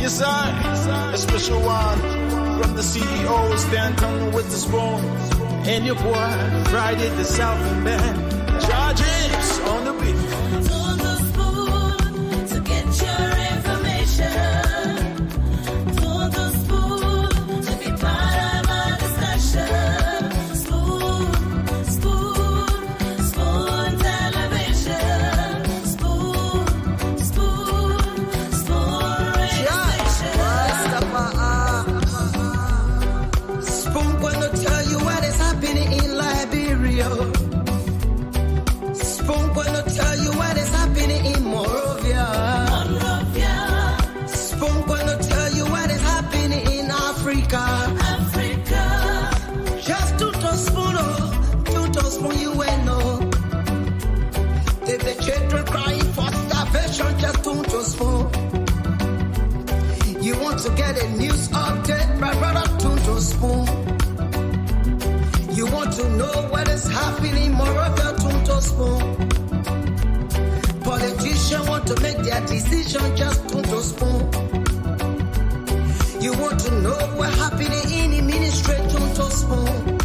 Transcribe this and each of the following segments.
Yes, a special one from the CEO, stand tongue with the spoon. And your boy, Friday the Southern Band, charges on the beat. On the spoon to get your information. On the spoon to be part of our discussion. Spoon, spoon, spoon television. Spoon, spoon, spoon radio station. Spoon gonna tell you what is happening in Liberia. Spoon gonna tell you what is happening in Monrovia. Spoon gonna tell you what is happening in Africa. Just to spoon, you will know. If the children crying for starvation, just to spoon. You want to get a news update, my brother, to spoon. You want to know what is happening in Morocco, to spoon. Politicians want to make their decision, just to spoon. You want to know what happening in the ministry, to spoon.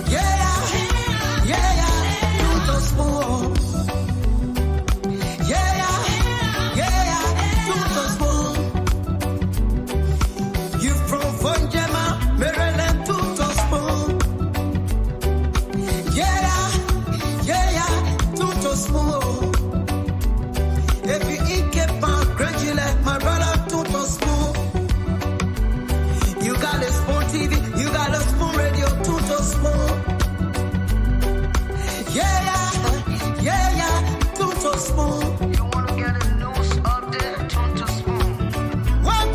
Yeah, to spoon. Yeah, to spoon. You from Fonjema, Maryland, to spoon. Yeah, to spoon. If you eat kepan, congratulate my brother, to spoon. You got a spoon TV, you got a spoon radio, to spoon. Yeah, to spoon. You wanna get a news update, to spoon. What?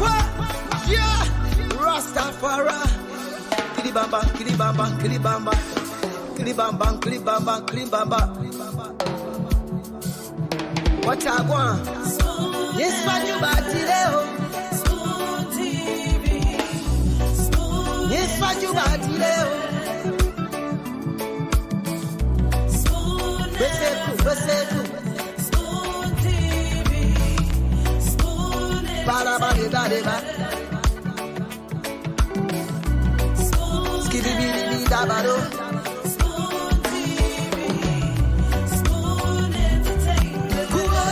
Yeah, Rastafari. Kilibamba, kilibamba, kilibamba. Kilibamba, kilibamba, kilibamba. What I want? Yes, what you about today? Spoon TV. Spoon. Yes, what you about today? Spoon. Spoon TV. Spoon. Ba. Spoon. Skibidi da bado. Spoon TV. Spoon Entertainment. Kuwa.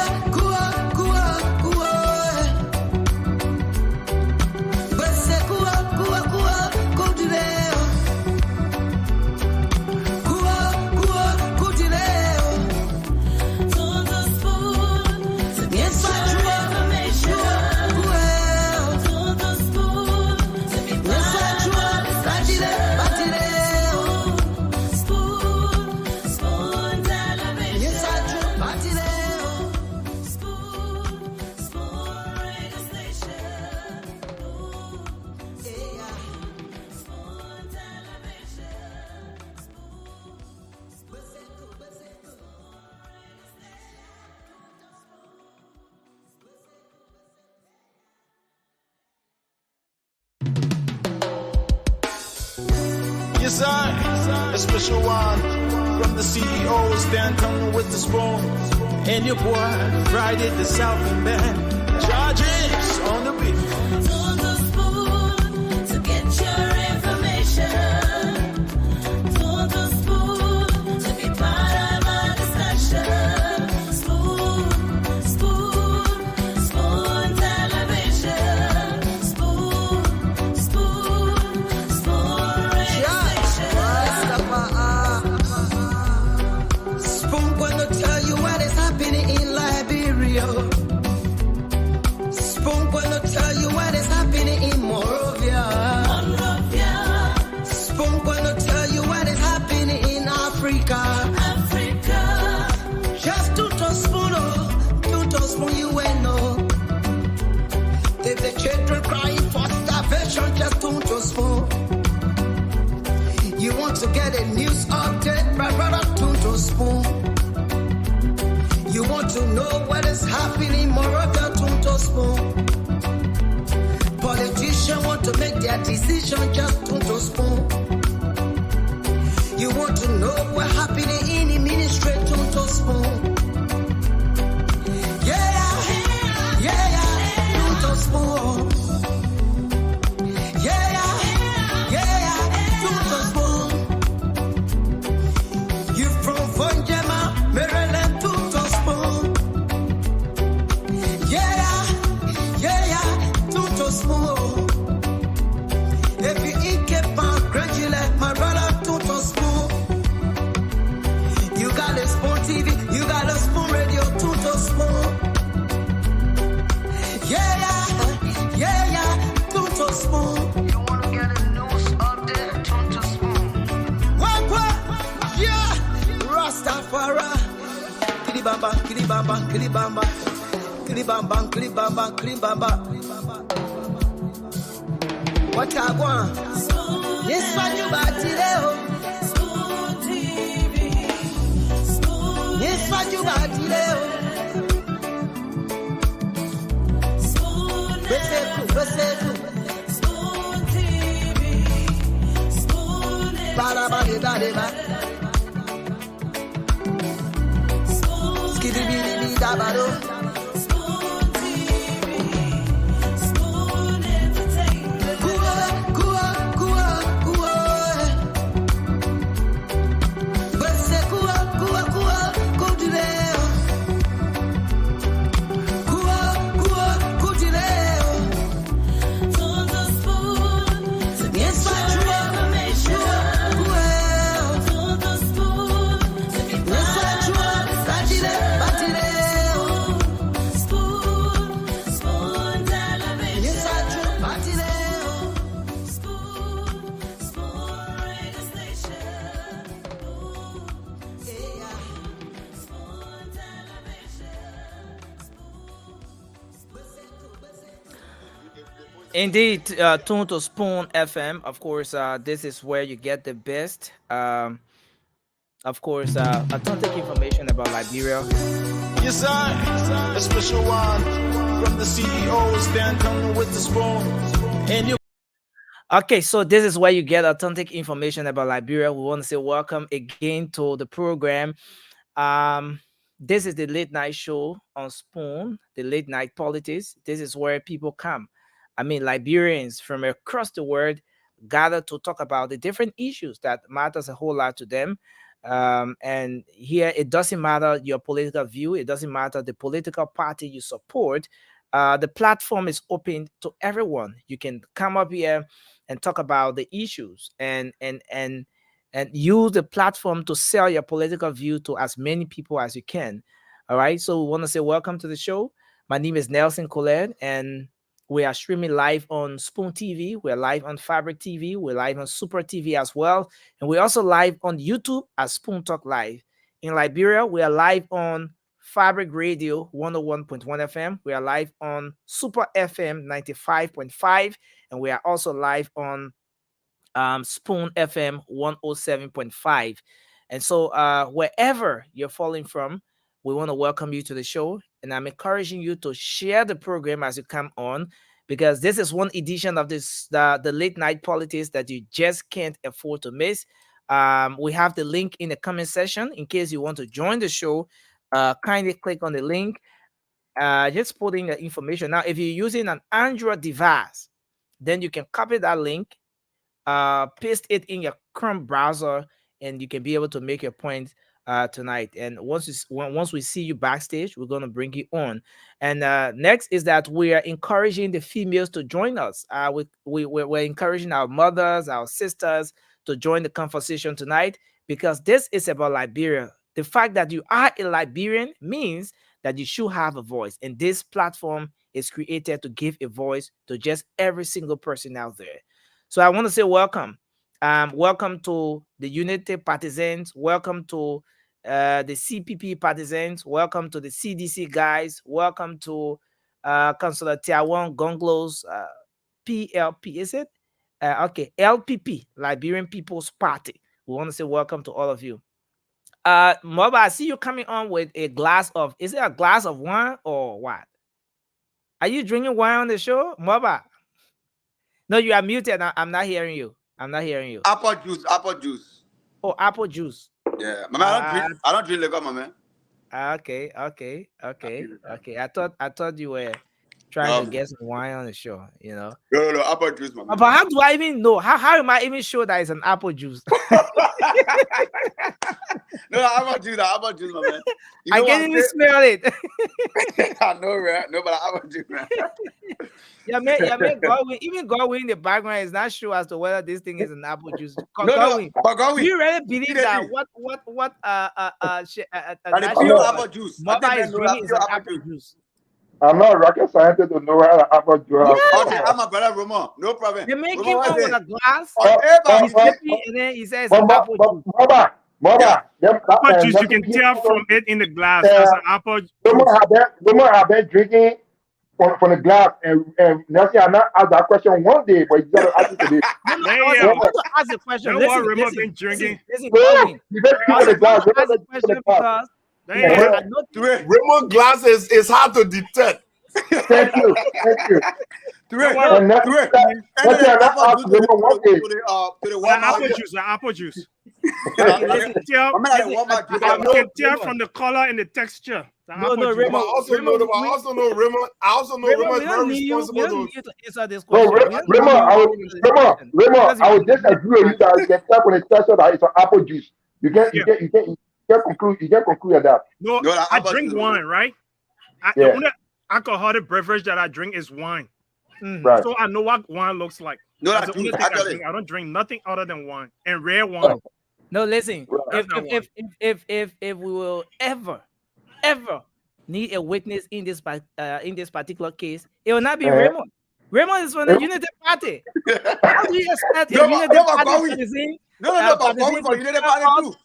Bese kuwa, kudileo. Kuwa, kudileo. On the spoon to get your information. On the spoon to be part of our discussion. Spoon television. Spoon radio station. Spoon television. Yes, a special one from the CEO, stand tongue with the spoon. And your boy, Friday the Southern Band, charges on the beat. On the spoon to get your information. On the spoon to be part of our discussion. Spoon, spoon, spoon television. Spoon, spoon, spoon radio station. Spoon gonna tell you what is happening in Liberia. Spoon gonna tell you what is happening in Monrovia. Spoon gonna tell you what is happening in Africa. Just to spoon, you will know. If the children crying for starvation, just to spoon. You want to get a news update, my brother, to spoon. You want to know what is happening in Morocco, to spoon. Politicians want to make their decision, just to spoon. You want to know what happening in the ministry, to spoon. Yeah, TV, you got a spoon radio, Tuto spoon. Yeah, Tuto spoon. You wanna get the news update? Tonto Spoon. What? Yeah, Rastafari. Kilibamba, kilibamba, kilibamba. Kilibamba, kilibamba, kilibamba. What I want? Yes, what you got today? Yes, what you got today? Beseku. Bada. Skidibidi dabado. Indeed, tune to Spoon FM. Of course, this is where you get the best. Of course, authentic information about Liberia. Yes, sir. A special one from the CEOs, Dan coming with the spoon. And you. Okay, so this is where you get authentic information about Liberia. We want to say welcome again to the program. This is the late night show on Spoon, the late night politics. This is where people come. I mean, Liberians from across the world gather to talk about the different issues that matters a whole lot to them. And here, it doesn't matter your political view. It doesn't matter the political party you support. The platform is open to everyone. You can come up here and talk about the issues and use the platform to sell your political view to as many people as you can. All right. So we want to say welcome to the show. My name is Nelson Colette, and we are streaming live on Spoon TV. We're live on Fabric TV. We're live on Super TV as well. And we're also live on YouTube at Spoon Talk Live. In Liberia, we are live on Fabric Radio 101.1 FM. We are live on Super FM 95.5. And we are also live on Spoon FM 107.5. And so wherever you're falling from, we want to welcome you to the show. And I'm encouraging you to share the program as you come on, because this is one edition of the late night politics that you just can't afford to miss. We have the link in the comment section in case you want to join the show. Kindly click on the link. Just putting the information. Now, if you're using an Android device, then you can copy that link, paste it in your Chrome browser, and you can be able to make your point tonight. And once we see you backstage, we're going to bring you on. And next is that we are encouraging the females to join us. We're encouraging our mothers, our sisters to join the conversation tonight, because this is about Liberia. The fact that you are a Liberian means that you should have a voice, and this platform is created to give a voice to just every single person out there. So I want to say welcome. Welcome to the Unity partisans. Welcome to the CPP partisans. Welcome to the CDC guys. Welcome to Councillor Tiawan Gonglo's PLP, is it? Okay, LPP, Liberian People's Party. We want to say welcome to all of you. Moba, I see you coming on with a glass of, is it a glass of wine or what? Are you drinking wine on the show, Moba? No, you are muted. I'm not hearing you. I'm not hearing you. Apple juice. Oh, apple juice. Yeah, mama, I don't drink liquor, mama. Okay. I thought you were trying to get some wine on the show, No, apple juice, my man. But how do I even know? How am I even sure that it's an apple juice? No, apple juice, my man. You I know can't even smell it. I know, right? No, but apple juice, man. Even Godwin in the background is not sure as to whether this thing is an apple juice. Godwin, do you really believe that pure apple juice. Mother is drinking is an apple juice? I'm not a rocket scientist to know how the apple juice. Okay, I'm a brother Roman. No problem. They make him come with a glass. He's sipping, and then he says it's an apple juice. Apple juice, you can tell from it in the glass. That's an apple juice. Women have been drinking from the glass, and Nancy, I not asked that question one day, but you got to ask it today. I want to ask the question. Listen, been drinking. Listen, Raymond glass is hard to detect. Thank you. Apple juice. You can tell from the color and the texture. I also know Raymond is very responsible. Raymond, I would disagree with you that you can tell from the texture that it's an apple juice. You can't conclude that. No, I drink wine, right? The only alcoholic beverage that I drink is wine. Right. So I know what wine looks like. No, that's the only thing I drink. I don't drink nothing other than wine and red wine. No, listen. If we will ever need a witness in this particular case, it will not be Raymond. Raymond is from the Unity Party. How do you expect a Unity Party citizen? But going from Unity Party too.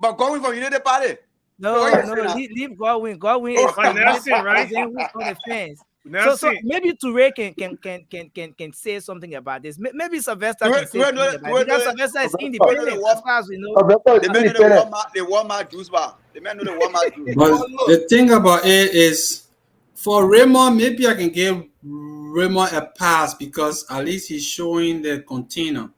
But going from Unity Party. No, leave Godwin. Godwin is Nelson, right? On the fence. So maybe Toure can say something about this. Maybe Sylvester can say something about it. Because Sylvester is independent as far as we know. The man know the Walmart juice bar. The man know the Walmart juice. But the thing about it is, for Raymond, maybe I can give Raymond a pass because at least he's showing the container.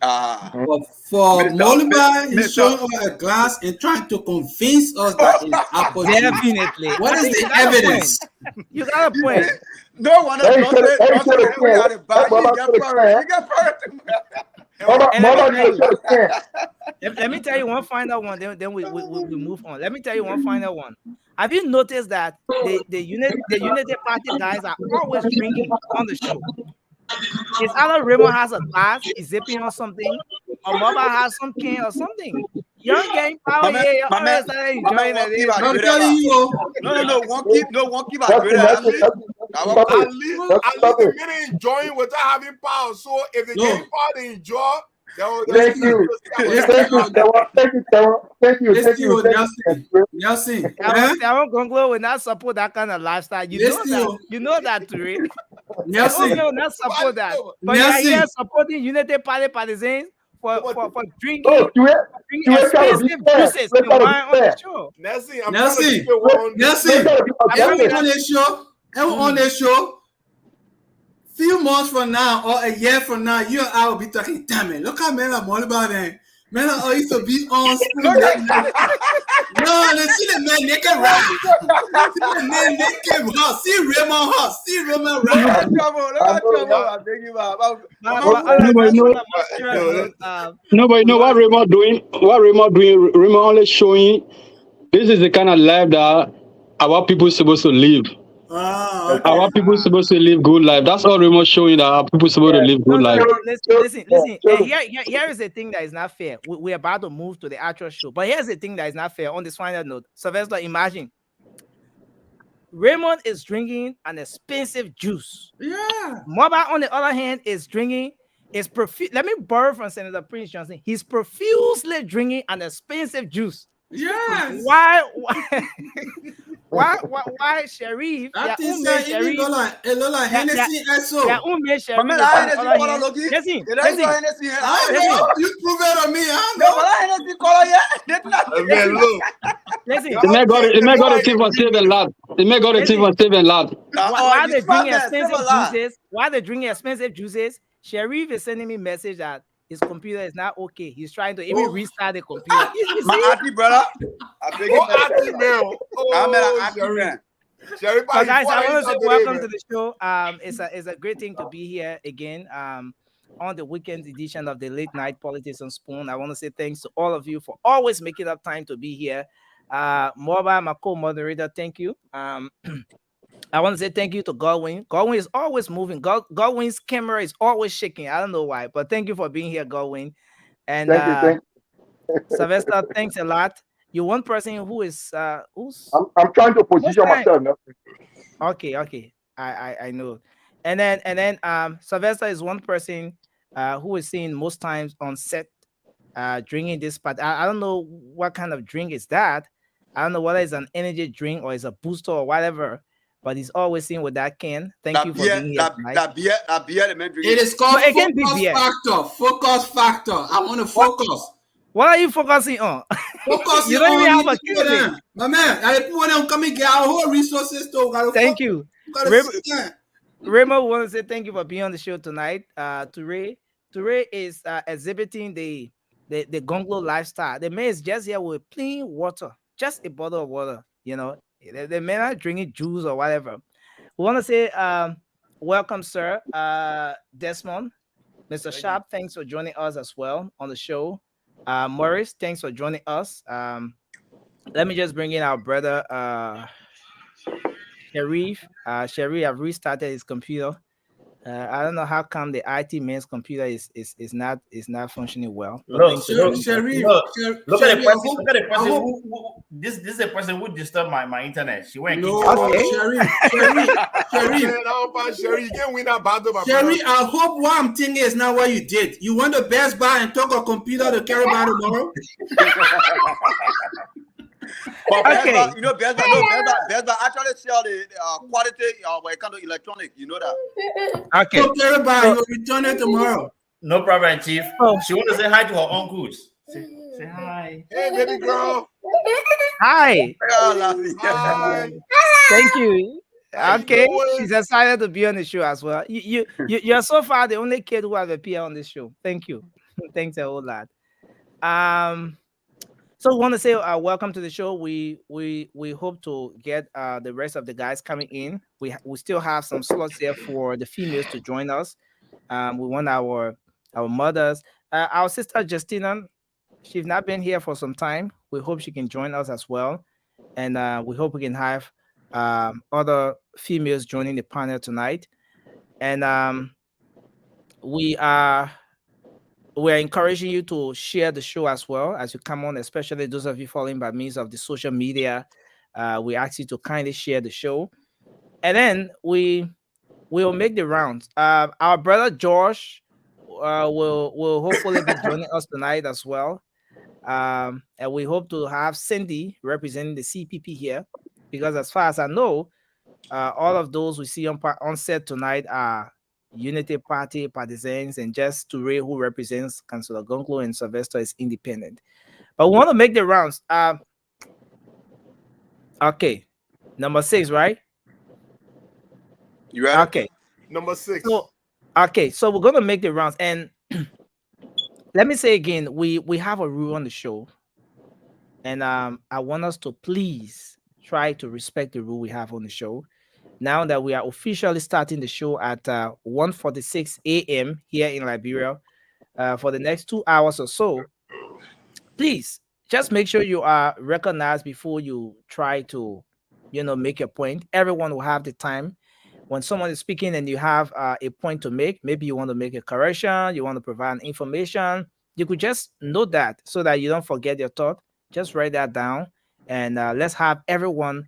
But for Moliba, he's showing us a glass and trying to convince us that it's apple juice. Definitely. What is the evidence? You got a point. No one else Let me tell you one final one, then we move on. Let me tell you one final one. Have you noticed that the Unity Party guys are always drinking on the show? It's either Raymond has a glass, he's zipping on something, or Mama has some can or something. Young gang power here, you're always enjoying it. I'm telling you. No, won't keep At least the men enjoying without having power. So if the game part they enjoy, Thank you. Nelson. I will not support that kind of lifestyle. You know that, Toure. Nelson will not support that. But you are here supporting Unity Party partisans for drinking expensive juices and wine on the show. Nelson, on the show. Few months from now or a year from now, you and I will be talking. Damn it! Look how men are more about them. Men are used to be on school. No, let's see the man naked rap. See the man naked rap. See Raymond Hot. See Raymond rap. No, but you know what Raymond doing? Raymond only showing this is the kind of life that our people supposed to live. Okay. Our people supposed to live good life. That's all Raymond showing, that our people supposed to live good life. Listen. Here is the thing that is not fair. We're about to move to the actual show, but here's the thing that is not fair on this final note. Sylvester, imagine Raymond is drinking an expensive juice. Yeah. Moba, on the other hand, is drinking. Let me borrow from Senator Prince Johnson. He's profusely drinking an expensive juice. Yes. Why Sharif? That is a Lola Hennessy SO. You prove it on me, huh? Listen. It may go to tip for saving lad. It may go to tip for saving lad. Why they drinking expensive juices? Sharif is sending me a message that his computer is not okay. He's trying to even restart the computer. My auntie, brother. I beg you, man. I'm an auntie, man. Sherry, But guys, I want to say welcome man. to the show. It's a great thing to be here again. On the weekend edition of the Late Night Politics on Spoon. I want to say thanks to all of you for always making up time to be here. Mobile, my co-moderator, thank you. I want to say thank you to Godwin. Godwin is always moving. Godwin's camera is always shaking. I don't know why, but thank you for being here, Godwin. And thank you. Sylvester, thanks a lot. You're one person who is who's I'm trying to position myself now. Okay. I know. And then Sylvester is one person who is seen most times on set drinking this, but I don't know what kind of drink is that. I don't know whether it's an energy drink or it's a booster or whatever, but he's always seen with that can. Thank you for being here tonight. That beer, the man drinking. It is called focus factor. Focus factor. I want to focus. What are you focusing on? Focus. You don't even have a can. My man, I put them coming get our whole resources to. Thank you. Remo want to say thank you for being on the show tonight. Toure is exhibiting the Gonglo lifestyle. The man is just here with plain water, just a bottle of water. You know, the man are drinking juice or whatever. We want to say welcome, sir, Desmond, Mr. Sharp. Thanks for joining us as well on the show. Morris, thanks for joining us. Let me just bring in our brother Sharif. Sharif have restarted his computer. I don't know how come the IT man's computer is not functioning well. Look at the person who this is the person who disturbed my internet. She went. Sherry, you can't win that battle. Sherry, I hope what I'm thinking is not what you did. You went to Best Buy and took a computer to carry by tomorrow. But Best Buy actually sell the quality when it comes to electronic. You know that. Okay. So carry by, you'll return it tomorrow. No problem, Chief. She want to say hi to her uncles. Say hi. Hey, baby girl. Hi. Hi. Thank you. Okay, she's excited to be on the show as well. You're so far the only kid who has appeared on this show. Thank you. Thanks a whole lot. So we want to say welcome to the show. We hope to get the rest of the guys coming in. We still have some slots there for the females to join us. We want our mothers. Our sister Justina, she's not been here for some time. We hope she can join us as well, and we hope we can have other females joining the panel tonight. And we're encouraging you to share the show as well as you come on, especially those of you following by means of the social media. We ask you to kindly share the show. And then we will make the rounds. Our brother George will hopefully be joining us tonight as well. And we hope to have Cindy representing the CPP here, because as far as I know, all of those we see on set tonight are Unity Party partisans, and just Toure, who represents Councillor Gonklo, and Sylvester is independent. But we want to make the rounds. Okay, number 6, right? You ready? Okay, Number 6. So we're gonna make the rounds, and let me say again, we have a rule on the show, and I want us to please try to respect the rule we have on the show. Now that we are officially starting the show at 1:46 a.m. here in Liberia, for the next 2 hours or so, please just make sure you are recognized before you try to, make your point. Everyone will have the time. When someone is speaking and you have a point to make, maybe you want to make a correction, you want to provide information, you could just note that so that you don't forget your thought. Just write that down, and let's have everyone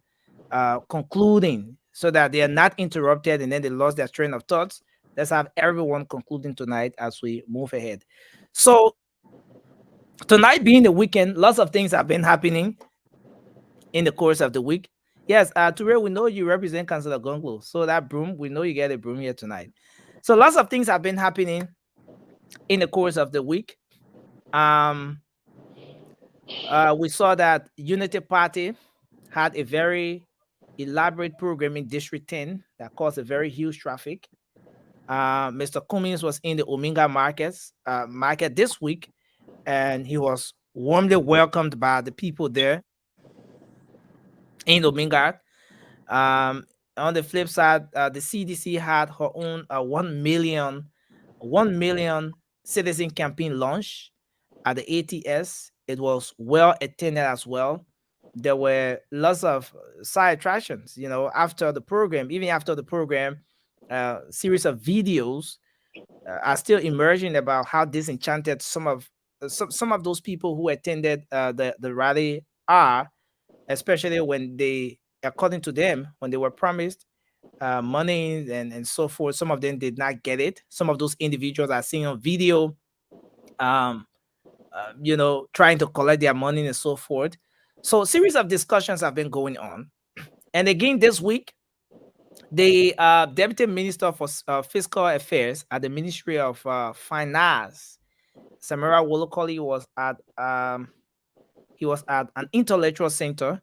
concluding, so that they are not interrupted and then they lost their train of thoughts. Let's have everyone concluding tonight as we move ahead. So tonight being the weekend, lots of things have been happening in the course of the week. Yes, Toure, we know you represent Councillor Gonglo, so that broom, we know you get a broom here tonight. So lots of things have been happening in the course of the week. We saw that Unity Party had a very elaborate program in District 10 that caused a very huge traffic. Mr. Cummings was in the Ominga market this week, and he was warmly welcomed by the people there in Ominga. On the flip side, the CDC had her own 1 million citizen campaign launch at the ATS. It was well attended as well. There were lots of side attractions, after the program. Even after the program, series of videos are still emerging about how disenchanted some of those people who attended the rally are, especially when they, according to them, when they were promised money and so forth. Some of them did not get it. Some of those individuals are seen on video, trying to collect their money and so forth. So a series of discussions have been going on. And again, this week, the Deputy Minister for Fiscal Affairs at the Ministry of Finance, Samira Wolokoli, was at an intellectual center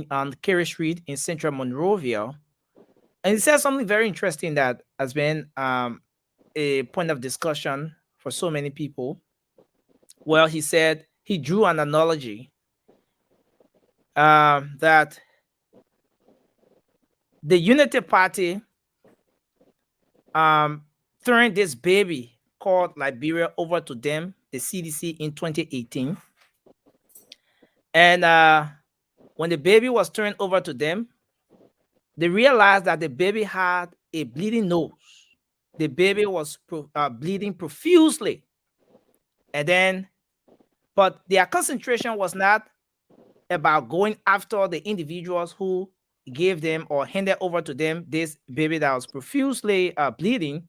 on Kerry Street in Central Monrovia. And he said something very interesting that has been a point of discussion for so many people. Well, he said he drew an analogy that the Unity Party turned this baby called Liberia over to them, the CDC, in 2018. And when the baby was turned over to them, they realized that the baby had a bleeding nose. The baby was bleeding profusely. But their concentration was not about going after the individuals who gave them or handed over to them this baby that was profusely bleeding,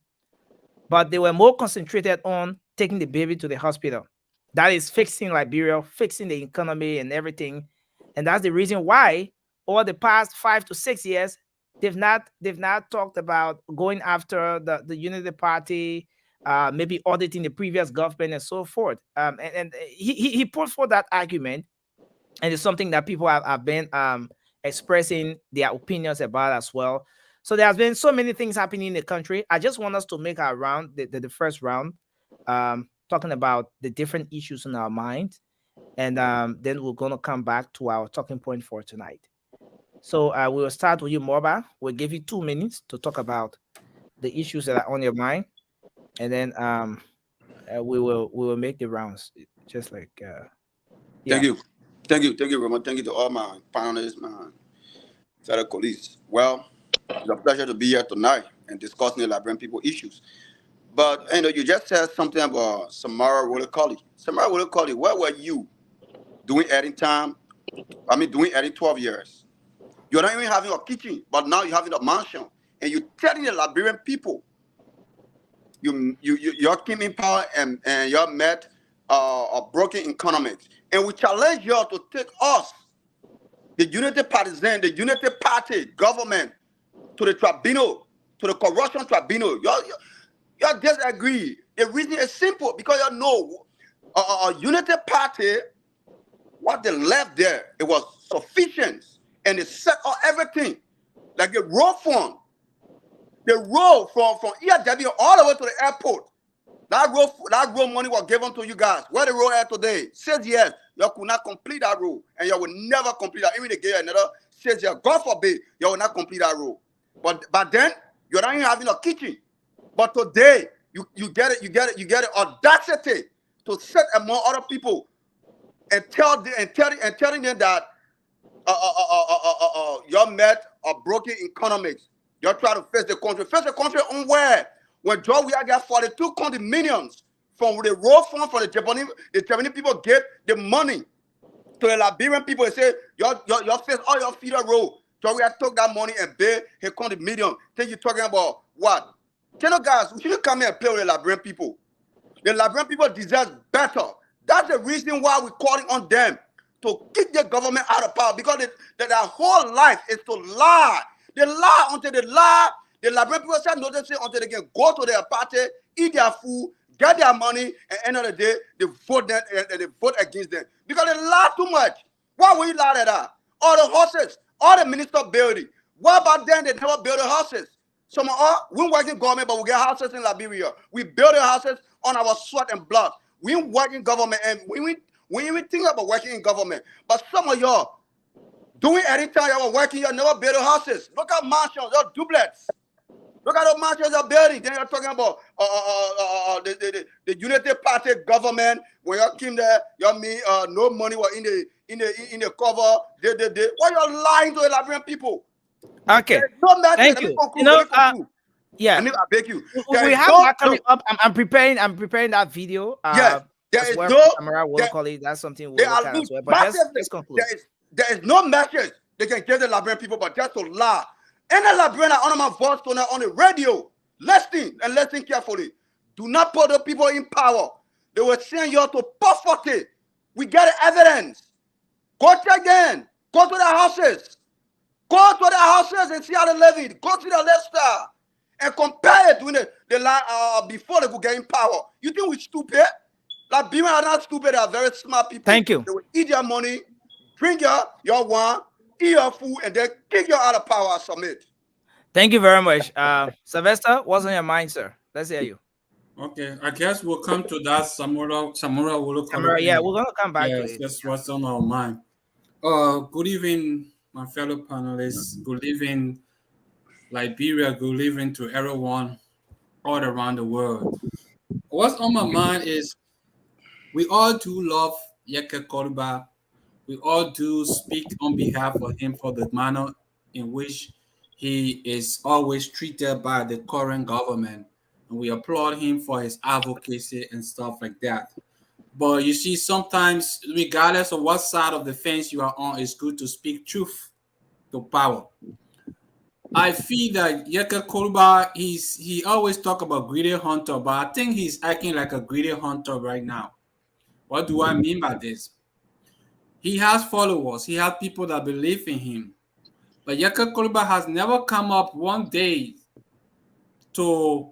but they were more concentrated on taking the baby to the hospital. That is fixing Liberia, fixing the economy and everything. And that's the reason why over the past 5 to 6 years, they've not talked about going after the Unity Party, maybe auditing the previous government and so forth. And he put forth that argument, and it's something that people have been expressing their opinions about as well. So there has been so many things happening in the country. I just want us to make our round, the first round, talking about the different issues in our mind. And then we're going to come back to our talking point for tonight. So we will start with you, Morba. We'll give you 2 minutes to talk about the issues that are on your mind. And then we will make the rounds, just like... Thank you, Ramon. Thank you to all my panelists, my fellow colleagues. Well, it's a pleasure to be here tonight and discussing the Liberian people issues. But you just said something about Samara Wolokoli. Samara Wolokoli, where were you doing editing time? Doing editing 12 years. You're not even having a kitchen, but now you're having a mansion, and you're telling the Liberian people you came in power and you met a broken economics. And we challenge you to take us, the Unity Partisan, the Unity Party government, to the tribunal, to the corruption tribunal. You disagree. The reason is simple, because you know, Unity Party, what they left there, it was sufficient, and they set up everything, like the road fund. The road from ERW all the way to the airport. That road money was given to you guys. Where the road at today? 6 years. You could not complete that road. And you will never complete that. Even they give you another 6 years. God forbid, you will not complete that road. But then, you're not even having a kitchen. But today, you get it audacity to sit among other people and telling them that you met a broken economics. You're trying to face the country. Face the country on where? When Joe we got 42 condominiums from the road fund, from the Japanese people gave the money to the Liberian people and say, your face all your feet are road. Joe we took that money and paid his condominium. Then you're talking about what? Tell you guys, we shouldn't come here and play with the Liberian people. The Liberian people deserve better. That's the reason why we're calling on them to kick the government out of power, because their whole life is to lie. They lie until they lie. The Liberian people say no, they say until they can go to their party, eat their food, get their money, and end of the day, they vote them and they vote against them. Because they lie too much. Why would you lie like that? All the horses, all the minister building. What about them? They never build the houses. Some of us, we work in government, but we get houses in Liberia. We build the houses on our sweat and blood. We work in government, and we even think about working in government. But some of y'all Doing anytime you were working, you never build houses. Look at mansions, they're duplets. Look at the mansions they're building. Then you're talking about the Unity Party government. When you came there, you mean no money was in the cover. Why you're lying to the Liberian people? Okay. No matter. Thank you. Yeah. I beg you. We have that coming up. I'm preparing that video. Yes. There is camera will call it. That's something we'll look at as well. But let's conclude. There is no message they can give the Liberian people, but just to lie. Any Liberian on my voice on the radio, listen carefully. Do not put the people in power. They will send you to poverty. We get evidence. Go check them. Go to their houses. Go to their houses and see how they live. Go to the lifestyle and compare it with the before they could get in power. You think we're stupid? Liberians are not stupid. They are very smart people. Thank you. They will eat your money, drink your wine, eat your food, and then kick you out of power and submit. Thank you very much. Sylvester, what's on your mind, sir? Let's hear you. Okay, I guess we'll come to that. Samura will come. Yeah, we're gonna come back to it. That's what's on our mind. Good evening, my fellow panelists. Good evening, Liberia. Good evening to everyone all around the world. What's on my mind is we all do love Yeke Koruba. We all do speak on behalf of him for the manner in which he is always treated by the current government. And we applaud him for his advocacy and stuff like that. But you see, sometimes, regardless of what side of the fence you are on, it's good to speak truth to power. I feel that Yeke Koruba, he always talk about greedy hunter, but I think he's acting like a greedy hunter right now. What do I mean by this? He has followers. He has people that believe in him. But Yeke Koruba has never come up one day to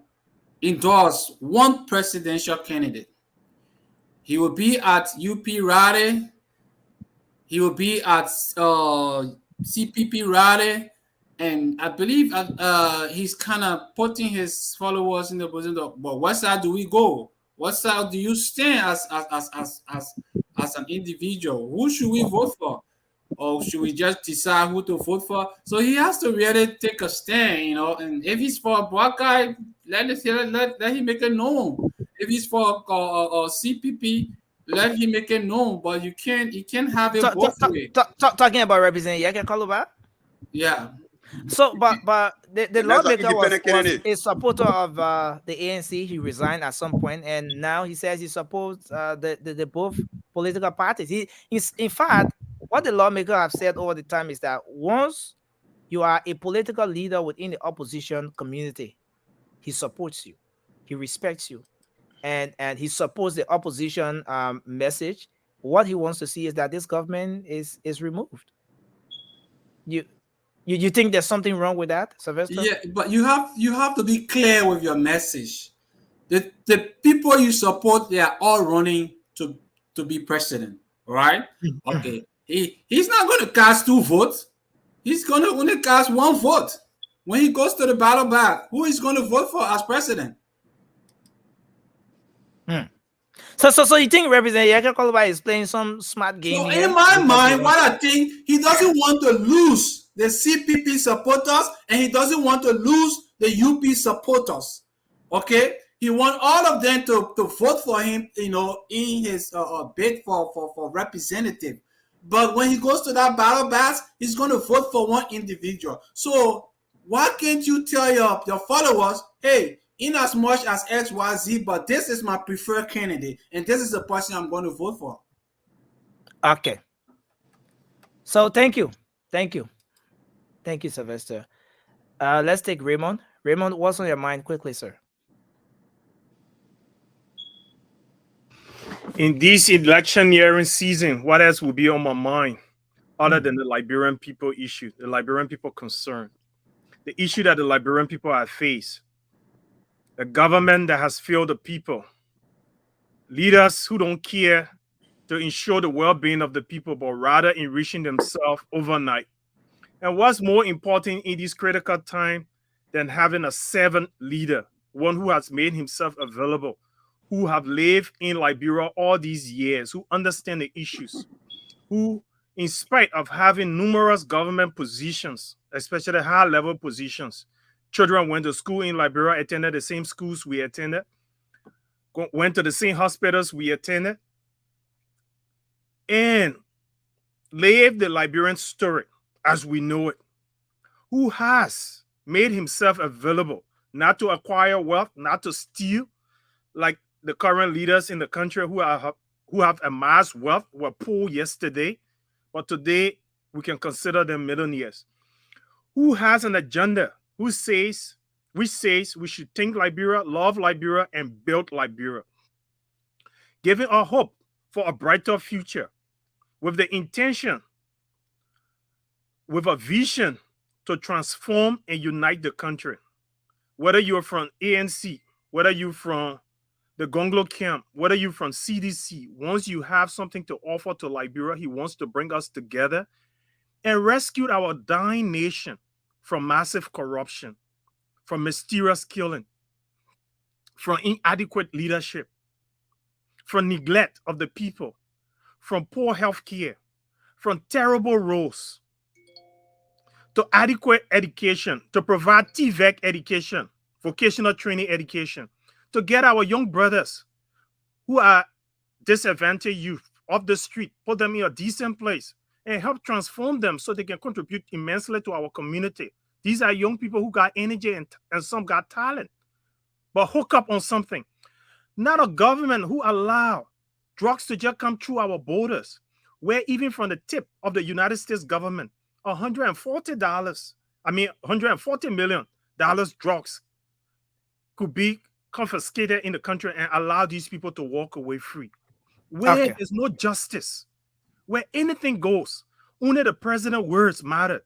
endorse one presidential candidate. He will be at UP rally. He will be at CPP rally. And I believe he's kind of putting his followers in the position of, but what side do we go? What side do you stand as an individual? Who should we vote for? Or should we just decide who to vote for? So he has to really take a stand, you know. And if he's for a black guy, let him make it known. If he's for CPP, let him make it known. But you can't have it both ways. Talking about representing Yeke Koruba? Yeah. So, but the lawmaker was a supporter of the ANC. He resigned at some point, and now he says he supports the both political parties. In fact, what the lawmaker have said over the time is that once you are a political leader within the opposition community, he supports you, he respects you, and he supports the opposition message. What he wants to see is that this government is removed. You think there's something wrong with that, Sylvester? Yeah, but you have to be clear with your message. The people you support, they are all running to be president, right? Okay. He's not going to cast 2 votes. He's going to only cast 1 vote. When he goes to the ballot box, who is going to vote for as president? So you think Representative Yeke Koruba is playing some smart game? So in my mind, what I think, he doesn't want to lose the CPP supporters, and he doesn't want to lose the UP supporters. Okay, he wants all of them to vote for him, you know, in his bid for representative. But when he goes to that ballot box, he's going to vote for one individual. So why can't you tell your followers, hey, in as much as XYZ, but this is my preferred candidate, and this is the person I'm going to vote for. Okay. So thank you, Sylvester. Let's take Raymond. Raymond, what's on your mind, quickly, sir? In this election year season, what else will be on my mind other than the Liberian people issue, the Liberian people concern, the issue that the Liberian people have faced, a government that has failed the people, leaders who don't care to ensure the well-being of the people, but rather enriching themselves overnight. And what's more important in this critical time than having a servant leader, one who has made himself available, who have lived in Liberia all these years, who understand the issues, who in spite of having numerous government positions, especially high-level positions. Children went to school in Liberia, attended the same schools we attended, went to the same hospitals we attended, and lived the Liberian story as we know it. Who has made himself available not to acquire wealth, not to steal, like the current leaders in the country who have amassed wealth, were poor yesterday, but today we can consider them millionaires. Who has an agenda which says we should think Liberia, love Liberia, and build Liberia, giving our hope for a brighter future, with the intention, with a vision to transform and unite the country. Whether you're from ANC, whether you're from the Gonglo camp, whether you're from CDC, once you have something to offer to Liberia, he wants to bring us together and rescue our dying nation from massive corruption, from mysterious killing, from inadequate leadership, from neglect of the people, from poor health care, from terrible roads, to adequate education, to provide TVEC education, vocational training education, to get our young brothers who are disadvantaged youth off the street, put them in a decent place, and help transform them so they can contribute immensely to our community. These are young people who got energy and some got talent, but hook up on something. Not a government who allow drugs to just come through our borders, where even from the tip of the United States government, $140 million drugs could be confiscated in the country and allow these people to walk away free. Where there's no justice, where anything goes, only the president's words matter.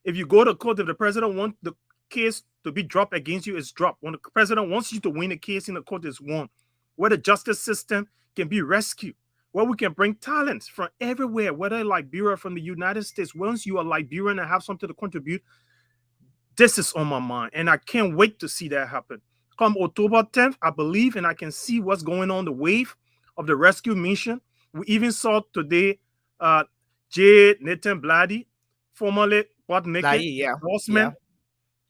If you go to court, if the president wants the case to be dropped against you, it's dropped. When the president wants you to win a case in the court, it's won. Where the justice system can be rescued, where we can bring talents from everywhere, whether Liberia, from the United States. Once you are Liberian and have something to contribute, this is on my mind, and I can't wait to see that happen. Come October 10th, I believe, and I can see what's going on, the wave of the rescue mission. We even saw today J. Nathan Blady, formerly endorsement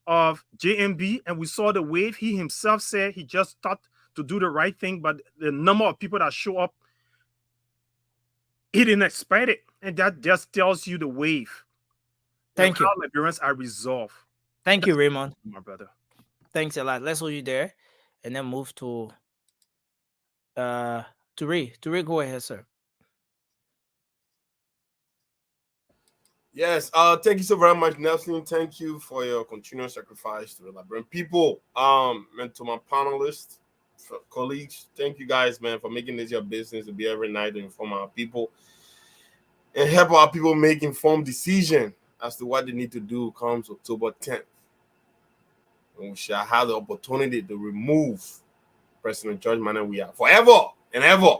of JMB, and we saw the wave. He himself said he just thought to do the right thing, but the number of people that show up, he didn't expect it, and that just tells you the wave. Thank you. How Liberians are resolved. Thank you, Raymond. My brother. Thanks a lot. Let's hold you there, and then move to Ray. Ray, go ahead, sir. Yes, thank you so very much, Nelson. Thank you for your continuous sacrifice to the Liberian people. And to my panelists, colleagues, thank you guys, man, for making this your business to be every night to inform our people and help our people make informed decision as to what they need to do comes October 10th. And we shall have the opportunity to remove President George Manneh we are forever and ever.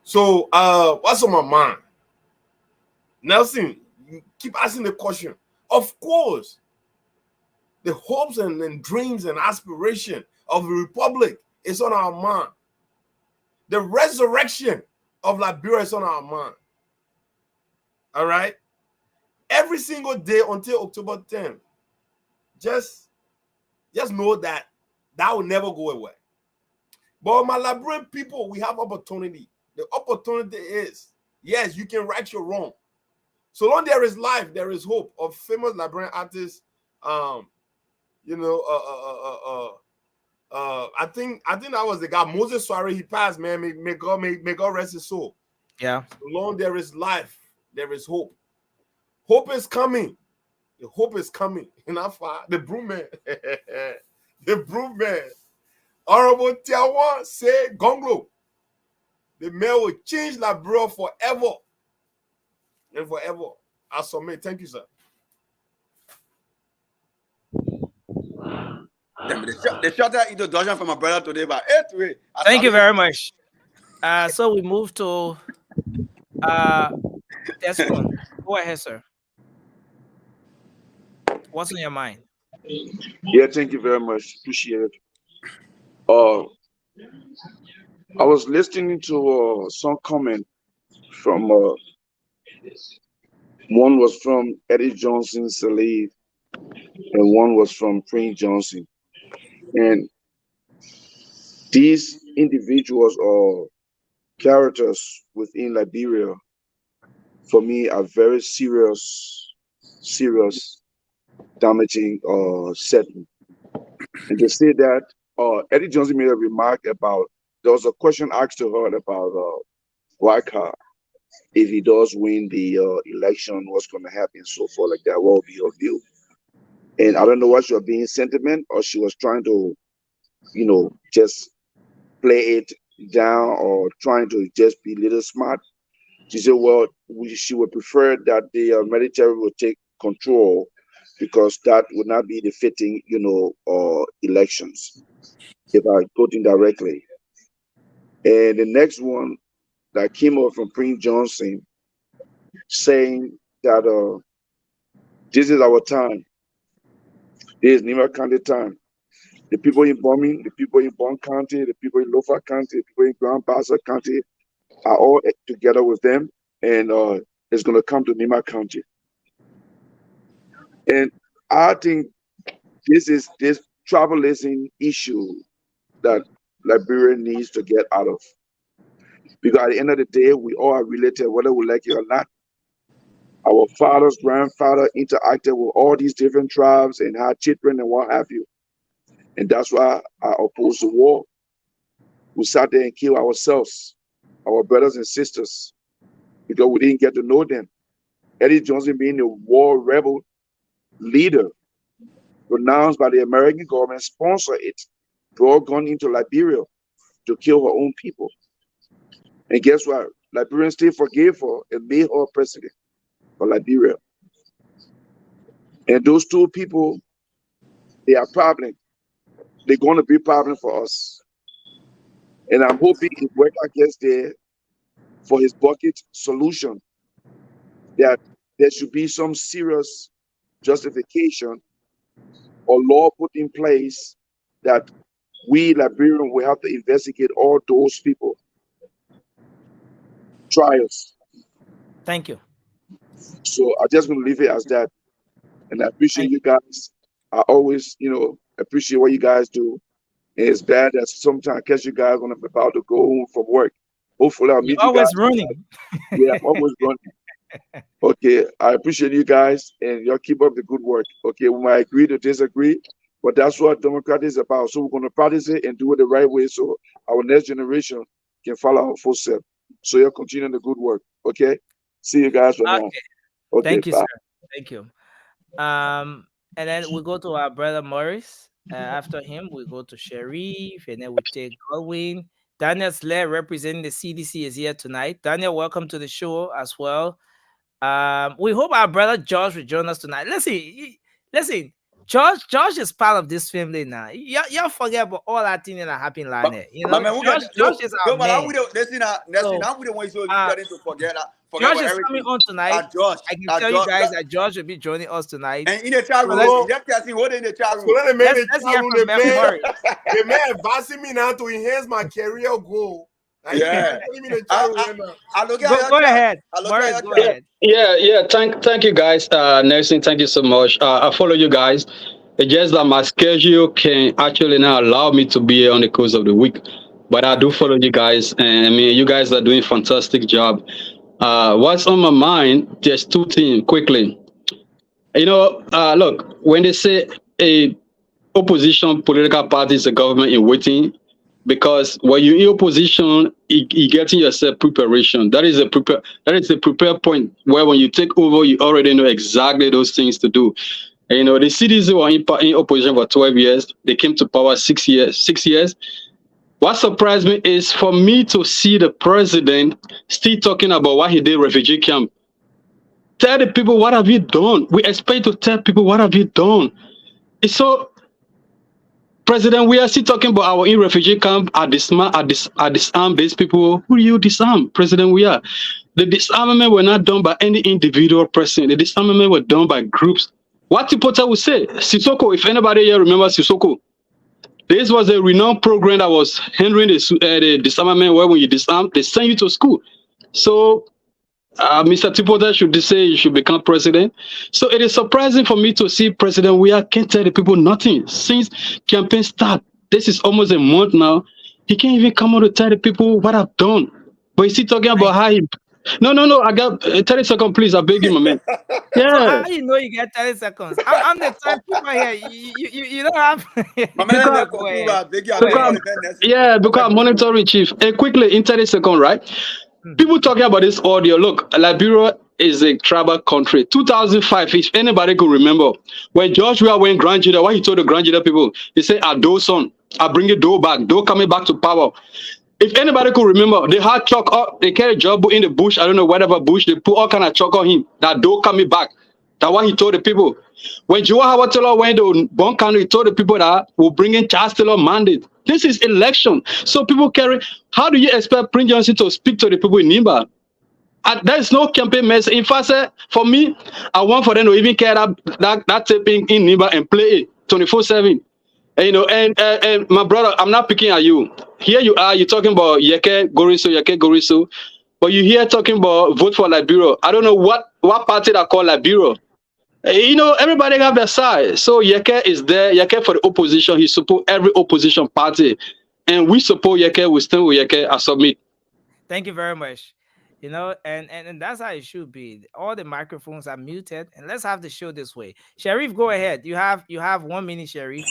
So, what's on my mind? Nelson, you keep asking the question. Of course, the hopes and dreams and aspiration of the republic is on our mind. The resurrection of Liberia is on our mind. All right? Every single day until October 10th, just know that will never go away. But my Liberian people, we have opportunity. The opportunity is, yes, you can right your wrong. So long there is life, there is hope. Of famous Liberian artists, I think that was the guy, Moses Soare. He passed, man. May God rest his soul. Yeah. So long there is life, there is hope. Hope is coming. The hope is coming. The broom man, the broom man. Honorable Tiawan say Gonglo. The mayor will change Liberia forever and forever. I submit. Thank you, sir. They shot that introduction from my brother today, but anyway. Thank you very much. So we move to Desmond. Go ahead, sir. What's on your mind? Yeah, thank you very much. Appreciate it. I was listening to some comment from One was from Eddie Johnson Salif, and one was from Prince Johnson. And these individuals or characters within Liberia, for me, are very serious, damaging setting. And to say that, Eddie Johnson made a remark about, there was a question asked to her about Waka, if he does win the election, what's going to happen, so forth like that. What will be your view? And I don't know what she was being sentiment or she was trying to, just play it down or trying to just be a little smart. She said, well, she would prefer that the military would take control because that would not be the fitting, elections, if I put in directly. And the next one that came up from Prince Johnson saying that this is our time. This is Nima County time. The people in Bombing, the people in Bon County, the people in Lofa County, the people in Grand Bassa County are all together with them, and it's going to come to Nima County. And I think this tribalism issue that Liberia needs to get out of. Because at the end of the day, we all are related, whether we like it or not. Our fathers, grandfather interacted with all these different tribes and had children and what have you. And that's why I oppose the war. We sat there and killed ourselves, our brothers and sisters, because we didn't get to know them. Eddie Johnson being a war rebel leader, pronounced by the American government, sponsored it, brought gun into Liberia to kill her own people. And guess what? Liberians still forgave her and made her president for Liberia. And those two people, they are problem. They're going to be a problem for us. And I'm hoping it work against there for his bucket solution, that there should be some serious justification or law put in place that we Liberians will have to investigate all those people. Trials. Thank you. So I just going to leave it as that. And I appreciate you guys. I always, appreciate what you guys do. And it's bad that sometimes I catch you guys when I'm about to go home from work. Hopefully I'll meet you guys. Always running. Yeah, I'm always running. Okay, I appreciate you guys and y'all keep up the good work. Okay, we might agree to disagree, but that's what democracy is about. So we're going to practice it and do it the right way so our next generation can follow our footsteps. So you'll continue the good work. Okay, see you guys for now. Okay, thank you, bye. sir. Thank you. And then we go to our brother Morris. After him, we go to Sharif, and then we take Godwin. Daniel Slair, representing the CDC, is here tonight. Daniel, welcome to the show as well. We hope our brother George will join us tonight. Listen, George is part of this family now. Y'all forget about all that thing that happened like that. George is our man. Listen, now we don't want you to forget George is coming on tonight. I can tell you guys that George will be joining us tonight. And in the chat room, let's hear from the man advising me now to enhance my career goal. Yeah. Go ahead. Morris, go ahead. Yeah. Thank you guys. Nelson, thank you so much. I follow you guys. It's just that my schedule can actually not allow me to be here on the course of the week. But I do follow you guys. And I mean, you guys are doing a fantastic job. What's on my mind, just two things quickly. Look, when they say a opposition political party is a government in waiting, because when you're in opposition, you're getting yourself preparation. That is the prepare point where when you take over, you already know exactly those things to do. And, the CDC were in opposition for 12 years. They came to power 6 years. What surprised me is for me to see the president still talking about what he did refugee camp. Tell the people, what have you done? We expect to tell people, what have you done? It's so, President, we are still talking about our in refugee camp at disarm these people. Who do you disarm? President, we are. The disarmament were not done by any individual person. The disarmament were done by groups. What Tipota would say, Sissoko, if anybody here remembers Sissoko, this was a renowned program that was handling the disarmament where when you disarm, they send you to school. So Mr. Tipota should say he should become president. So it is surprising for me to see President Weah can't tell the people nothing since campaign start. This is almost a month now. He can't even come out to tell the people what I've done. But he's still talking about how he. No. I got 30 seconds, please. I beg you, my man. So Yeah. how you know you get 30 seconds? I'm the timekeeper here. You don't have. Because I'm monitoring, chief. And quickly, in 30 seconds, right? People talking about this audio. Look, Liberia is a tribal country. 2005, if anybody could remember, when George Weah went Grand Judah, what he told the Grand Judah people, he said, "I do son, I bring it do back, do coming back to power." If anybody could remember, they had chalk up, they carried job in the bush, I don't know, whatever bush, they put all kind of chalk on him, that do coming back. That's what he told the people. When Joe Howard Taylor went to Bon County, he told the people that we'll bring in Charles Taylor mandate. This is election. So people carry, how do you expect Prince Johnson to speak to the people in Nimba? There is no campaign message. In fact, for me, I want for them to even carry that taping in Nimba and play it 24/7. And my brother, I'm not picking at you. Here you are, you're talking about Yeke Goriso, but you here talking about vote for Liberia. I don't know what party that call Liberia. Everybody have their side. So Yeke is there. Yeke for the opposition. He support every opposition party. And we support Yeke. We stand with Yeke. I submit. Thank you very much. And that's how it should be. All the microphones are muted. And let's have the show this way. Sharif, go ahead. You have 1 minute, Sharif.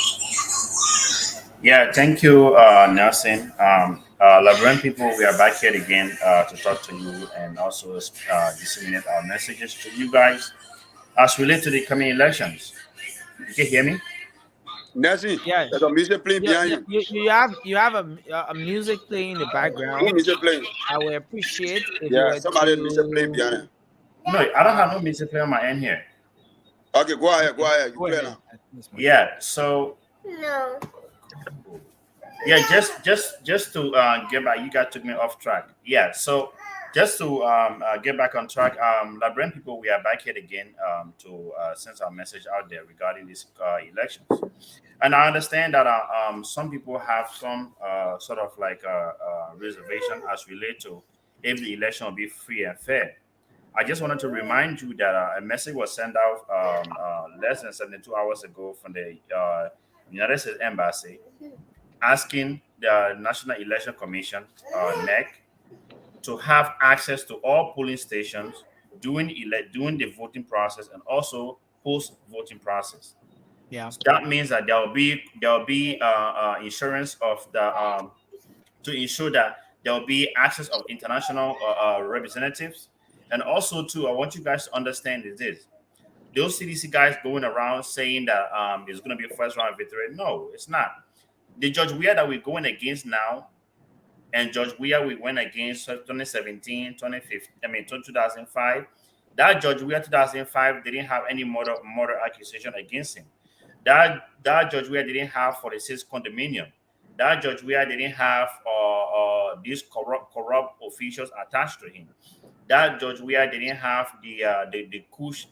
Yeah, thank you, Nelson. Liberian people, we are back here again to talk to you and also disseminate our messages to you guys as related to the coming elections. You can hear me? Nelson, yeah, there's a music playing behind you. You have a music playing in the background. Music playing. I would appreciate if somebody music playing behind him. No, I don't have no music playing on my end here. Okay, go ahead. You play now. Yeah, so no. Yeah, just to get back, you guys took me off track. Yeah, so just to get back on track, Liberian people, we are back here again to send our message out there regarding these elections. And I understand that some people have some sort of like reservation as relate to if the election will be free and fair. I just wanted to remind you that a message was sent out less than 72 hours ago from the United States Embassy asking the National Election Commission, NEC, to have access to all polling stations during the voting process and also post-voting process. Yeah, so that means that there will be insurance of the to ensure that there will be access of international representatives, and also too, I want you guys to understand is this: those CDC guys going around saying that it's going to be a first round victory. No, it's not. The George Weah that we're going against now, and George Weah we went against 2017, 2005. That George Weah 2005 didn't have any murder accusation against him. That George Weah didn't have 46 condominium. That George Weah didn't have these corrupt officials attached to him. That George Weah didn't have the Kush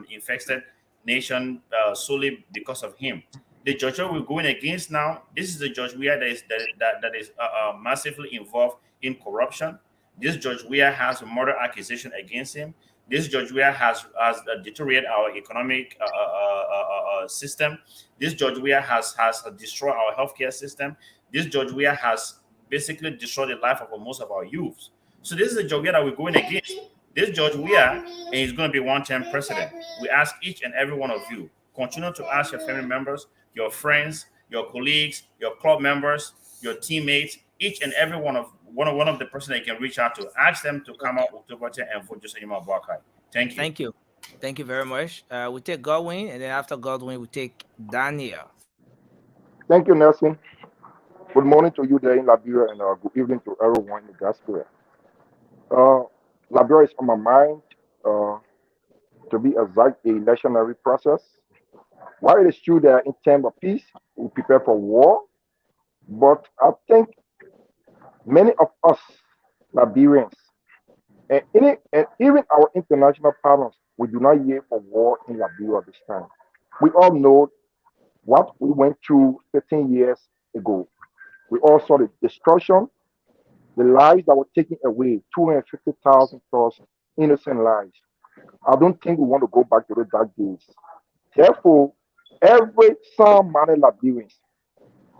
infested nation solely because of him. The George Weah we're going against now, this is the George Weah that is massively involved in corruption. This George Weah has a murder accusation against him. This George Weah has deteriorated our economic system. This George Weah has destroyed our healthcare system. This George Weah has basically destroyed the life of most of our youths. So this is the George Weah that we're going against. This George Weah, and he's going to be one-term president. We ask each and every one of you, continue to ask your family members, your friends, your colleagues, your club members, your teammates, each and every one of the person that you can reach out to. Ask them to come out October 10 and vote just anymore Barkai. Thank you. Thank you very much. We take Godwin, and then after Godwin, we take Daniel. Thank you, Nelson. Good morning to you there in Liberia, and good evening to everyone in the diaspora. Liberia is on my mind to be exact, the electionary process. While it is true that in terms of peace, we prepare for war, but I think many of us Liberians, and even our international partners, we do not hear for war in Liberia this time. We all know what we went through 15 years ago. We all saw the destruction, the lives that were taken away, 250,000 plus innocent lives. I don't think we want to go back to those dark days. Therefore, every sound-minded Liberians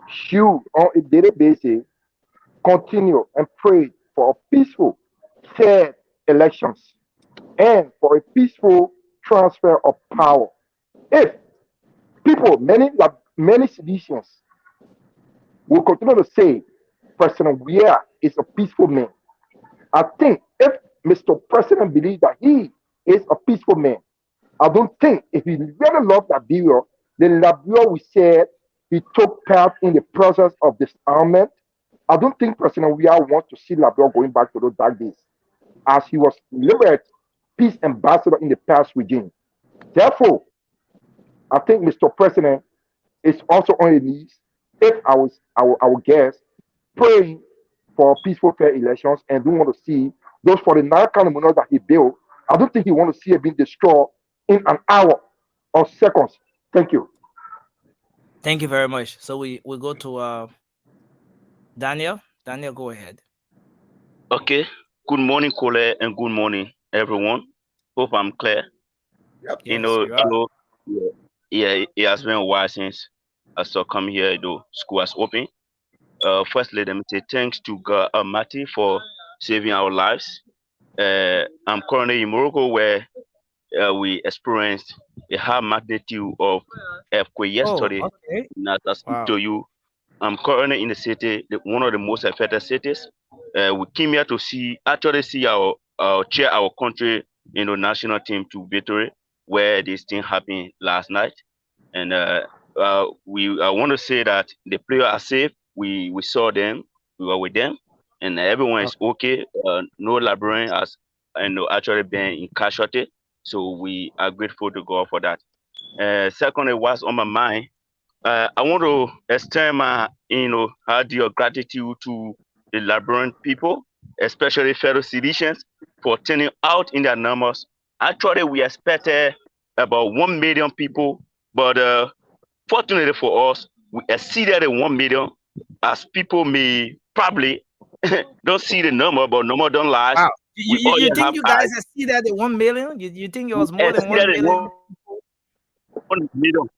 should, on a daily basis, continue and pray for a peaceful, fair elections and for a peaceful transfer of power. If people, many citizens, will continue to say President Weah is a peaceful man, I think if Mr. President believes that he is a peaceful man, I don't think if he really loved Liberia, then Liberia will say he took part in the process of disarmament. I don't think President Weah wants to see Liberia going back to those dark days, as he was liberate peace ambassador in the past regime. Therefore, I think Mr. President is also on his knees, if I would guess, praying for peaceful fair elections and don't want to see those 49 kind of monuments that he built. I don't think he want to see it being destroyed in an hour or seconds. Thank you. Thank you very much. So we go to Daniel. Daniel, go ahead. Okay. Good morning, Cole, and good morning, everyone. Hope I'm clear. Yep. You Yes, know, you are. yeah, it has been a while since I saw come here, though school has opened. Firstly, let me say thanks to God Almighty for saving our lives. I'm currently in Morocco, where we experienced a high magnitude of earthquake Oh, yesterday. okay. And as I speak Wow. to you, I'm currently in the city, one of the most affected cities. We came here to see cheer our country, national team to victory, where this thing happened last night. And I want to say that the players are safe. We saw them, we were with them, and everyone is okay. No Liberian has actually been in casualty, so we are grateful to God for that. Secondly, what's on my mind? I want to extend my, hearty gratitude to the Liberian people, especially fellow citizens, for turning out in their numbers. Actually, we expected about 1 million people, but fortunately for us, we exceeded the 1 million, as people may probably don't see the number, but number don't lie. Wow. We all You have think you eyes. guys exceeded the 1 million? You think it We was more than 1 exceeded million? 1 million.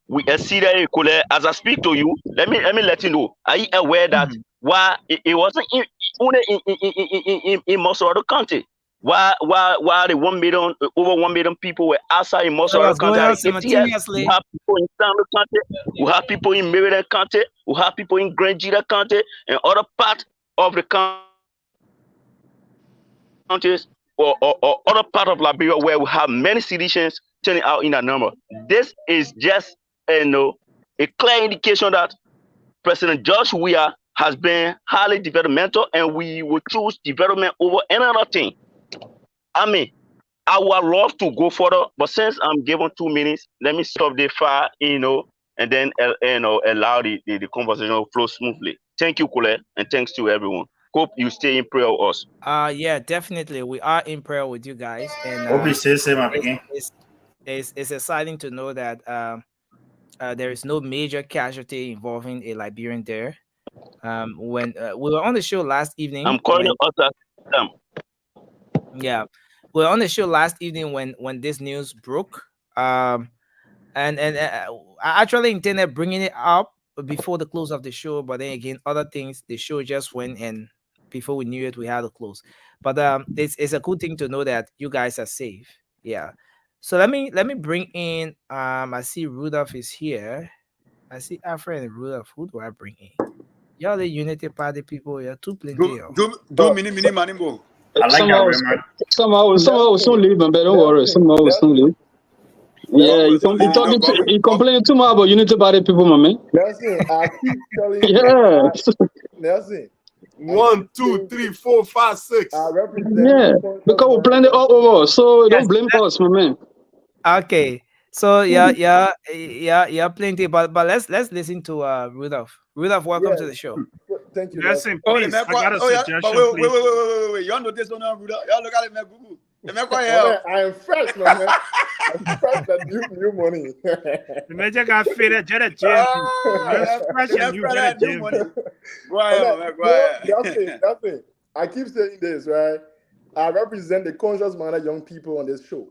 We exceeded it, Kule. As I speak to you, let me let you know. Are you aware that why it wasn't only in most of the country? Why the 1 million, over 1 million people were outside in most So it of the was going country? on If here, we simultaneously. have people in Sandwich County, we have people in Maryland County, we have people in Grand Gita County, and other parts of the counties or other part of Liberia where we have many citizens turning out in a number. This is just a clear indication that President George Weah has been highly developmental, and we will choose development over another thing. I mean, I would love to go further, but since I'm given 2 minutes, let me stop the fire, and then allow the conversation to flow smoothly. Thank you, Kule, and thanks to everyone. Hope you stay in prayer with us. Yeah, definitely. We are in prayer with you guys, and Hope you stay safe, my again. it's exciting to know that there is no major casualty involving a Liberian there. When we were on the show last evening, I'm calling us. Yeah, we were on the show last evening when this news broke. And I actually intended bringing it up before the close of the show, but then again, other things, the show just went, and before we knew it, we had to close. But it's a good thing to know that you guys are safe. Yeah. So let me bring in. I see Rudolph is here. I see Afra and Rudolph. Who do I bring in? Y'all the Unity Party people. You're too plenty. Do mini manimbo. I like that, Raymond. Somehow will soon leave, but don't worry. Somehow will soon leave. Yeah, you complain too much about Unity Party people, my man. Nelson, I keep telling you. Yeah. Nelson. 1, 2, 3, 4, 5, 6. I represent. Yeah, because we planned it all over, so don't blame us, my man. Okay, so yeah, plenty. But let's listen to Rudolph. Rudolph, welcome to the show. Thank you. Listen, please. I got a suggestion, but please. wait. Y'all know this on Rudolph. Y'all look at it, man. Google. I am fresh, my man. I'm fresh that new money. The major got fitted, Jetta Jim. Fresh and you Jetta Jim. That's it. I keep saying this, right? I represent the conscious-minded young people on this show.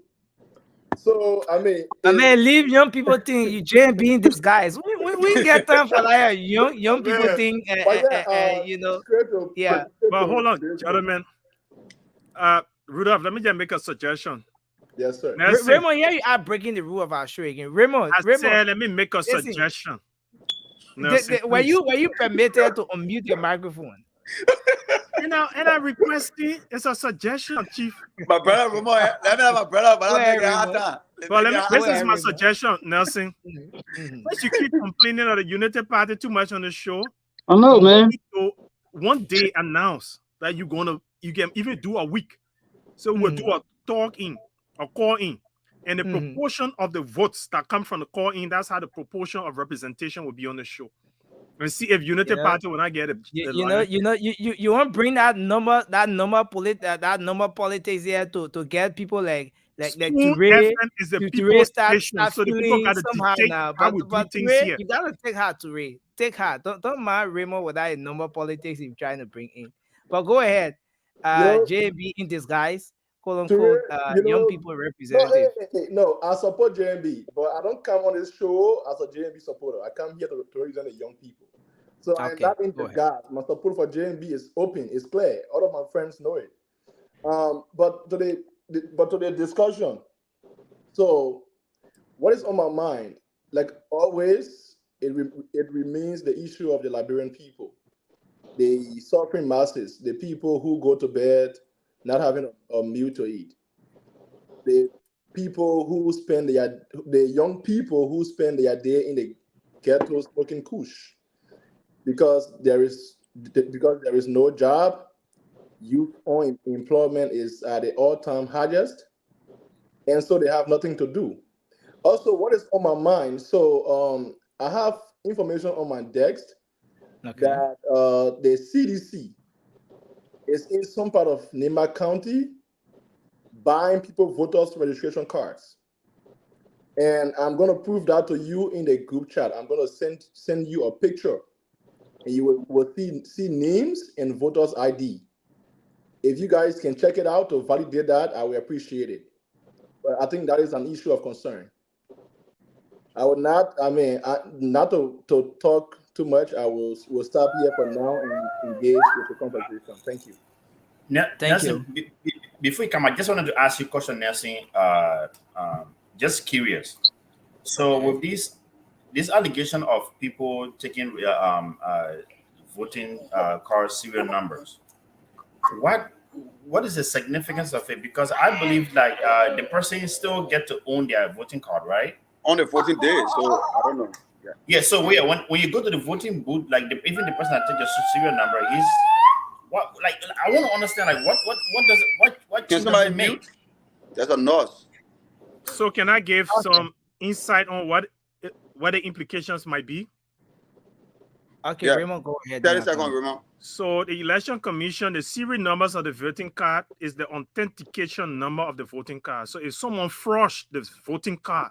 So I mean, leave young people think you JB in disguise. We get time for like young people Yeah. think, But yeah, you know, yeah. But hold on, gentlemen. Rudolph, let me just make a suggestion. Yes, sir. Raymond, here you are breaking the rule of our show again. Raymond, said, let me make a suggestion. Were you permitted to unmute your microphone? And I requested, it's a suggestion, Chief. My brother, Ramon, let me have my brother, but I'm making hard time. But this is my suggestion, Nelson. Since you keep complaining of the Unity Party too much on the show, I know, man. One day announce that you can even do a week. So we'll do a call in, and the proportion of the votes that come from the call in, that's how the proportion of representation will be on the show. And see if Unity Party will not get it. You want to bring that number politics here to get people like to raise start so the people got to dictate now. how we do things here. You gotta take heart to Ray. Take heart. Don't mind Raymond with that number politics he's trying to bring in. But go ahead. JB in disguise, quote unquote, young people representative. No, I support JMB, but I don't come on this show as a JMB supporter. I come here to represent the young people. So I'm not in disguise. My support for JMB is open, it's clear. All of my friends know it. But to the discussion. So, what is on my mind? Like always, it remains the issue of the Liberian people, the suffering masses, the people who go to bed not having a meal to eat, the people who spend the young people who spend their day in the ghetto smoking kush, because there is no job. Youth unemployment is at the all-time highest, and so they have nothing to do. Also, what is on my mind? So I have information on my desk that the CDC is in some part of Nema County buying people voters registration cards, and I'm going to prove that to you in the group chat. I'm going to send you a picture, and you will see names and voters ID. If you guys can check it out to validate that, I will appreciate it. But I think that is an issue of concern. I would not, not to talk too much. I will stop here for now and engage with the conversation. Thank you. Thank you. Before you come, I just wanted to ask you a question, Nelson. Just curious. So with this allegation of people taking voting card serial numbers, what is the significance of it? Because I believe like the person still get to own their voting card, right? On the 14th day, so I don't know. Yeah. So when you go to the voting booth, like even the person that takes your serial number, he's what? Like I want to understand, like what Can somebody mute? There's a nurse. So can I give some insight on what the implications might be? Okay, yeah. Raymond, go ahead. 30 seconds, Raymond. So the Election Commission, the serial numbers of the voting card is the authentication number of the voting card. So if someone flushed the voting card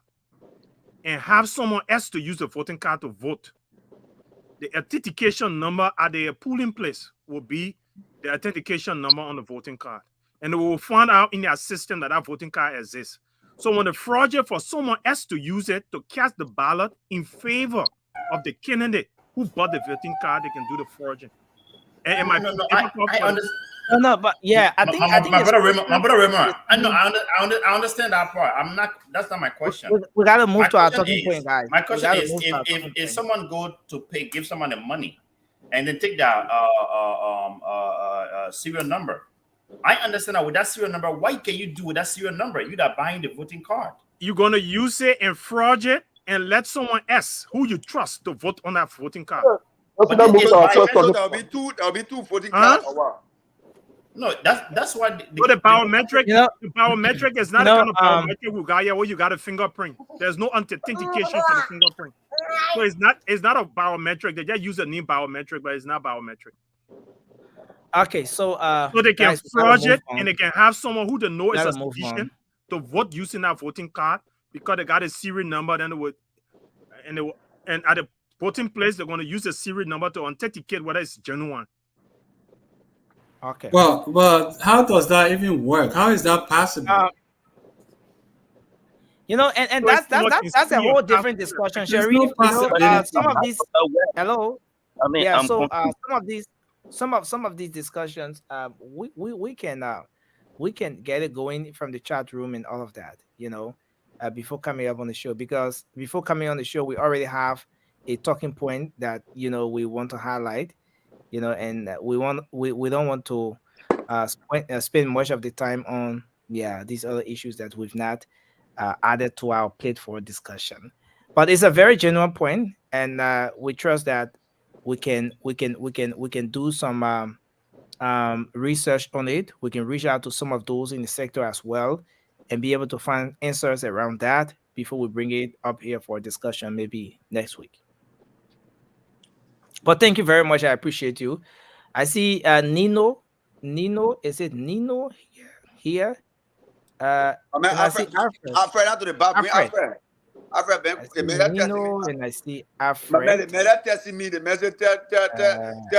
and have someone else to use the voting card to vote, the authentication number at the polling place will be the authentication number on the voting card. And they will find out in their system that voting card exists. So when the fraudulent for someone else to use it to cast the ballot in favor of the candidate who bought the voting card, they can do the forging. And I understand. No, but yeah, I think my brother Raymond. I understand that part. That's not my question. We gotta move to our talking point, guys. My question is, if someone go to give someone the money, and then take their serial number, I understand that with that serial number, what can you do with that serial number? You're not buying the voting card. You're gonna use it and fraud it and let someone else who you trust to vote on that voting card. There'll be two voting cards. No, that's why the biometric. The biometric is not a kind of biometric where you got a fingerprint. There's no authentication for the fingerprint, so it's not a biometric. They just use the name biometric, but it's not biometric. Okay, so they can fraud it and they can have someone who they know is a suspicion to vote using that voting card because they got a serial number. Then and at the voting place they're going to use a serial number to authenticate whether it's genuine. Okay. But how does that even work? How is that possible? You know, and So it's that's not that's a instead of whole different having discussion, There's Sharif. no You know, possibility. some of these. Hello. I mean, Yeah. I'm So confused. some of these, some of these discussions, we can get it going from the chat room and all of that. You know, before coming up on the show, because before coming on the show, we already have a talking point that we want to highlight. And we don't want to spend much of the time on these other issues that we've not added to our plate for discussion. But it's a very genuine point, and we trust that we can do some research on it. We can reach out to some of those in the sector as well, and be able to find answers around that before we bring it up here for discussion maybe next week. But thank you very much. I appreciate you. I see Nino. Nino, is it Nino here? I mean, And I see Alfred. Alfred out to the back. Bring Alfred. Alfred. Alfred, I see Nino and I see Alfred. man, that testing me. The message tell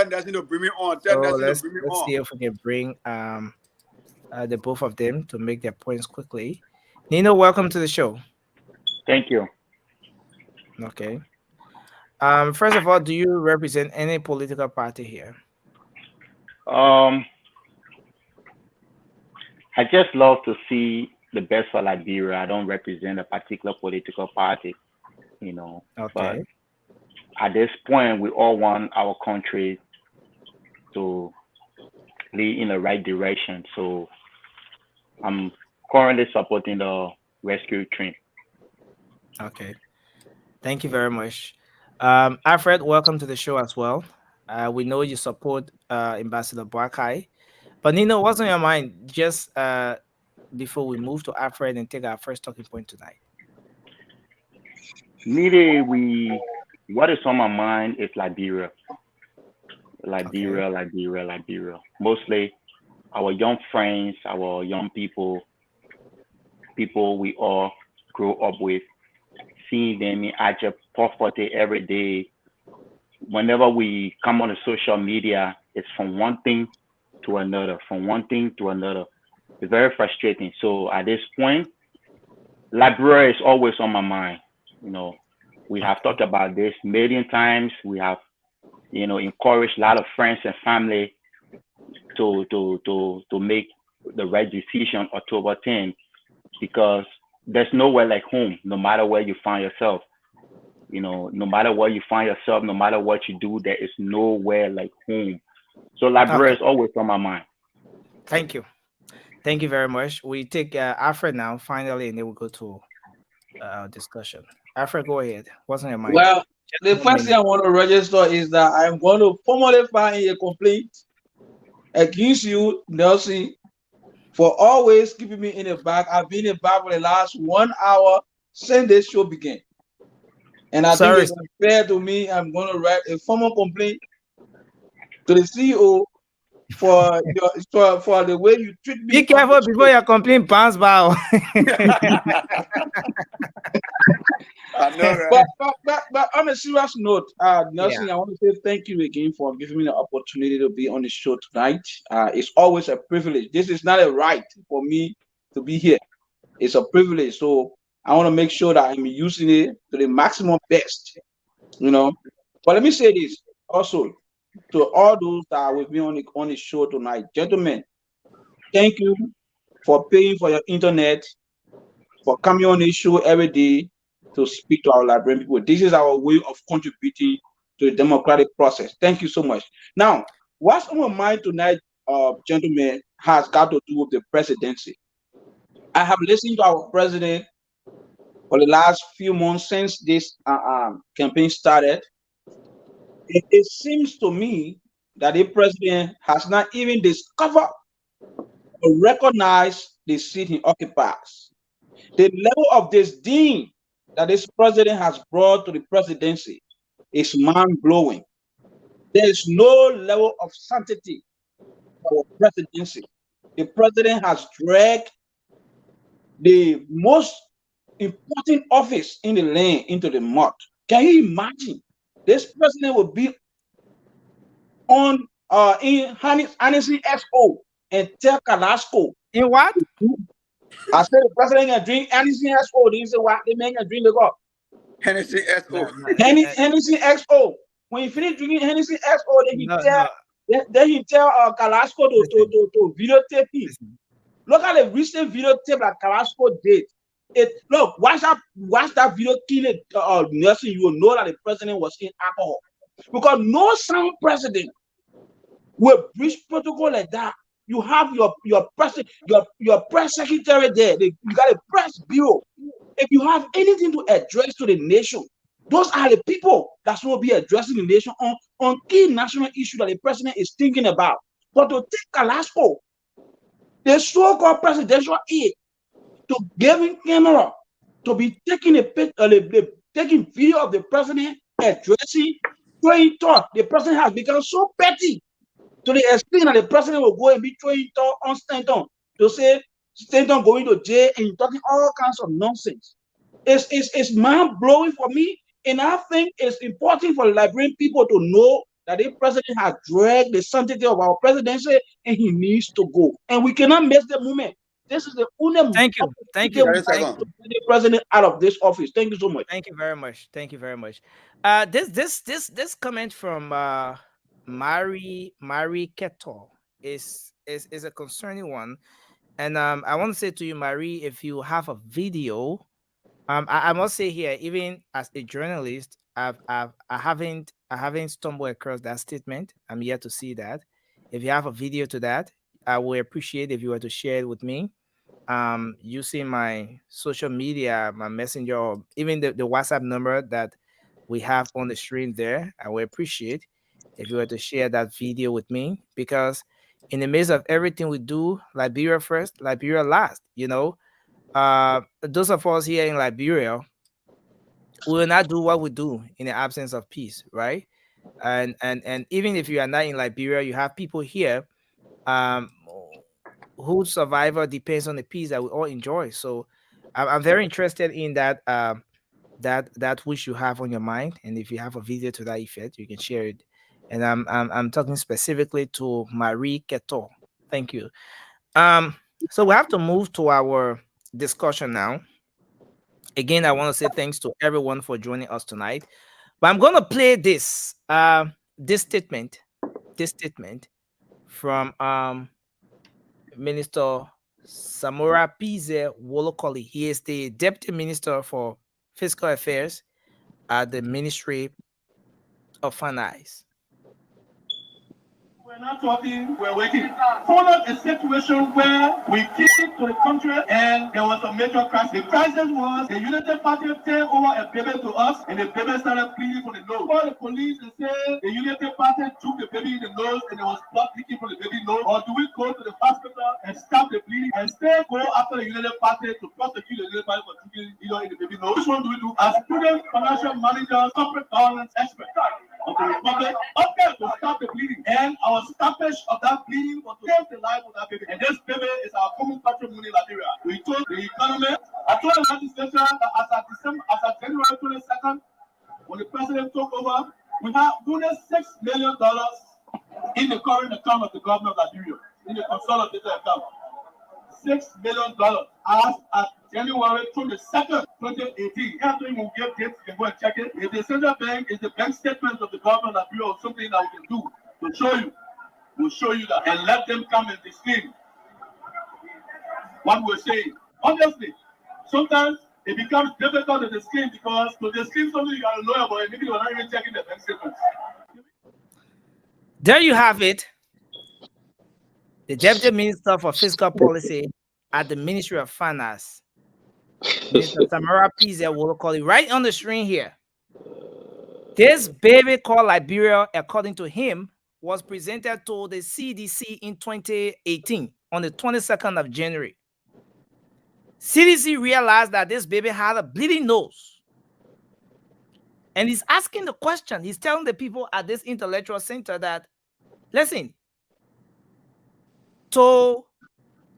Nancy to bring me on. So Tell Nancy to let's bring me see on. if we can bring the both of them to make their points quickly. Nino, welcome to the show. Thank you. Okay. First of all, do you represent any political party here? I just love to see the best for Liberia. I don't represent a particular political party, Okay. But at this point, we all want our country to lead in the right direction. So I'm currently supporting the rescue train. Okay. Thank you very much. Alfred, welcome to the show as well. We know you support Ambassador Boakai. But Nino, what's on your mind just before we move to Alfred and take our first talking point tonight? What is on my mind is Liberia. Liberia. Mostly our young friends, our young people we all grow up with, seeing them in abject poverty every day. Whenever we come on the social media, it's from one thing to another. It's very frustrating. So at this point, Liberia is always on my mind. We have talked about this a million times. We have, encouraged a lot of friends and family to make the right decision October 10th, because there's nowhere like home, no matter where you find yourself. No matter where you find yourself, no matter what you do, there is nowhere like home. So Liberia is always on my mind. Thank you. Thank you very much. We take Alfred now, finally, and then we'll go to discussion. Alfred, go ahead. What's on your mind? Well, the first thing I want to register is that I'm going to formally file a complaint against you, Nelson, for always keeping me in the back. I've been in the back for the last 1 hour since this show began. And I think it's unfair to me. I'm going to write a formal complaint to the CEO for the way you treat me. Be careful before your complaint bounce by. I know, right? But on a serious note, Nelson, I want to say thank you again for giving me the opportunity to be on the show tonight. It's always a privilege. This is not a right for me to be here. It's a privilege. So I want to make sure that I'm using it to the maximum best, But let me say this also to all those that are with me on the show tonight. Gentlemen, thank you for paying for your internet, for coming on the show every day to speak to our Liberian people. This is our way of contributing to the democratic process. Thank you so much. Now, what's on my mind tonight, gentlemen, has got to do with the presidency. I have listened to our president for the last few months since this campaign started. It seems to me that the president has not even discovered or recognized the seat he occupies. The level of disdain that this president has brought to the presidency is mind-blowing. There is no level of sanctity for presidency. The president has dragged the most important office in the land into the mud. Can you imagine? This president will be on in Hennessy XO and tell Kalasco. In what? I said the president can drink Hennessy XO. They say what? They make a drink the go. Hennessy SO. Hennessy XO. When you finish drinking Hennessy XO, then he tell Kalasco to videotape him. Look at the recent videotape that Kalasco did. Look, watch that video killing Nelson. You will know that the president was in alcohol. Because no sound president will breach protocol like that. You have your press secretary there. You got a press bureau. If you have anything to address to the nation, those are the people that will be addressing the nation on key national issues that the president is thinking about. But to take Kalasco, the so-called presidential aide, to give him camera, to be taking taking video of the president addressing, throwing talk. The president has become so petty to the extent that the president will go and be throwing talk on Stanton to say Stanton going to jail and talking all kinds of nonsense. It's mind-blowing for me, and I think it's important for Liberian people to know that the president has dragged the sanctity of our presidency and he needs to go. And we cannot miss the moment. This is the only Thank you. the president out of this office. Thank you so much. Thank you very much. Thank you very much. This comment from Mari Keto is a concerning one, and I want to say to you, Mari, if you have a video, I must say here, even as a journalist, I haven't stumbled across that statement. I'm yet to see that. If you have a video to that, I would appreciate if you were to share it with me. Using my social media, my messenger, or even the WhatsApp number that we have on the screen there, I would appreciate if you were to share that video with me, because in the midst of everything we do, Liberia first, Liberia last. Those of us here in Liberia, we will not do what we do in the absence of peace, right? And even if you are not in Liberia, you have people here whose survival depends on the peace that we all enjoy. So I'm very interested in that that which you have on your mind, and if you have a video to that effect, you can share it. And I'm talking specifically to Marie Keto. Thank you. So we have to move to our discussion now. Again, I want to say thanks to everyone for joining us tonight. But I'm going to play this statement from Minister Samora Pize Wolokoli. He is the Deputy Minister for Fiscal Affairs at the Ministry of Finance. We're not talking, we're waiting. Followed a situation where we came to the country and there was a major crisis. The crisis was the United Party turned over a baby to us and the baby started bleeding from the nose. Called the police and said the United Party took the baby in the nose and there was blood leaking from the baby nose. Or do we go to the hospital and stop the bleeding and still go after the United Party to prosecute the United Party for taking in the baby nose? Which one do we do? As prudent financial managers, corporate governance experts of the Republic, to stop the bleeding. And our stoppage of that bleeding was to save the life of that baby. And this baby is our common patrimony in Liberia. We told the economy, I told the legislature that as of January 22nd, when the president took over, we have $6 million in the current account of the government of Liberia, in the consolidated account. $6 million as at January 22nd, 2018. Everything will give dates, you can go and check it. If the central bank is the bank statement of the government of Liberia or something that we can do to show you, we'll show you that and let them come and disclaim what we're saying. Obviously, sometimes it becomes difficult to disclaim because to disclaim something you are a lawyer about, maybe you're not even checking the bank statements. There you have it. The Deputy Minister for Fiscal Policy at the Ministry of Finance, Mr. Samara Pizia will call it right on the screen here. This baby called Liberia, according to him, was presented to the CDC in 2018 on the 22nd of January. CDC realized that this baby had a bleeding nose. And he's asking the question, he's telling the people at this intellectual center that, listen, to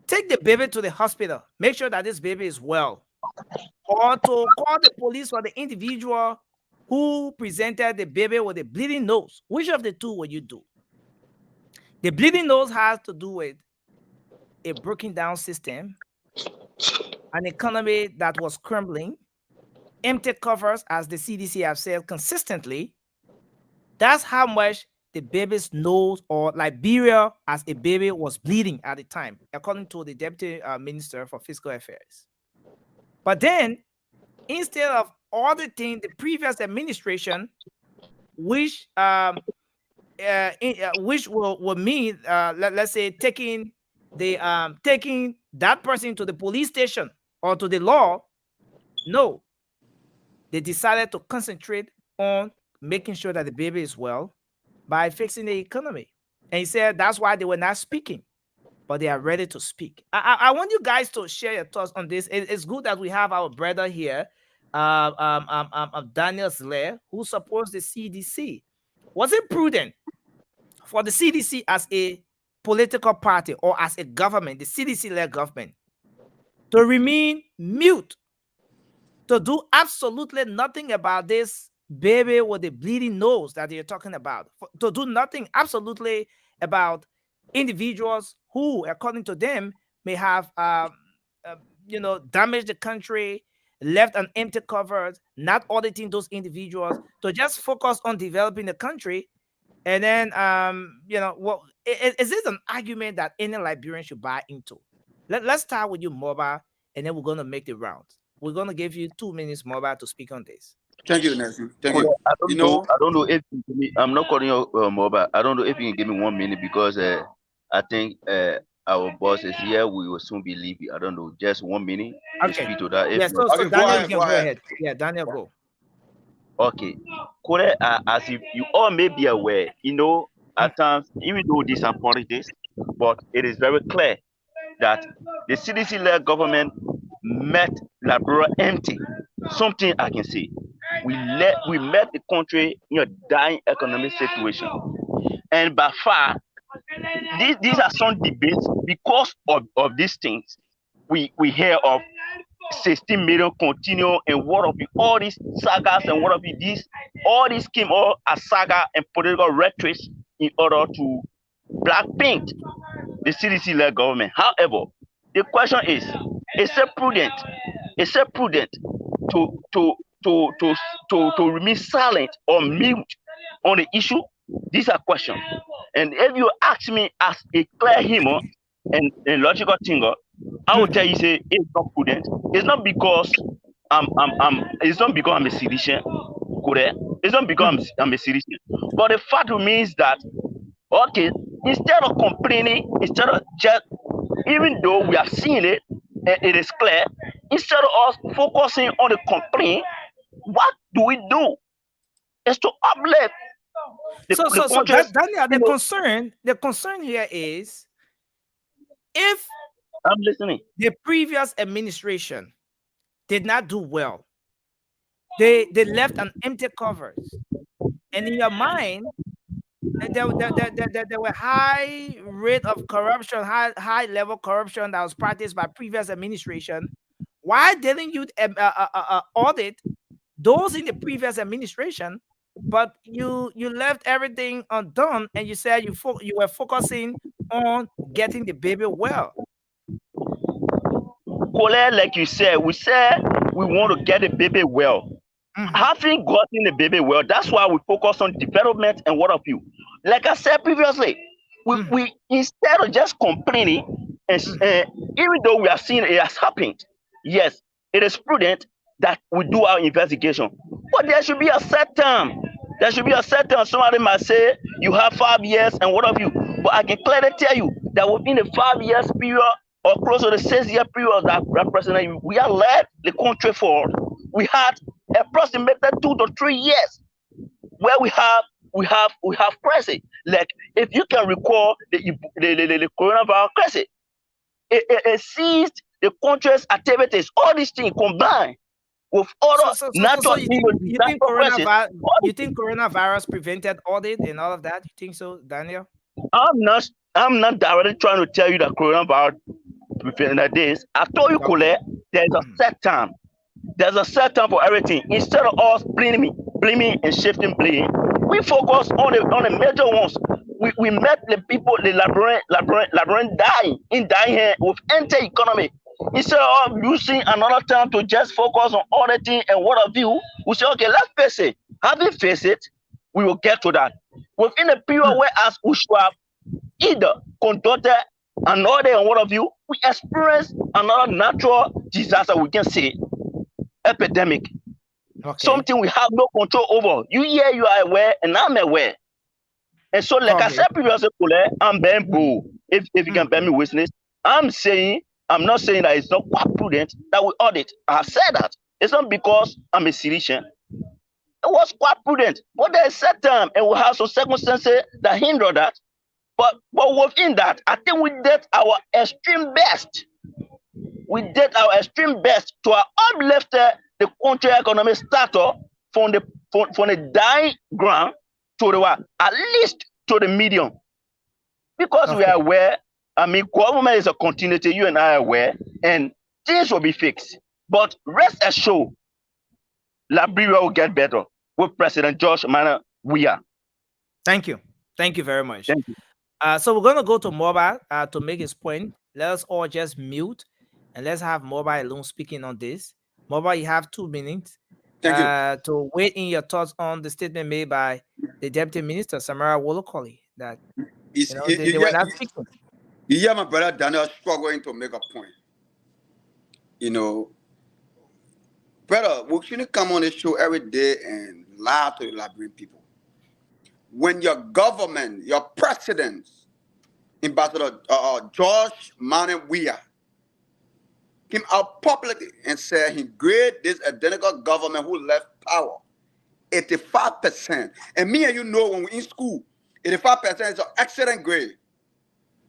take the baby to the hospital, make sure that this baby is well, or to call the police for the individual who presented the baby with a bleeding nose. Which of the two will you do? The bleeding nose has to do with a broken down system, an economy that was crumbling, empty covers, as the CDC have said consistently. That's how much the baby's nose, or Liberia as a baby, was bleeding at the time, according to the Deputy Minister for Fiscal Affairs. But then, instead of auditing the previous administration, which will mean, let's say, taking that person to the police station or to the law, no, they decided to concentrate on making sure that the baby is well by fixing the economy. And he said that's why they were not speaking, but they are ready to speak. I want you guys to share your thoughts on this. It's good that we have our brother here, Daniel Zler, who supports the CDC. Was it prudent for the CDC as a political party or as a government, the CDC-led government, to remain mute, to do absolutely nothing about this baby with the bleeding nose that you're talking about, to do nothing absolutely about individuals who, according to them, may have damaged the country, left an empty cupboard, not auditing those individuals, to just focus on developing the country? And then is this an argument that any Liberian should buy into? Let's start with you, Moba, and then we're going to make the rounds. We're going to give you 2 minutes, Moba, to speak on this. Thank you, Nelson. Thank you. I don't know if you give me, I'm not calling you mobile. I don't know if you can give me 1 minute, because I think our boss is here. We will soon be leaving. I don't know, just 1 minute to speak to that. Yeah, so Daniel, you can go ahead. Yeah, Daniel, go. Okay. Correct. As if you all may be aware, at times, even though these are politics, but it is very clear that the CDC-led government met Liberia empty. Something I can say. We met the country in a dying economic situation. And by far, these are some debates because of these things. We hear of 16 million continue, and what of all these sagas, and what of these, all these came all as saga and political rhetoric in order to black paint the CDC-led government. However, the question is it prudent? Is it prudent to remain silent or mute on the issue? These are questions. And if you ask me as a clear human and logical thinker, I will tell you, say it's not prudent. It's not because I'm a citizen, correct? It's not because I'm a citizen. But the fact remains that, okay, instead of complaining, instead of just, even though we have seen it, it is clear, instead of us focusing on the complaint, what do we do? Is to uplift Daniel, the concern here is, if I'm listening, the previous administration did not do well, they left an empty covers, and in your mind, there were high rate of corruption, high level corruption that was practiced by previous administration. Why didn't you audit those in the previous administration, but you left everything undone, and you said you were focusing on getting the baby well? Colette, like you said, we said we want to get the baby well. Having gotten the baby well, that's why we focus on development and what of you. Like I said previously, we instead of just complaining, and even though we have seen it has happened, yes, it is prudent that we do our investigation. But there should be a set time. There should be a set time. Somebody might say you have 5 years and what of you. But I can clearly tell you that within the 5 years period or close to the 6-year period that represent, we have led the country forward. We had approximately 2 to 3 years where we have crisis. Like if you can recall the coronavirus crisis, it seized the country's activities. All these things combined with other natural you think coronavirus prevented audit and all of that? You think so, Daniel? I'm not directly trying to tell you that coronavirus prevented this. I told you, Colette, there's a set time. There's a set time for everything. Instead of us blaming and shifting blame, we focus on the major ones. we met the people, the Liberian dying here with entire economy. Instead of using another time to just focus on other things and what have you, we say, okay, let's face it. Having faced it, we will get to that. Within a period where as we should have either conducted another and what have you, we experience another natural disaster, we can say, epidemic. Okay. Something we have no control over. You are aware, and I'm aware. And so, like I said previously, I'm being bold. If you can bear me witness, I'm not saying that it's not quite prudent that we audit. I have said that. It's not because I'm a citizen. It was quite prudent. But there's a set time, and we have some circumstances that hinder that. But within that, I think we did our extreme best. We did our extreme best to uplift the country economic status from the dying ground to the what? At least to the medium. Because we are aware, government is a continuity, you and I are aware, and things will be fixed. But rest assured, Liberia will get better with President George Manneh Weah. Thank you. Thank you very much. Thank you. So we're going to go to Mobile to make his point. Let us all just mute and let's have Mobile alone speaking on this. Mobile, you have 2 minutes to weigh in your thoughts on the statement made by the Deputy Minister, Samara Wolokoli, that they were not speaking. You hear my brother Daniel struggling to make a point. Brother, we shouldn't come on this show every day and lie to the Liberian people. When your government, your president, Ambassador George Manneh Weah, came out publicly and said he graded this identical government who left power 85%. And me and you know when we're in school, 85% is an excellent grade.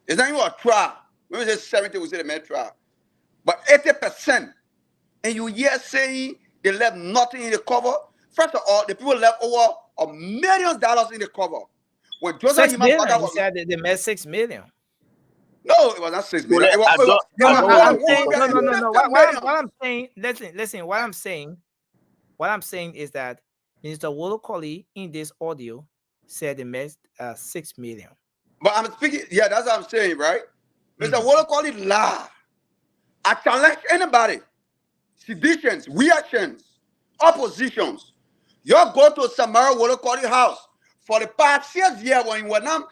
It's not even a trial. When we say 70, we say the man trial. But 80%, and you hear saying they left nothing in the cover. First of all, the people left over $1 million in the cover. When Joseph $6 million, he said they made $6 million. No, it was not $6 million. What I'm saying, listen. What I'm saying is that Minister Wolokoli in this audio said they made $6 million. But I'm speaking, that's what I'm saying, right? Mr. Wolokoli lie. I challenge anybody, seditions, reactions, oppositions. You go to Samara Wolokoli house for the past 6 years when you were not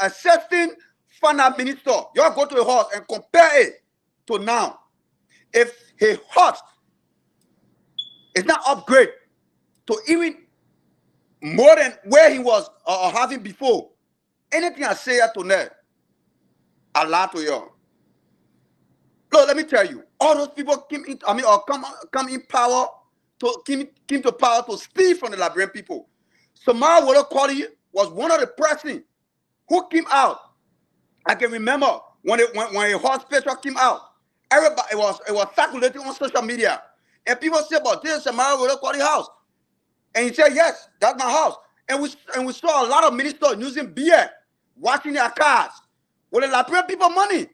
assisting finance minister. You go to a house and compare it to now. If a house is not upgrade to even more than where he was having before, anything I say here tonight, I lie to you. Look, let me tell you, all those people come in power to came to power to steal from the Liberian people. Samara Wolokoli was one of the person who came out. I can remember when a hospital came out, everybody it was circulating on social media, and people said, "But this is Samara Wolokoli house," and he said, "Yes, that's my house." And we saw a lot of ministers using beer, washing their cars with the Liberian people money,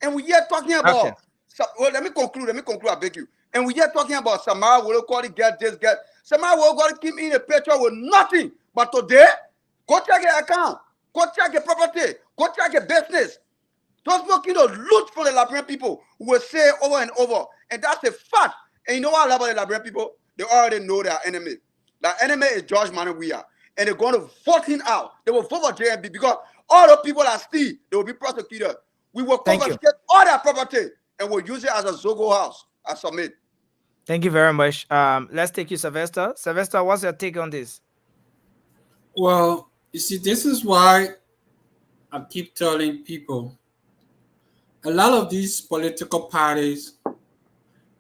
and we here talking about. Okay. Well, let me conclude. I beg you. And we here talking about Samara Wolokoli get this, get Samara Wolokoli came in a picture with nothing. But today, go check your account, go check your property, go check your business. Those people can loot from the Liberian people who will say over and over, and that's a fact. And you know what I love about the Liberian people? They already know their enemy. Their enemy is George Manneh Weah, and they're going to vote him out. They will vote for JMB because all the people that steal, they will be prosecuted. We will confiscate all their property and we'll use it as a Zogo house. I submit. Thank you very much. Let's take you, Sylvester. Sylvester, what's your take on this? Well, you see, this is why I keep telling people, a lot of these political parties,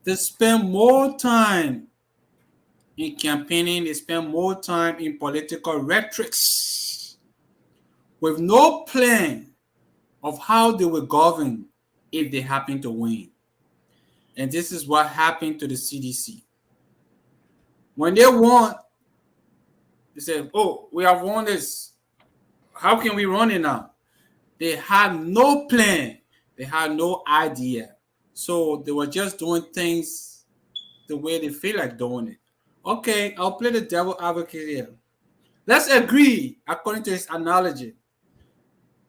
they spend more time in campaigning, they spend more time in political rhetorics with no plan of how they will govern if they happen to win. And this is what happened to the CDC. When they won, they said, "Oh, we have won this. How can we run it now?" They had no plan. They had no idea. So they were just doing things the way they feel like doing it. Okay, I'll play the devil advocate here. Let's agree, according to his analogy,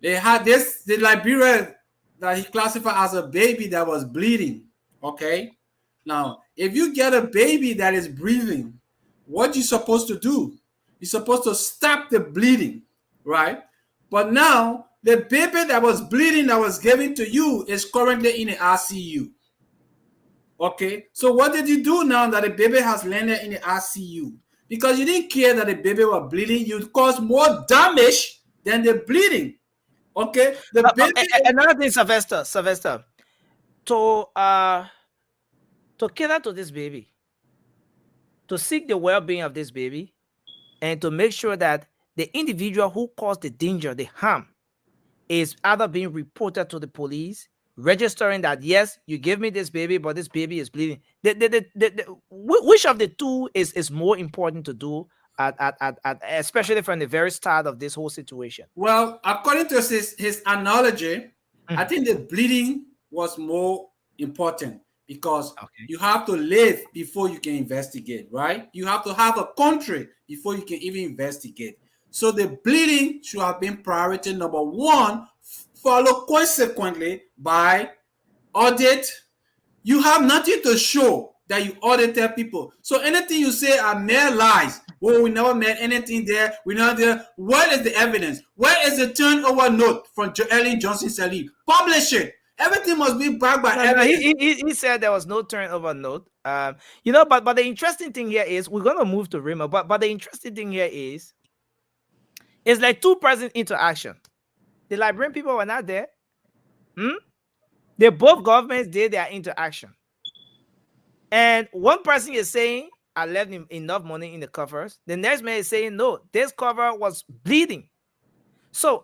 They had this, the Liberian that he classified as a baby that was bleeding. Okay. Now, if you get a baby that is breathing, what you supposed to do? You're supposed to stop the bleeding, right? But now the baby that was bleeding that was given to you is currently in the ICU. Okay, so what did you do now that the baby has landed in the ICU? Because you didn't care that the baby was bleeding, you caused more damage than the bleeding. Okay, the baby. Another thing, Sylvester, to cater to this baby, to seek the well-being of this baby, and to make sure that the individual who caused the danger, the harm, is either being reported to the police, registering that yes, you gave me this baby, but this baby is bleeding. Which of the two is more important to do especially from the very start of this whole situation? Well, according to his analogy, I think the bleeding was more important because you have to live before you can investigate, right? You have to have a country before you can even investigate. So the bleeding should have been priority number one, followed consequently by audit. You have nothing to show that you audited people. So anything you say are mere lies. Oh, we never made anything there. We never there. Where is the evidence? Where is the turnover note from Ellen Johnson Sirleaf? Publish it. Everything must be backed by evidence. He said there was no turnover note. You know, but the interesting thing here is we're gonna move to Remo. But the interesting thing here is it's like two-person interaction. The Liberian people were not there. They both governments did their interaction. And one person is saying, I left him enough money in the covers. The next man is saying, no, this cover was bleeding. So,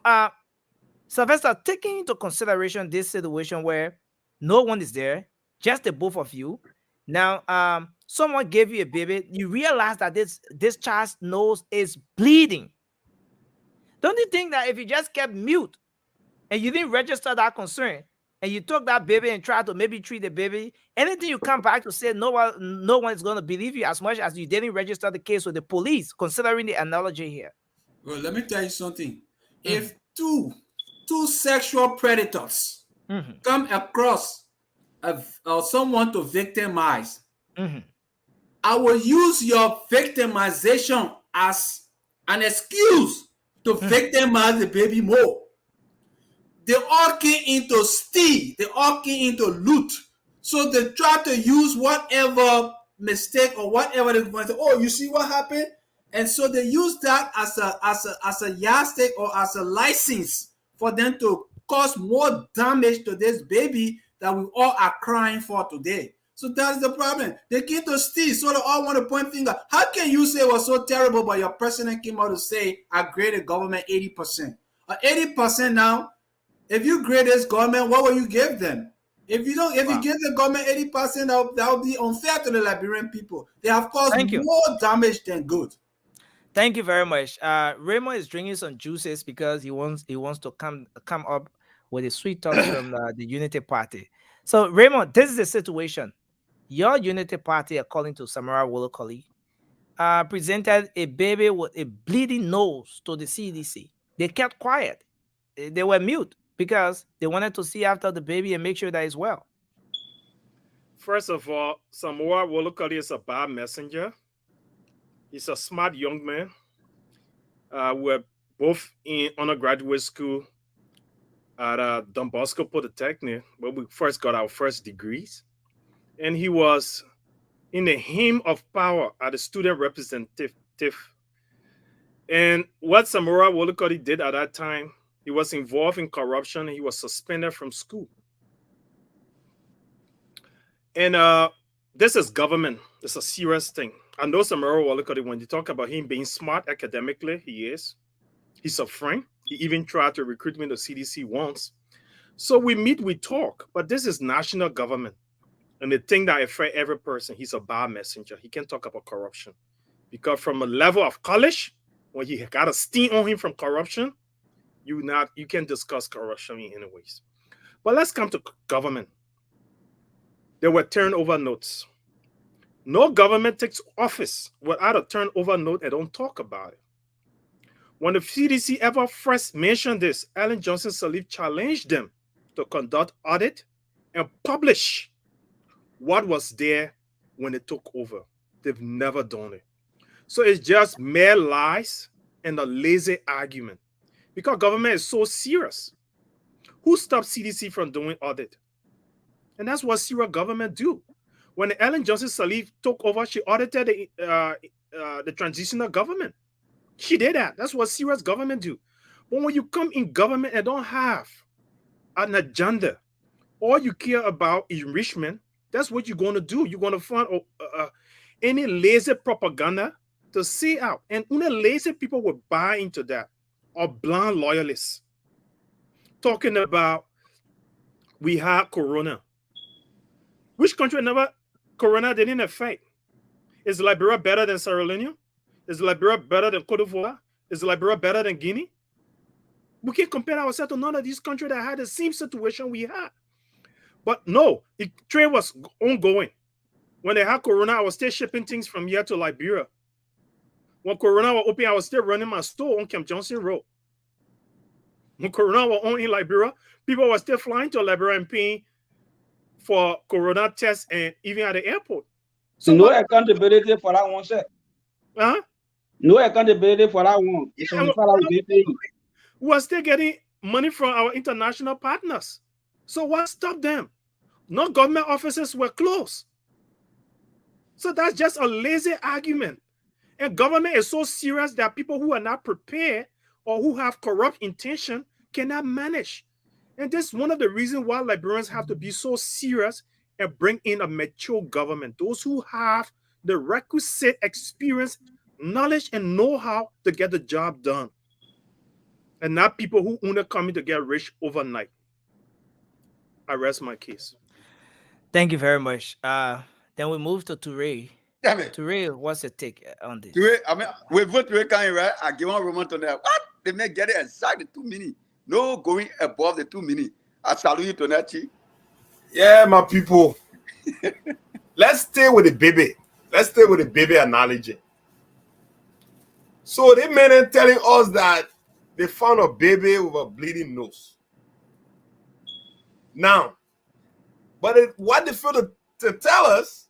Sylvester, taking into consideration this situation where no one is there, just the both of you. Now, someone gave you a baby. You realize that this child's nose is bleeding. Don't you think that if you just kept mute and you didn't register that concern, and you took that baby and tried to maybe treat the baby, anything you come back to say, no one is going to believe you as much as you didn't register the case with the police, considering the analogy here? Well, let me tell you something. If two sexual predators come across someone to victimize, I will use your victimization as an excuse to victimize the baby more. They all came into steal. They all came into loot. So they try to use whatever mistake or whatever they want to. Oh, you see what happened? And so they use that as a yardstick or as a license for them to cause more damage to this baby that we all are crying for today. So that's the problem. They came to steal. So they all want to point finger. How can you say it was so terrible, but your president came out to say I graded government 80%? 80% now. If you grade this government, what will you give them? If you give the government 80%, that would be unfair to the Liberian people. They have caused more damage than good. Thank you very much. Raymond is drinking some juices because he wants to come up with a sweet talk from the Unity Party. So Raymond, this is the situation. Your Unity Party, according to Samara Wolokoli, presented a baby with a bleeding nose to the CDC. They kept quiet. They were mute because they wanted to see after the baby and make sure that it's well. First of all, Samora Wolokoli is a bad messenger. He's a smart young man. We're both in undergraduate school at Don Bosco Polytechnic, where we first got our first degrees. And he was in the hymn of power at the student representative. And what Samora Wolokoli did at that time, he was involved in corruption. He was suspended from school. And this is government. It's a serious thing. I know Samora Wolokoli, when you talk about him being smart academically, he is. He's a friend. He even tried to recruit me to CDC once. So we meet, we talk. But this is national government. And the thing that affects every person, he's a bad messenger. He can't talk about corruption. Because from a level of college, when he got a sting on him from corruption, you can't discuss corruption in any ways. But let's come to government. There were turnover notes. No government takes office without a turnover note and don't talk about it. When the CDC ever first mentioned this, Ellen Johnson Sirleaf challenged them to conduct audit and publish what was there when they took over. They've never done it. So it's just mere lies and a lazy argument because government is so serious. Who stopped CDC from doing audit? And that's what serious government do. When Ellen Johnson Sirleaf took over, she audited the transitional government. She did that. That's what serious government do. But when you come in government and don't have an agenda, or you care about enrichment, that's what you're going to do. You're going to find any lazy propaganda to see out. And only lazy people will buy into that, or blind loyalists. Talking about we had Corona. Which country never Corona didn't affect? Is Liberia better than Sierra Leone? Is Liberia better than Cote d'Ivoire? Is Liberia better than Guinea? We can't compare ourselves to none of these countries that had the same situation we had. But no, the trade was ongoing. When they had Corona, I was still shipping things from here to Liberia. When Corona was open, I was still running my store on Camp Johnson Road. When Corona was on in Liberia, people were still flying to Liberia and paying for Corona tests and even at the airport. So no accountability for that one, sir. Huh? No accountability for that one. We are still getting money from our international partners. So what stopped them? No government offices were closed. So that's just a lazy argument. And government is so serious that people who are not prepared or who have corrupt intention cannot manage. And this is one of the reasons why Liberians have to be so serious and bring in a mature government. Those who have the requisite experience, knowledge, and know-how to get the job done. And not people who only coming to get rich overnight. I rest my case. Thank you very much. Then we move to Toure. Damn it. Toure, what's your take on this? Toure, I mean, we vote Toure coming, right? I give one Roman to that. What? They may get it exactly 2 minutes. No going above the 2 minutes. I salute you, Tonachi. Yeah, my people. Let's stay with the baby. Let's stay with the baby analogy. So they men telling us that they found a baby with a bleeding nose. Now, but what they fail to tell us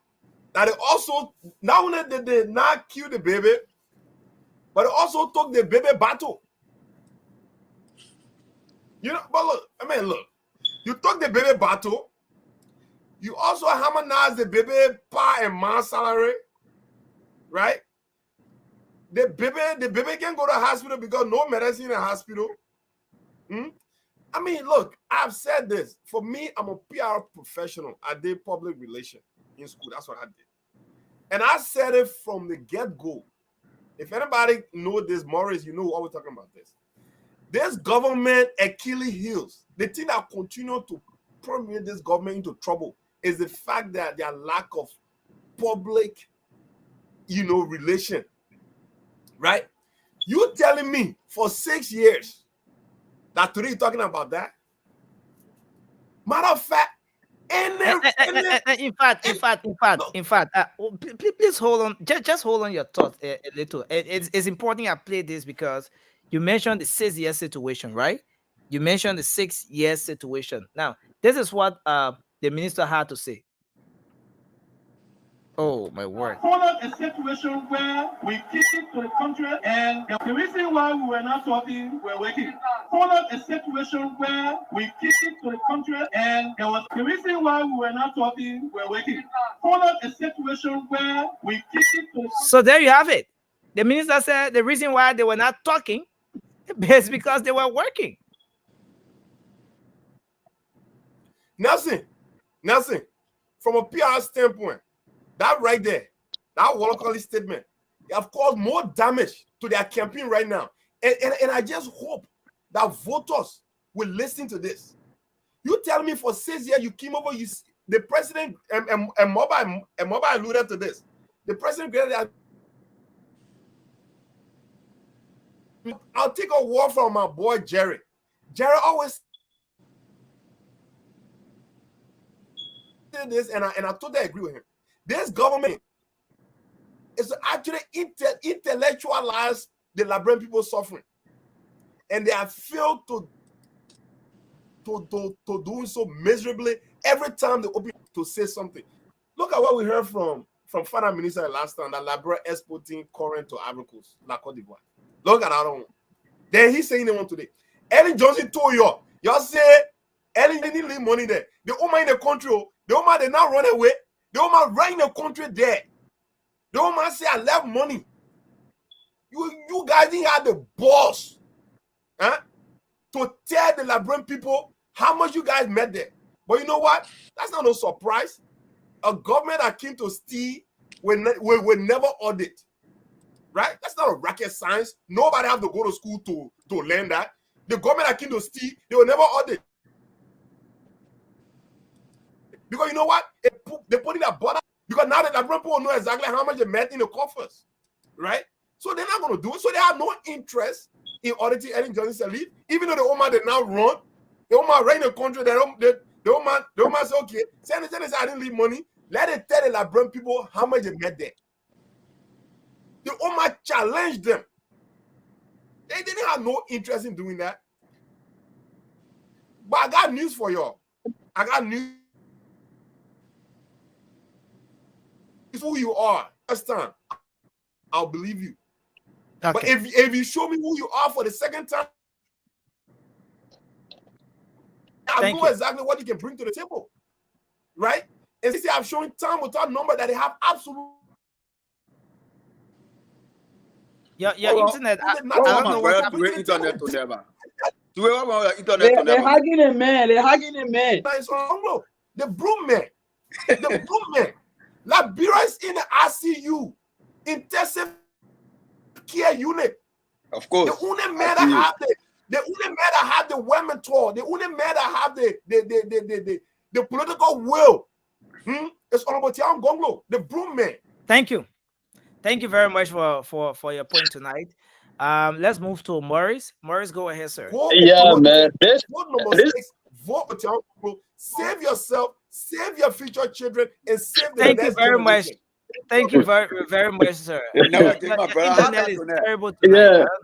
that they also, not only did they not kill the baby, but they also took the baby battle. You know, but look, look, you took the baby battle, you also harmonized the baby pa and ma salary, right? The baby can go to the hospital because no medicine in the hospital. I mean, look, I've said this. For me, I'm a PR professional. I did public relations in school. That's what I did. And I said it from the get-go. If anybody knows this, Morris, you know what we're talking about this. This government Achilles heels. The thing that continue to permeate this government into trouble is the fact that their lack of public, relation. Right? You telling me for 6 years that today you're talking about that? Matter of fact, in fact, please hold on. Just hold on your thoughts a little. It's important I play this because you mentioned the 6 year situation, right? You mentioned the 6 year situation. Now, this is what the minister had to say. Oh, my word. Hold up a situation where we came to the country and the reason why we were not talking, we're waiting. Hold up a situation where we came to the country and there was the reason why we were not talking, we're waiting. Hold up a situation where we came to the country. So there you have it. The minister said the reason why they were not talking is because they were working. Nelson, from a PR standpoint, that right there, that Wolokoli statement, they have caused more damage to their campaign right now. And I just hope that voters will listen to this. You tell me for 6 years you came over, the president, and mobile alluded to this. The president created that. I'll take a word from my boy Jerry. Jerry always said this, and I totally agree with him. This government is actually intellectualize the Liberian people suffering. and they have failed to doing so miserably every time they open to say something. Look at what we heard from Finance Minister last time, that Liberia exporting current to Ivory Coast, La Côte d'Ivoire. Look at that one. Then he's saying they want today. Ellen Johnson told y'all say Ellen didn't leave money there. The woman in the country, the woman did not run away. The woman ran in the country there. The woman say I left money. You guys didn't have the balls, huh, to tell the Liberian people how much you guys met there. But you know what? That's not no surprise. A government that came to steal will never audit. Right? That's not a rocket science. Nobody have to go to school to learn that. The government that came to steal, they will never audit. Because you know what? They put in a border. Because now the Liberian people know exactly how much they met in the coffers. Right? So they're not going to do it. So they have no interest in auditing Ellen Johnson leave. Even though the woman did not run, the woman ran the country, the woman said, okay, send I didn't leave money. Let it tell the Liberian people how much they met there. The woman challenged them. They didn't have no interest in doing that. But I got news for y'all. I got news. It's who you are. First time, I'll believe you. Okay. But if you show me who you are for the second time, I know exactly what you can bring to the table. Right? And see, I'm showing time without number that they have absolute. Your internet. I don't know what internet to never. They're hugging a man. They're hugging a man. The broom man. The broom man. Liberia is in the ICU, intensive care unit. Of course. The only man that have the women tour. The only man that have the political will. It's Honorable Tian Gonglo, the broom man. Thank you. Thank you very much for your point tonight. Let's move to Maurice. Maurice, go ahead, sir. Man. Vote for Tian Gonglo. Save yourself, save your future children, and save the Thank you very much. Thank you very much, sir. Yeah,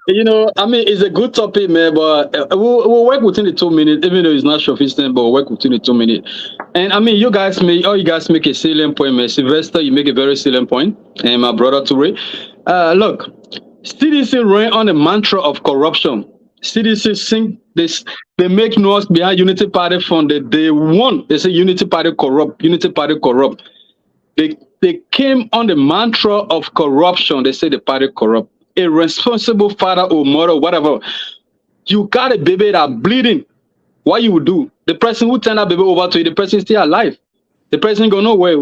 you know, I mean, it's a good topic, man, but we'll work within the 2 minutes, even though it's not sufficient, but we'll work within the 2 minutes. And I mean, you guys make a salient point, man. Sylvester, you make a very salient point, and my brother Toure. Look, CDC ran on the mantra of corruption. CDC sing this, they make noise behind Unity Party from the day one. They say Unity Party corrupt, Unity Party corrupt. They came on the mantra of corruption. They say the party corrupt. A responsible father or mother, whatever. You got a baby that bleeding. What you would do? The person who turned that baby over to you, the person is still alive. The person go nowhere.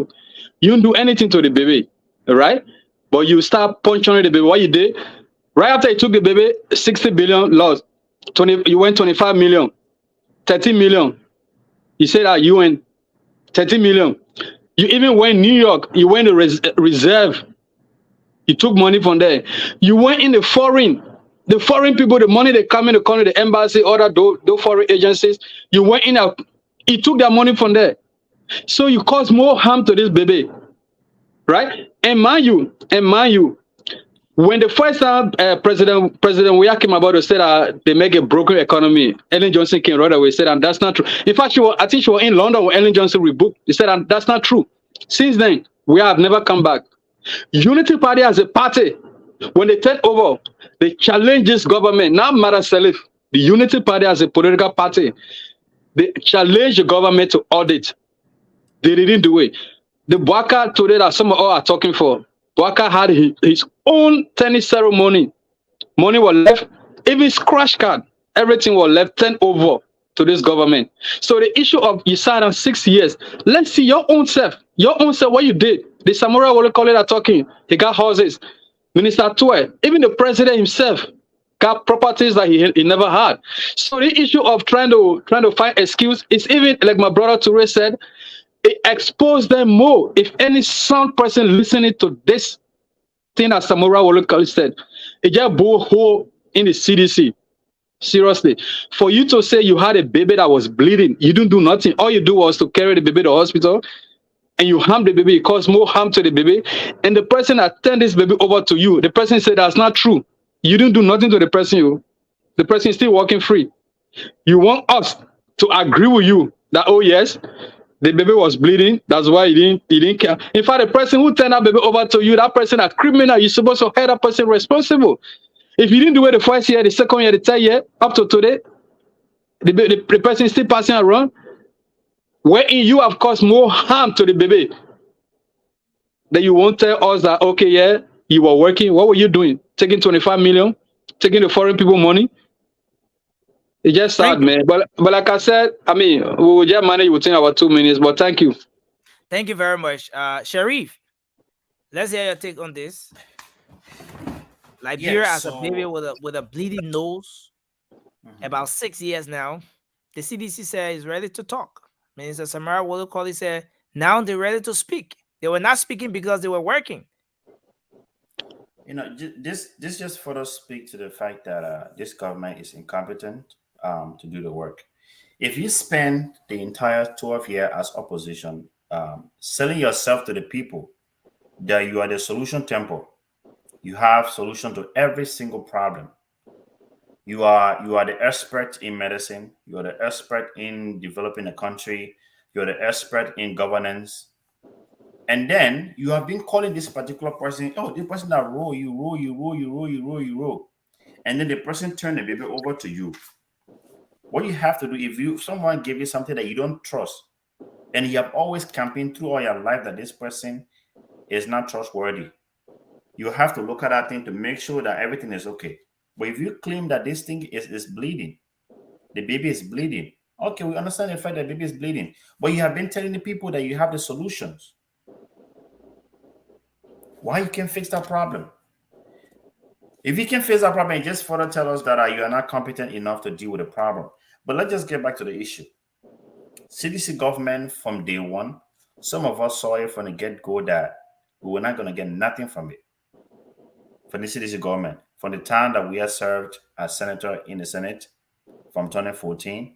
You don't do anything to the baby, right? But you start puncturing the baby. What you did? Right after you took the baby, 60 billion lost. You went 25 million, 30 million. You said that you went 30 million. You even went New York, you went to reserve. You took money from there. You went in the foreign people, the money they come in the country, the embassy, other those foreign agencies. You went in, you took their money from there. So you caused more harm to this baby, right? And mind you, when the first time President Weah came about to say that they make a broken economy, Ellen Johnson came right away, said, and that's not true. In fact, I think she was in London when Ellen Johnson rebooked. He said, and that's not true. Since then, we have never come back. Unity Party as a party, when they take over, they challenge this government, not Mara Salif. The Unity Party as a political party, they challenge the government to audit. They didn't do it. The Bwaka today that some of us are talking for, Bwaka had his own tennis ceremony. Money was left, even scratch card, everything was left, turned over to this government. So the issue of you sat on 6 years, let's see your own self, what you did. The Samurai will call it a talking. He got houses. Minister Tue, even the president himself got properties that he never had. So the issue of trying to find excuse is even like my brother Toure said, it exposed them more. If any sound person listening to this thing that Samurai Wolokali said, it just blew a hole in the CDC. Seriously. For you to say you had a baby that was bleeding, you didn't do nothing. All you do was to carry the baby to the hospital and you harm the baby, it caused more harm to the baby. And the person that turned this baby over to you, the person said that's not true. You didn't do nothing to the person. The person is still walking free. You want us to agree with you that, oh yes, the baby was bleeding. That's why he didn't care. In fact, the person who turned that baby over to you, that person a criminal. You're supposed to hold that person responsible. If you didn't do it the first year, the second year, the third year, up to today, the person is still passing around, wherein you have caused more harm to the baby. Then you won't tell us that, okay, yeah, you were working. What were you doing? Taking 25 million? Taking the foreign people money? It's just sad, man. But like I said, I mean, we will just manage within our 2 minutes, but thank you. Thank you very much. Sharif, let's hear your take on this. Liberia as a baby with a bleeding nose, about 6 years now. The CDC said is ready to talk. Minister Samara Wolokoli said now they're ready to speak. They were not speaking because they were working. You know, this just further speak to the fact that this government is incompetent to do the work. If you spend the entire 12 years as opposition selling yourself to the people that you are the solution temple, you have solution to every single problem. You are the expert in medicine. You are the expert in developing a country. You are the expert in governance. And then you have been calling this particular person, oh, the person that roll. And then the person turn the baby over to you. What you have to do, if someone give you something that you don't trust, and you have always campaigned through all your life that this person is not trustworthy, you have to look at that thing to make sure that everything is okay. But if you claim that this thing is bleeding, the baby is bleeding, okay, we understand the fact that the baby is bleeding, but you have been telling the people that you have the solutions. Why you can't fix that problem? If you can fix that problem, just further tell us that you are not competent enough to deal with the problem. But let's just get back to the issue. CDC government from day one, some of us saw it from the get-go that we were not going to get nothing from it. From the CDC government, from the time that we had served as senator in the Senate from 2014,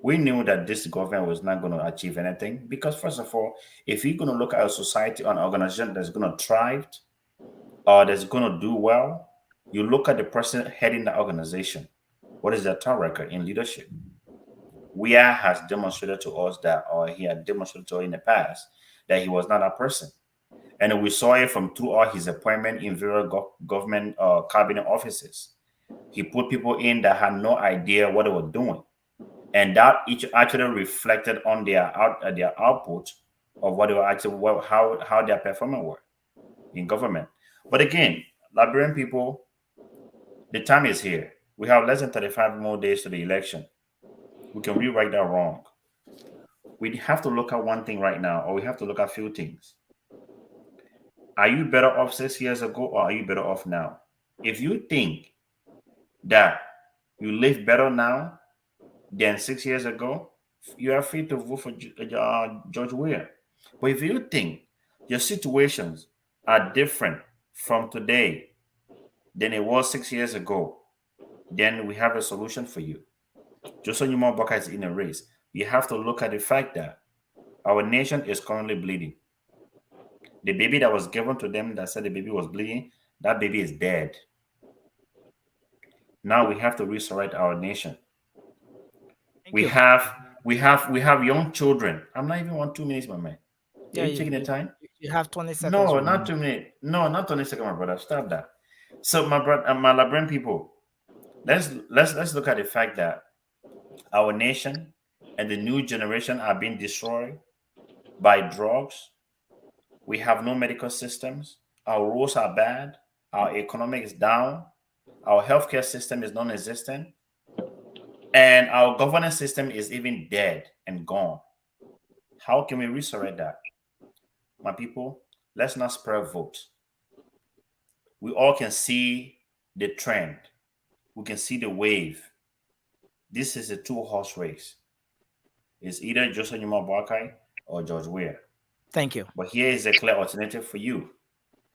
we knew that this government was not going to achieve anything because, first of all, if you're going to look at a society or an organization that's going to thrive or that's going to do well, you look at the person heading the organization. What is their track record in leadership? Where has demonstrated to us that, or he had demonstrated to us in the past, that he was not a person. And we saw it from throughout his appointment in various government cabinet offices. He put people in that had no idea what they were doing. And that actually reflected on their output of what they were actually, how their performance were in government. But again, Liberian people, the time is here. We have less than 35 more days to the election. We can rewrite that wrong. We have to look at one thing right now, or we have to look at a few things. Are you better off 6 years ago, or are you better off now? If you think that you live better now than 6 years ago, you are free to vote for George Weah. But if you think your situations are different from today than it was 6 years ago, then we have a solution for you. Joseph Newman Baka is in a race. You have to look at the fact that our nation is currently bleeding. The baby that was given to them that said the baby was bleeding, that baby is dead. Now we have to resurrect our nation. We have young children. I'm not even on 2 minutes, my man. Yeah, Are you taking the time? You have 20 seconds. No, not 2 minutes. No, not 20 seconds, my brother. Stop that. So, my brother, my Liberian people, let's look at the fact that our nation and the new generation are being destroyed by drugs. We have no medical systems. Our roads are bad. Our economy is down. Our healthcare system is non-existent. And our governance system is even dead and gone. How can we resurrect that? My people, let's not spread votes. We all can see the trend. We can see the wave. This is a two-horse race. It's either Joseph Newman Barkai or George Weah. Thank you. But here is a clear alternative for you.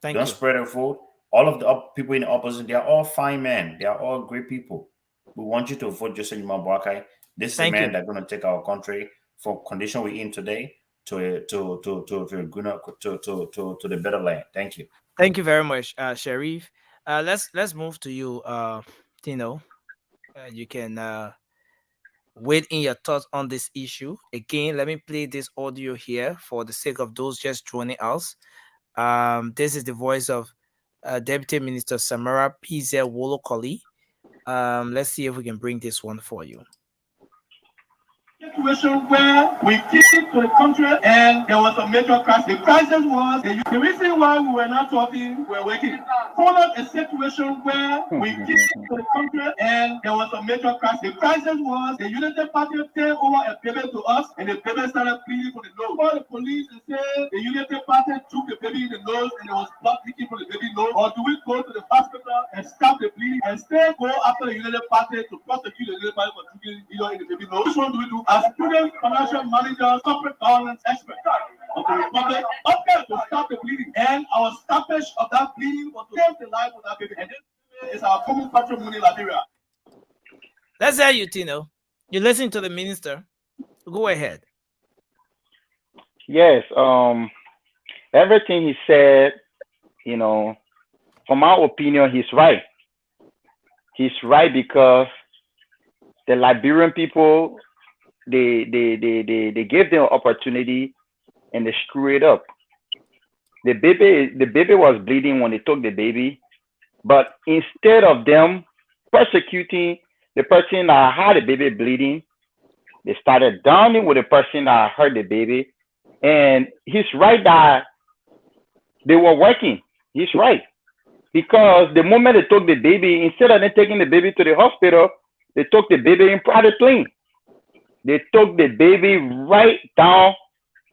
Don't you. Spread a vote. All of the people in the opposition, they are all fine men. They are all great people. We want you to vote Joseph Newman Barkai. This is a man that's going to take our country from condition we're in today to the better land. Thank you. Thank you very much, Sharif. Let's move to you, Tino. You can weigh in your thoughts on this issue. Again, let me play this audio here for the sake of those just joining us. This is the voice of Deputy Minister Samara P.Z. Wolokoli. Let's see if we can bring this one for you. Situation where we came to the country and there was a major crisis. The crisis was the reason why we were not talking, we were waiting. Followed a situation where we came to the country and there was a major crisis. The crisis was the Unity Party turned over a baby to us and the baby started bleeding from the nose. Called the police and said the Unity Party took the baby in the nose and there was blood leaking from the baby nose. Or do we go to the hospital and stop the bleeding and still go after the Unity Party to prosecute the Unity Party for taking in the baby nose? Which one do we do? As students, financial managers, corporate governance experts of the Republic, up there to stop the bleeding. And our stoppage of that bleeding was to save the life of that baby. And this is our common patrimony in Liberia. Let's hear you, Tino. You listen to the minister. Go ahead. Yes, everything he said, you know, from my opinion, he's right. He's right because the Liberian people, they gave them an opportunity and they screw it up. The baby was bleeding when they took the baby, but instead of them persecuting the person that had the baby bleeding, they started downing with the person that hurt the baby. And he's right that they were working. He's right. Because the moment they took the baby, instead of them taking the baby to the hospital, they took the baby in private plane. They took the baby right down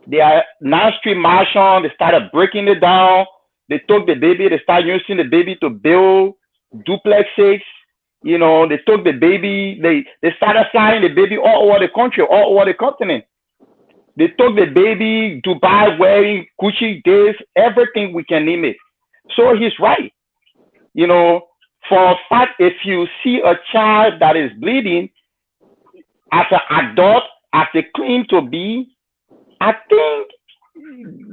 their 9th Street Marshall. They started breaking it down. They took the baby. They started using the baby to build duplexes. You know, they took the baby. They started flying the baby all over the country, all over the continent. They took the baby Dubai wearing Gucci days, everything we can name it. So he's right. You know, for a fact, if you see a child that is bleeding, as an adult, as they claim to be, I think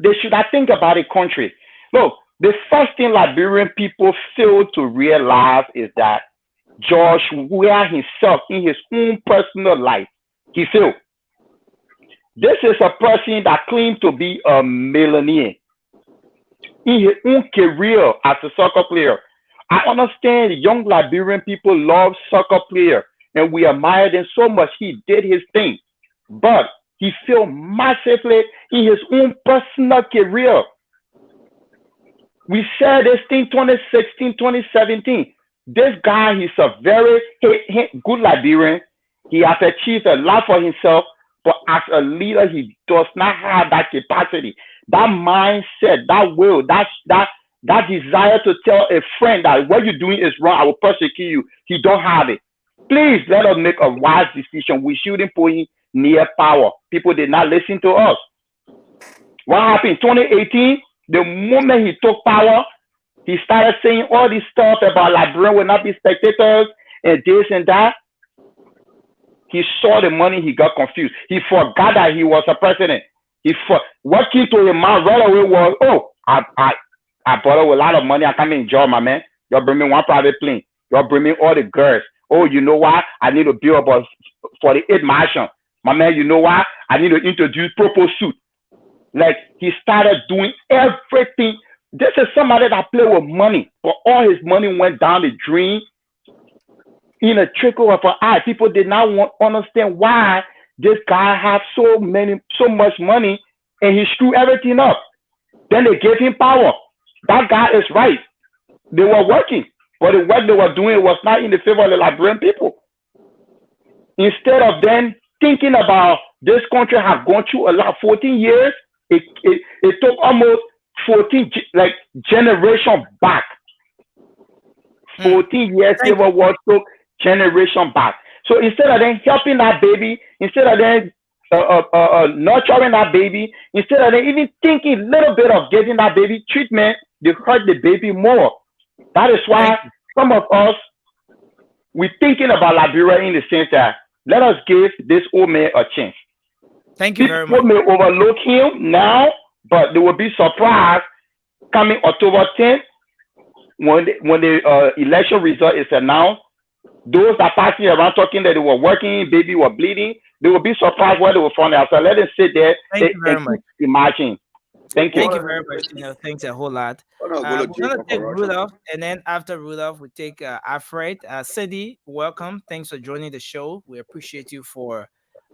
they should think about the country. Look, the first thing Liberian people fail to realize is that George Weah himself, in his own personal life, he failed. This is a person that claimed to be a millionaire in his own career as a soccer player. I understand young Liberian people love soccer players and we admire them so much. He did his thing, but he failed massively in his own personal career. We said this thing 2016, 2017. This guy, he's a very good Liberian. He has achieved a lot for himself, but as a leader, he does not have that capacity, that mindset, that will, that desire to tell a friend that what you're doing is wrong, I will persecute you. He don't have it. Please let us make a wise decision. We shouldn't put him near power. People did not listen to us. What happened in 2018? The moment he took power, he started saying all this stuff about Liberians will not be spectators and this and that. He saw the money, he got confused. He forgot that he was a president. What came to his mind right away was, oh, I borrow a lot of money. I can't enjoy, my man. Y'all bring me one private plane. Y'all bring me all the girls. Oh, you know what? I need to build about 48 mansion. My man, you know what? I need to introduce purple suit. Like, he started doing everything. This is somebody that play with money, but all his money went down the drain in a trickle of an eye. People did not understand why this guy had so much money and he screwed everything up. Then they gave him power. That guy is right. They were working, but the work they were doing was not in the favor of the Liberian people. Instead of them thinking about this country has gone through a lot, 14 years, it took almost 14 generation back. 14 years Civil War took generation back. So instead of them helping that baby, instead of them nurturing that baby, instead of them even thinking a little bit of getting that baby treatment, they hurt the baby more. That is why some of us, we're thinking about Liberia in the sense that let us give this old man a chance. Thank you very much. People may overlook him now, but they will be surprised coming October 10th when the election result is announced. Those that passing around talking that they were working, baby were bleeding, they will be surprised where they will find out. So let them sit there Thank you very and much. keep imagining. Thank you. Thank you very much. Thanks a whole lot. We're gonna take Rudolph, and then after Rudolph, we take Alfred. Cindy, welcome. Thanks for joining the show. We appreciate you for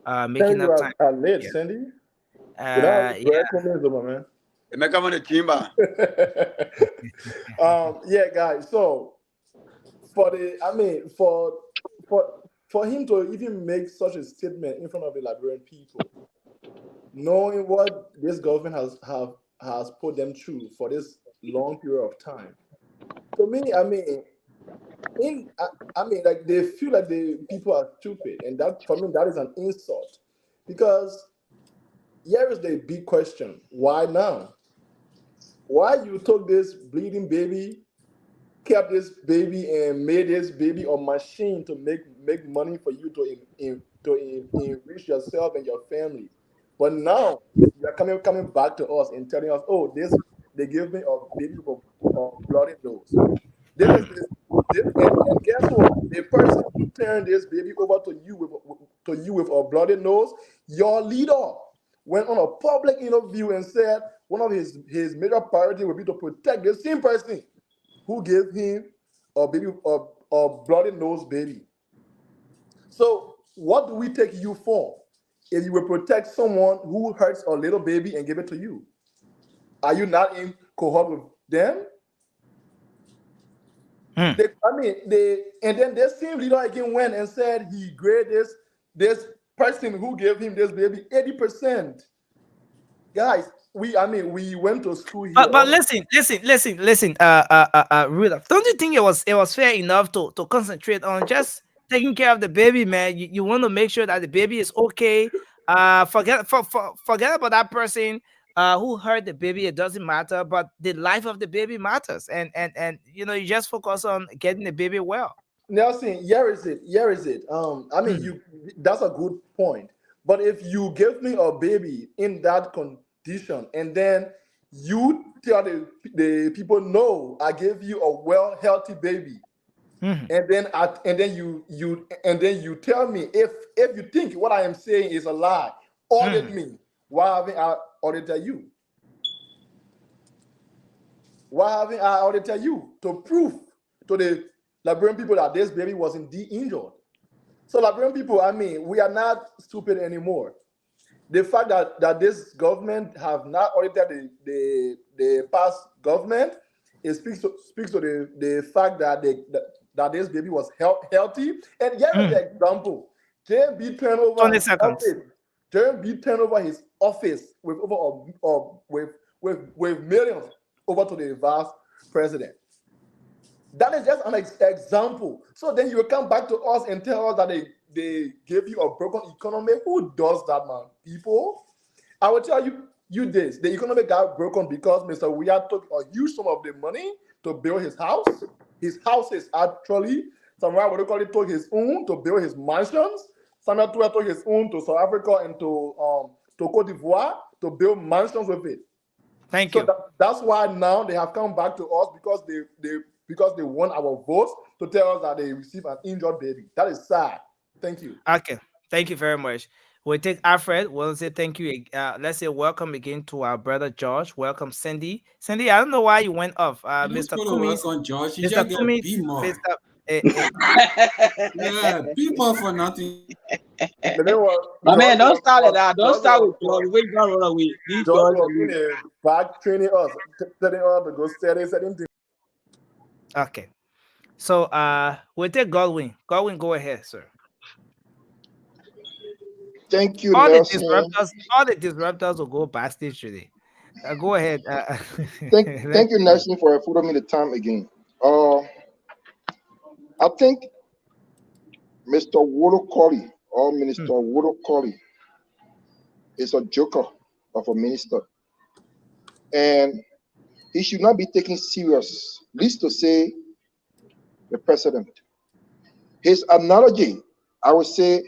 Thank making you up time. late, Yeah. Cindy. Yeah. Man. Make up on the timber. Yeah, guys. So for him to even make such a statement in front of the Liberian people, knowing what this government has put them through for this long period of time, to me, like they feel like the people are stupid, and that for me that is an insult, because here is the big question: why now? Why you took this bleeding baby, kept this baby, and made this baby a machine to make money for you to enrich yourself and your family? But now you are coming back to us and telling us, oh, they give me a baby with a bloody nose. And guess what? The person who turned this baby over to you with a bloody nose, your leader went on a public interview and said one of his major priorities would be to protect the same person who gave him a baby, a bloody nose baby. So what do we take you for if you will protect someone who hurts a little baby and give it to you? Are you not in cohort with them? And then this same leader again went and said he graded this person who gave him this baby 80%. Guys, we went to school here. But listen, Rudolph. Don't you think it was fair enough to concentrate on just taking care of the baby, man? You want to make sure that the baby is okay. Forget about that person who hurt the baby. It doesn't matter, but the life of the baby matters, and you just focus on getting the baby well. Nelson, here is it. That's a good point. But if you give me a baby in that condition, and then you tell the people, no, I gave you a well, healthy baby, and then you tell me if you think what I am saying is a lie, audit me. Why haven't I audited you? Why haven't I audited you to prove to the Liberian people that this baby was indeed injured? So Liberian people, we are not stupid anymore. The fact that this government have not audited the past government, it speaks to the fact that that this baby was healthy. And here is the example: JMB turned over 20 his seconds. office. JMB turned over his office with with millions over to the vice president. That is just an example. So then you will come back to us and tell us that they gave you a broken economy. Who does that, man? People? I will tell you this. The economy got broken because Mr. Weah took a huge sum of the money to build his house. His house is actually, somewhere what they call it, took his own to build his mansions. Samuel Tuah took his own to South Africa and to Cote d'Ivoire to build mansions with it. Thank you. That's why now they have come back to us because they want our votes to tell us that they receive an injured baby. That is sad. Thank you. Okay. Thank you very much. We'll take Alfred. We'll say thank you. Let's say welcome again to our brother George. Welcome, Cindy. Cindy, I don't know why you went off. Mr. Kumis. On George. You Mr. just get Kumis. B more. Yeah, B more for nothing. My man, don't start at that. Don't start with George. Wait, don't run away. Leave George George. was in there back training us, telling us to go steady, certain things. Okay. So we'll take Godwin. Godwin, go ahead, sir. Thank you, All Nelson. the disruptors will go backstage today. Go ahead. Thank you, Nelson, for affording me the time again. I think Mr. Wodo Colley or Minister Wodo Colley is a joker of a minister, and he should not be taken serious, least to say the president. His analogy, I would say,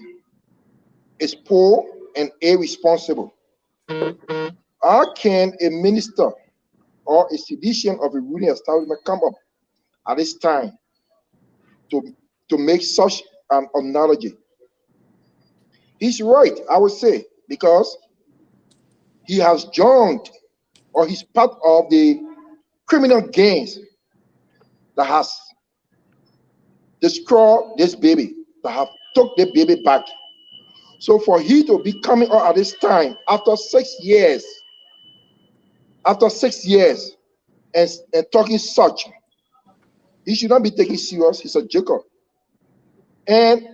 is poor and irresponsible. How can a minister or a sedition of a ruling establishment come up at this time to to make such an analogy. He's right, I would say, because he has joined or he's part of the criminal gangs that has destroyed this baby, that have took the baby back. So for he to be coming out at this time after 6 years, and talking such, he should not be taken serious. He's a joker. And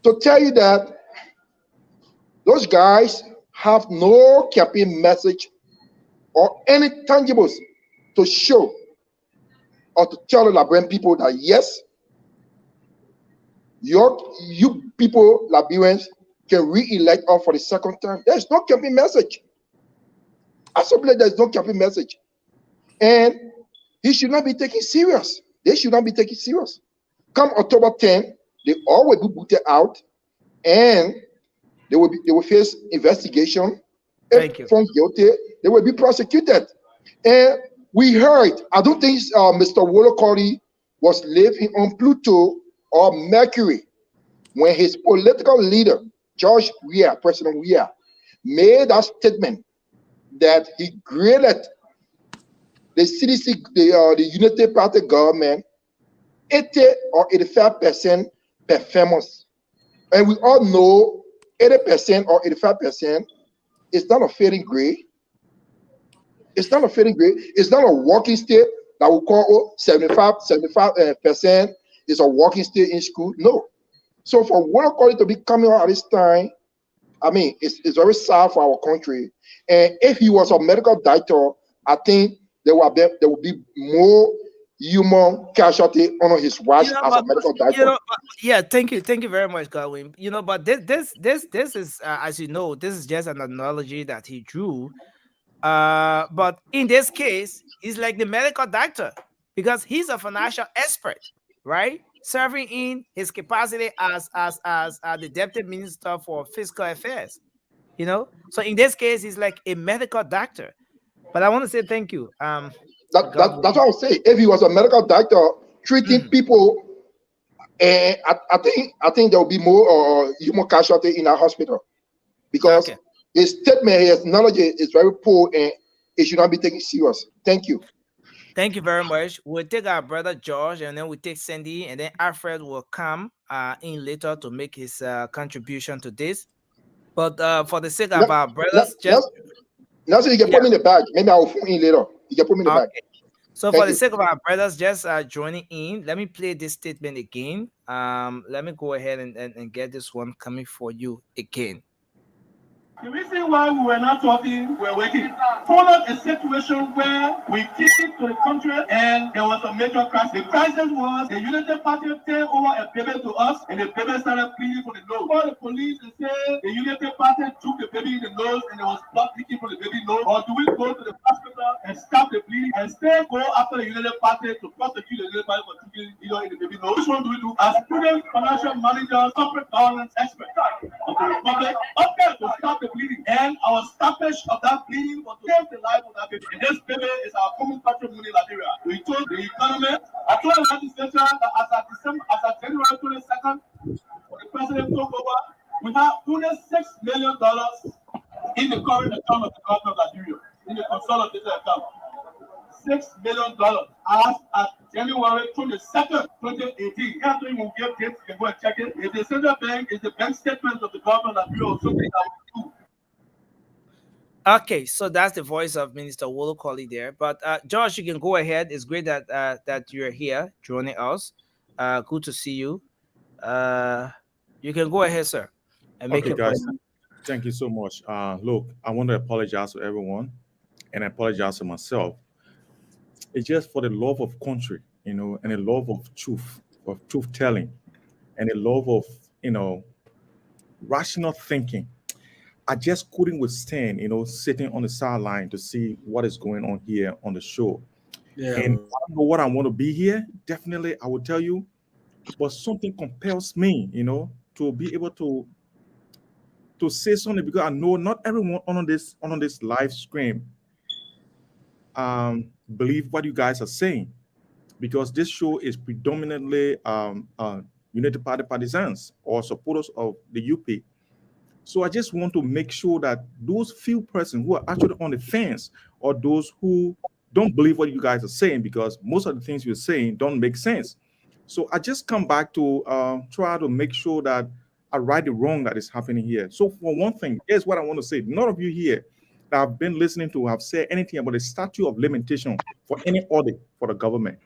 to tell you that those guys have no campaign message or any tangibles to show or to tell the Liberian people that yes, you people, Liberians, can re-elect us for the second time. There's no campaign message. Absolutely, there's no campaign message. And he should not be taken serious. They should not be taken serious. Come October 10, they all will be booted out, and they will face investigation. If found guilty, they will be prosecuted. And we heard, I don't think Mr. Wolokori was living on Pluto or Mercury when his political leader, George Weah, President Weah, made that statement that he graded the CDC, the Unity Party government, 80 or 85% performance. And we all know 80% or 85% is not a failing grade. It's not a failing grade. It's not a working state that we call 75% is a working state in school. No. So for Wolokori to be coming out at this time, I mean, it's very sad for our country. And if he was a medical doctor, I think there will be more human casualty on his watch as a medical doctor. Thank you very much, Godwin. But this is, as you know, this is just an analogy that he drew. But in this case, he's like the medical doctor because he's a financial expert, right? Serving in his capacity as the deputy minister for fiscal affairs. So in this case, he's like a medical doctor. But I want to say thank you. That's what I was saying. If he was a medical doctor treating people, I think there will be more human casualty in our hospital because his statement, his knowledge is very poor, and it should not be taken serious. Thank you. Thank you very much. We'll take our brother George, and then we'll take Sandy, and then Alfred will come in later to make his contribution to this. But for the sake of our brothers, Nelson, you can put me in the bag. Maybe I will phone in later. You can put me in the bag. So for the sake of our brothers just joining in, let me play this statement again. Let me go ahead and get this one coming for you again. The reason why we were not talking, we're waiting. Followed a situation where we came to the country and there was a major crisis. The crisis was the Unity Party turned over a baby to us and the baby started bleeding from the nose. Called the police and said the Unity Party took the baby in the nose and there was blood leaking from the baby nose. Or do we go to the hospital and stop the bleeding and still go after the Unity Party to prosecute the Unity Party for taking in the baby nose? Which one do we do? As student financial managers, corporate governance experts of the Republic, to stop the bleeding, and our stoppage of that bleeding was to save the life of that baby. And this baby is our common patrimony in Liberia. We told the economy, I told the legislature that as of January 22nd, when the president took over, we have only $6 million in the current account of the government of Liberia, in the consolidated account. $6 million as at January 22nd, 2018. After you will give dates, you can go and check it. If the central bank is the bank statement of the government of Bureau of something that we do. Okay, so that's the voice of Minister Wolokoli there. But Josh, you can go ahead. It's great that that you're here joining us. Good to see you. You can go ahead, sir, and make your guys. point. Thank you so much. Look, I want to apologize to everyone, and I apologize to myself. It's just for the love of country, and the love of truth telling, and the love of rational thinking. I just couldn't withstand, sitting on the sideline to see what is going on here on the show. Yeah. And I don't know what I want to be here. Definitely, I will tell you, but something compels me, to be able to say something, because I know not everyone on this live stream believe what you guys are saying. because this show is predominantly United Party partisans or supporters of the UP. So I just want to make sure that those few persons who are actually on the fence, or those who don't believe what you guys are saying, because most of the things you're saying don't make sense. So I just come back to try to make sure that I right the wrong that is happening here. So for one thing, here's what I want to say. None of you here that I've been listening to have said anything about the statute of limitation for any audit for the government.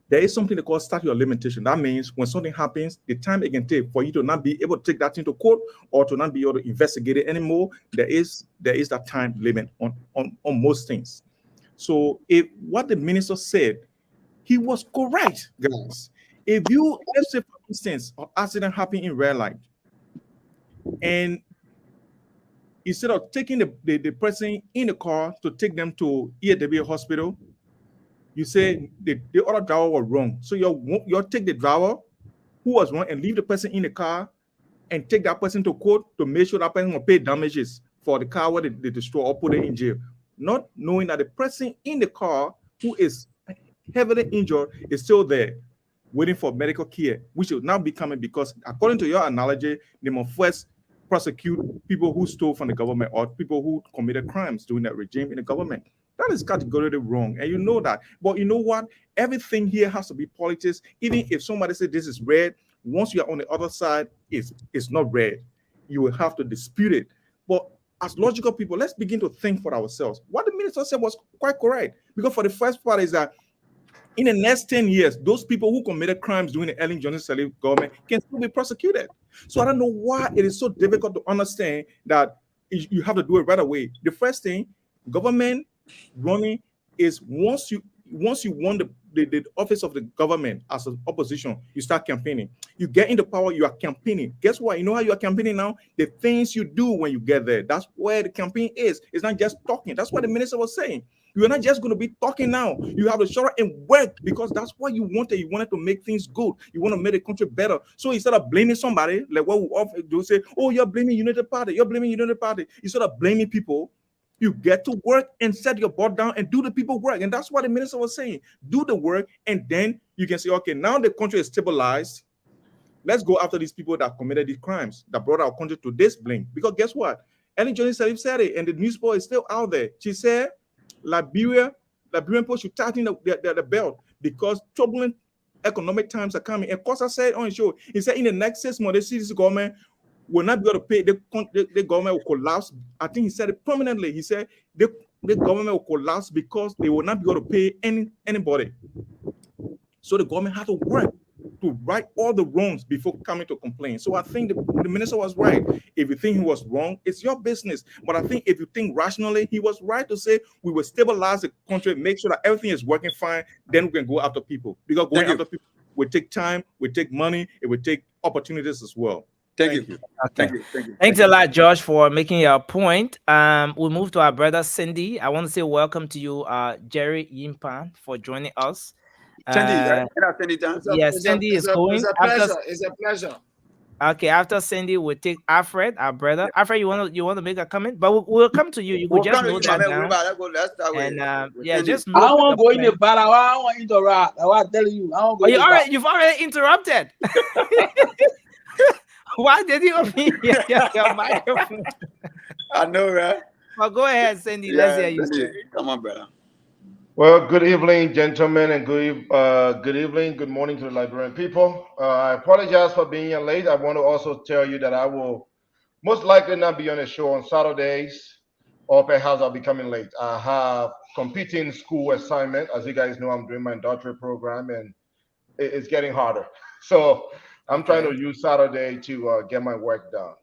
There is something they call statute of limitation. That means when something happens, the time it can take for you to not be able to take that into court or to not be able to investigate it anymore, there is that time limit on most things. So if what the minister said, he was correct, guys. If you, let's say for instance, an accident happened in red light, and instead of taking the person in the car to take them to EAW hospital, you say the other driver was wrong. So you'll take the driver who was wrong and leave the person in the car and take that person to court to make sure that person will pay damages for the car where they destroy or put it in jail. Not knowing that the person in the car who is heavily injured is still there waiting for medical care, which will now be coming because according to your analogy, they must first prosecute people who stole from the government or people who committed crimes during that regime in the government. That is categorically wrong, and you know that. But you know what? Everything here has to be politics. Even if somebody says this is red, once you are on the other side, it's not red. You will have to dispute it. But as logical people, let's begin to think for ourselves. What the minister said was quite correct. Because for the first part is that in the next 10 years, those people who committed crimes during the Ellen Johnson Sirleaf government can still be prosecuted. So I don't know why it is so difficult to understand that you have to do it right away. The first thing, government running is once you won the office of the government as an opposition, you start campaigning. You get into power, you are campaigning. Guess what? You know how you are campaigning now? The things you do when you get there. That's where the campaign is. It's not just talking. That's what the minister was saying. You're not just going to be talking now. You have to show up and work because that's what you wanted. You wanted to make things good. You want to make the country better. So instead of blaming somebody, like what we often do, say, oh, you're blaming United Party. You're blaming United Party. Instead of blaming people, you get to work and set your butt down and do the people work. And that's what the minister was saying. Do the work, and then you can say, okay, now the country is stabilized. Let's go after these people that committed these crimes, that brought our country to this blink. Because guess what? Ellen Johnson Sirleaf said it, and the newspaper is still out there. She said, Liberian people should tighten the belt because turbulent economic times are coming. And Costa said on his show, he said in the next 6 months, the government will not be able to pay. The government will collapse. I think he said it permanently. He said the government will collapse because they will not be able to pay anybody. So the government had to work to right all the wrongs before coming to complain. So I think the minister was right. If you think he was wrong, it's your business. But I think if you think rationally, he was right to say we will stabilize the country, make sure that everything is working fine, then we can go after people. Because going after people will take time, will take money, it will take opportunities as well. Thank you. Okay. Thanks a lot, Josh, for making your point. We'll move to our brother Cindy. I want to say welcome to you, Jerry Yimpan, for joining us. Cindy, yes, Cindy is going. It's a pleasure. Okay, after Cindy, we'll take Alfred, our brother. Alfred, you want to make a comment? But we'll come to you. You could just note that down. And yeah, just I don't want to go in the battle. I don't want to interrupt. I want to tell you. I don't go. You've already interrupted. Why did you open your microphone? I know, right? Well, go ahead, Cindy. Let's hear you. Come on, brother. Well, good evening, gentlemen, and good evening, good morning to the Liberian people. I apologize for being here late. I want to also tell you that I will most likely not be on the show on Saturdays, or perhaps I'll be coming late. I have competing school assignment. As you guys know, I'm doing my doctorate program, and it's getting harder. So I'm trying to use Saturday to get my work done.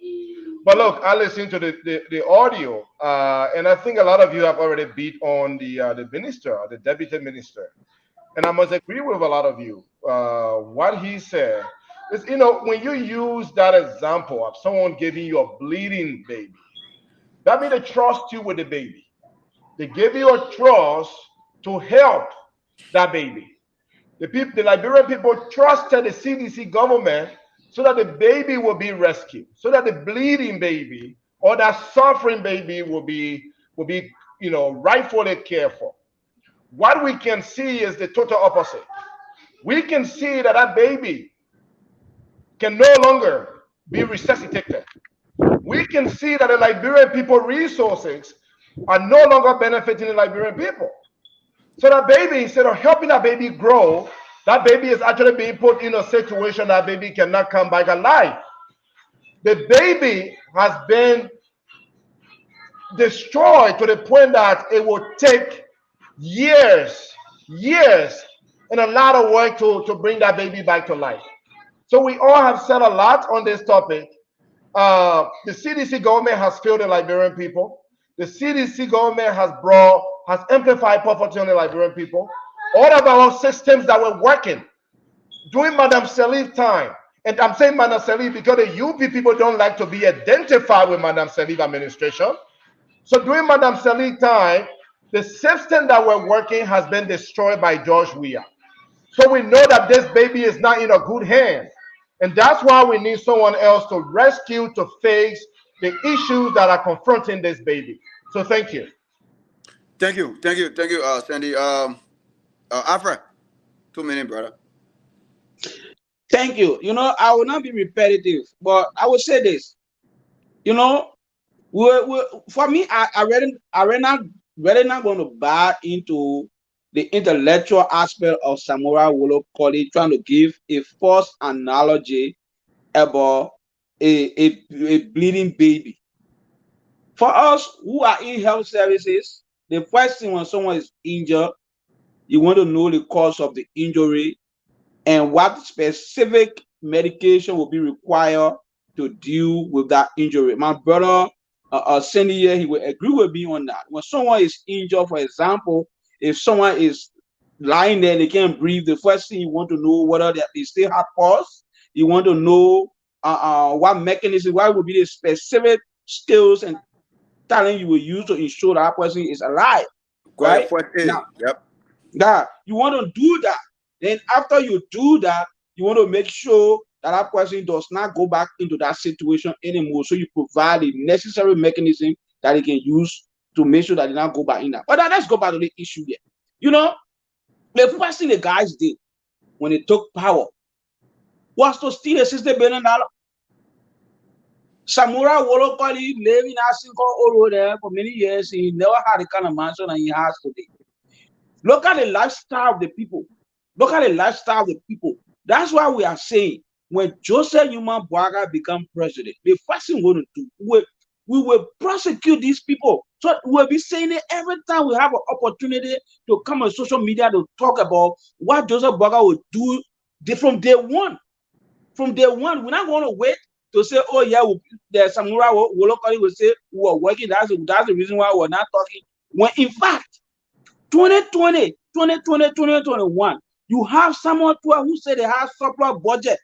But look, I listened to the audio, and I think a lot of you have already beat on the minister, the deputy minister. And I must agree with a lot of you. What he said is, when you use that example of someone giving you a bleeding baby, that means they trust you with the baby. They give you a trust to help that baby. The Liberian people trusted the CDC government so that the baby will be rescued, so that the bleeding baby or that suffering baby will be rightfully cared for. What we can see is the total opposite. We can see that that baby can no longer be resuscitated. We can see that the Liberian people resources are no longer benefiting the Liberian people. So that baby, instead of helping that baby grow, that baby is actually being put in a situation that baby cannot come back alive. The baby has been destroyed to the point that it will take years, and a lot of work to bring that baby back to life. So we all have said a lot on this topic. The CDC government has failed the Liberian people. The CDC government has amplified poverty on the Liberian people. All of our systems that were working during Madame Salif time, and I'm saying Madame Salif because the UP people don't like to be identified with Madame Salif administration. So during Madame Salif time, the system that were working has been destroyed by George Weah. So we know that this baby is not in a good hand. And that's why we need someone else to rescue, to face the issues that are confronting this baby. So thank you. Thank you, Sandy. Alfred, 2 minutes, brother. Thank you. You know, I will not be repetitive, but I will say this. You know, for me, I really not going to buy into the intellectual aspect of Samurai Wolo Koli trying to give a false analogy about a bleeding baby. For us who are in health services, the first thing when someone is injured, you want to know the cause of the injury and what specific medication will be required to deal with that injury. My brother, Sandy here, he will agree with me on that. When someone is injured, for example, if someone is lying there, they can't breathe, the first thing you want to know whether they still have pulse. You want to know what mechanism, what would be the specific skills and talent you will use to ensure that person is alive. Right? Now, that you want to do that. Then after you do that, you want to make sure that person does not go back into that situation anymore. So you provide the necessary mechanism that he can use to make sure that they not go back in that. But let's go back to the issue here. You know, the first thing the guys did when they took power was to steal a $60 billion. Samurai Wolo Koli lived in Asinko over there for many years. He never had the kind of mansion that he has today. Look at the lifestyle of the people. Look at the lifestyle of the people. That's why we are saying when Joseph Newman Boaga become president, the first thing we're going to do, we will prosecute these people. So we'll be saying it every time we have an opportunity to come on social media to talk about what Joseph Boaga will do from day one. From day one, we're not going to wait to say, oh yeah, there's Samurai Wolo Koli will say we are working. That's the reason why we're not talking. When in fact, 2020, 2021, you have someone who said they have surplus budget.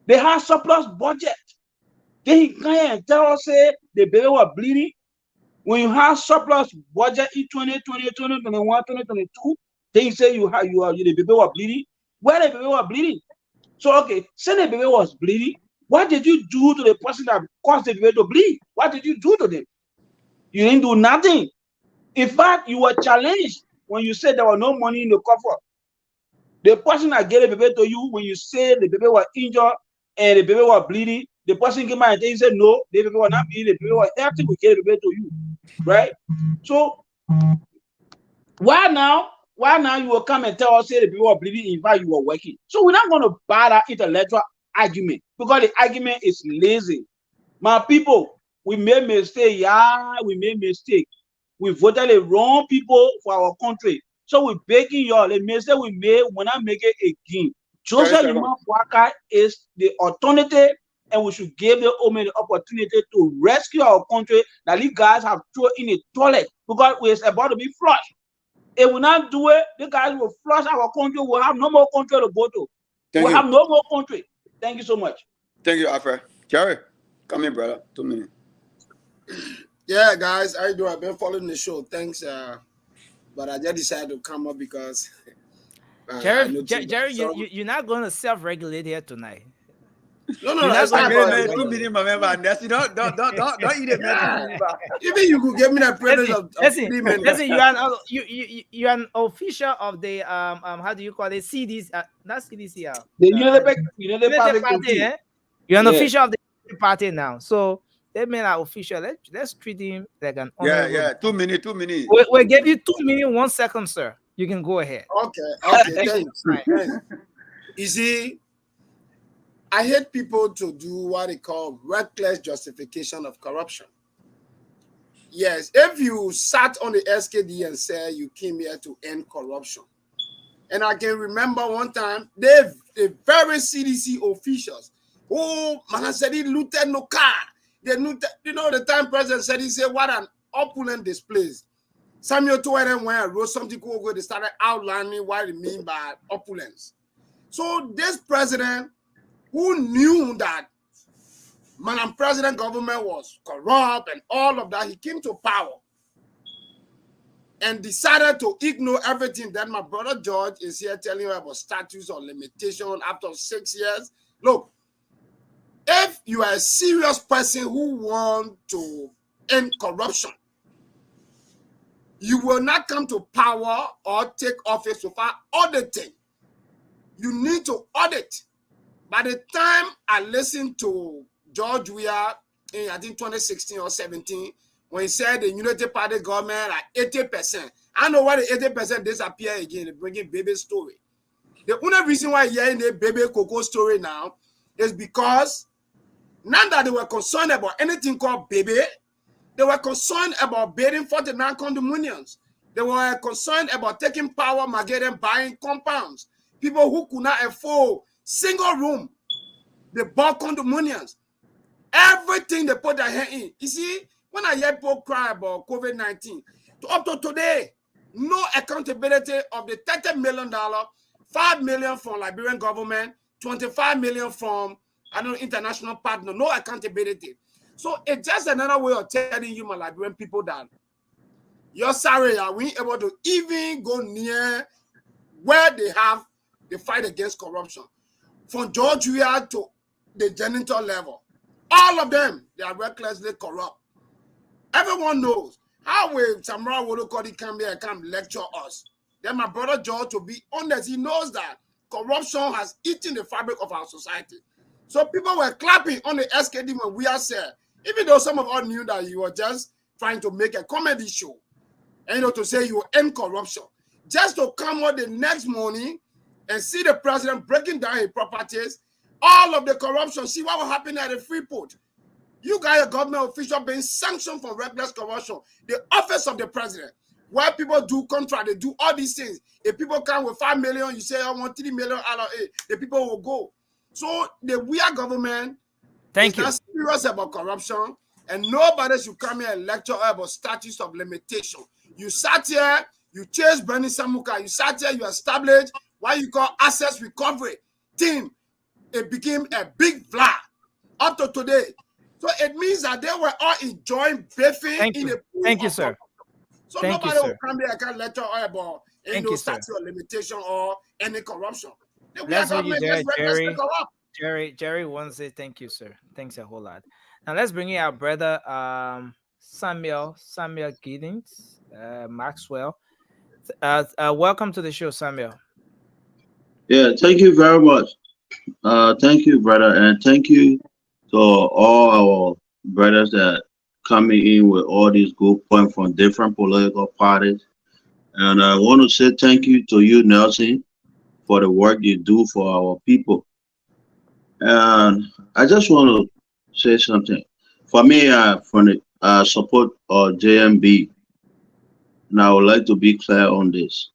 They have surplus budget. Then he can tell us say the baby was bleeding. When you have surplus budget in 2020, 2021, 2022, then you say the baby was bleeding. Where the baby was bleeding? So okay, say the baby was bleeding. What did you do to the person that caused the baby to bleed? What did you do to them? You didn't do nothing. In fact, you were challenged when you said there was no money in the coffer. The person that gave the baby to you, when you said the baby was injured and the baby was bleeding, the person came out and said, no, the baby was not bleeding, the baby was healthy, we gave the baby to you. Right? So, why now you will come and tell us, say the baby was bleeding, in fact, you were working? So, we're not going to buy that intellectual argument because the argument is lazy. My people, we made mistake. Yeah, we made mistake. We voted the wrong people for our country. So we're begging y'all, the mistake we made, we're not making it again. Joseph Newman Boaga is the alternative, and we should give the women the opportunity to rescue our country that these guys have thrown in a toilet because we're about to be flushed. If we not do it, the guys will flush our country. We'll have no more country to go to. We'll have no more country. Thank you so much. Thank you, Alfred. Jerry, come in, brother. 2 minutes. Yeah, guys, how you doing? I've been following the show. Thanks, but I just decided to come up because Jerry, you're not going to self-regulate here tonight. No, You're it's not not going about to it. $2 million, man. Don't eat it, man. $2 million. Even you could give me the privilege of listen, 3 minutes. listen, you're an official of the how do you call it? CDC, not CDC. The United Party. Party, eh? You're an Yeah. official of the United Party now. So that means an official. Let's treat him like an honorable. Yeah. 2 minutes. 2 minutes. We'll give you 2 minutes, 1 second, sir. You can go ahead. Okay, thanks. You see, I hate people to do what they call reckless justification of corruption. Yes, if you sat on the SKD and said you came here to end corruption, and I can remember one time, the very CDC officials, man said he looted no car. They looted, the time president said, he said, what an opulent displays. Samuel Toeren when I wrote something cool, they started outlining what it mean by opulence. So this president, who knew that Madam President government was corrupt and all of that, he came to power and decided to ignore everything that my brother George is here telling you about statutes or limitation after 6 years. Look, if you are a serious person who want to end corruption, you will not come to power or take office without auditing. You need to audit. By the time I listened to George Weah in, I think, 2016 or 17, when he said the Unity Party government like 80%. I know why the 80% disappear again. They bring in baby story. The only reason why you're in the baby Coco story now is because not that they were concerned about anything called baby, they were concerned about building 49 condominiums. They were concerned about taking power, marketing, buying compounds. People who could not afford single room, they bought condominiums. Everything they put their hand in. You see, when I hear people cry about COVID-19, up to today, no accountability of the $30 million, $5 million from Liberian government, $25 million from international partner, no accountability. So it's just another way of telling you, my Liberian people, that you're sorry, we ain't able to even go near where they have the fight against corruption. From George Weah to the janitor level, all of them, they are recklessly corrupt. Everyone knows how will Samra Wolokodi come here and come lecture us. Then my brother George, to be honest, he knows that corruption has eaten the fabric of our society. So people were clapping on the SKD when we are said, even though some of us knew that you were just trying to make a comedy show, and to say you will end corruption, just to come out the next morning and see the president breaking down his properties, all of the corruption, see what will happen at the Freeport. You got a government official being sanctioned for reckless corruption. The office of the president, where people do contract, they do all these things. If people come with 5 million, you say, I want 3 million out of it, the people will go. So the Weah government is not serious about corruption, and nobody should come here and lecture about statutes of limitation. You sat here, you chased Bernie Samuka, you sat here, you established what you call assets recovery team. It became a big fly up to today. So it means that they were all enjoying bathing in a pool. Thank you, sir. So nobody will come here and can lecture about any statute of limitation or any corruption. Let's hold you there, Jerry. Jerry wants to say thank you, sir. Thanks a whole lot. Now let's bring in our brother Samuel Giddings, Maxwell. Welcome to the show, Samuel. Yeah, thank you very much. Thank you, brother, and thank you to all our brothers that coming in with all these good points from different political parties. And I want to say thank you to you, Nelson, for the work you do for our people. And I just want to say something. For me, from the support of JMB, and I would like to be clear on this.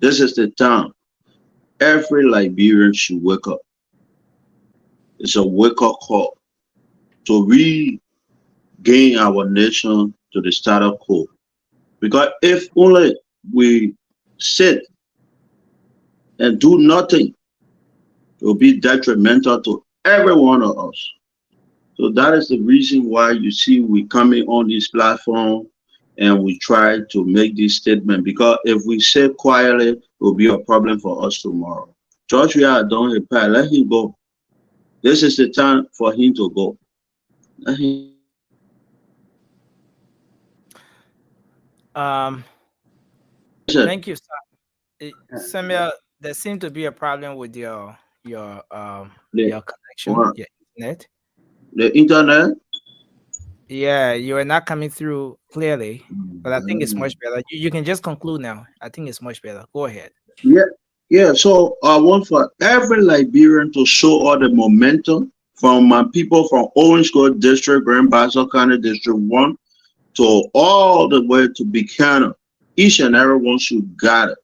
This is the time every Liberian should wake up. It's a wake-up call to regain our nation to the status quo. Because if only we sit and do nothing, it will be detrimental to every one of us. So that is the reason why you see we coming on this platform and we try to make this statement. Because if we sit quietly, it will be a problem for us tomorrow. George Weah don't reply, let him go. This is the time for him to go. Thank you, Samuel. There seems to be a problem with your connection, What? your internet. The internet? Yeah, you are not coming through clearly, but I think it's much better. You can just conclude now. I think it's much better. Go ahead. Yeah. So I want for every Liberian to show all the momentum from my people from Orange Grove District, Grand Bassa County District 1 to all the way to Buchanan. Each and every one should gather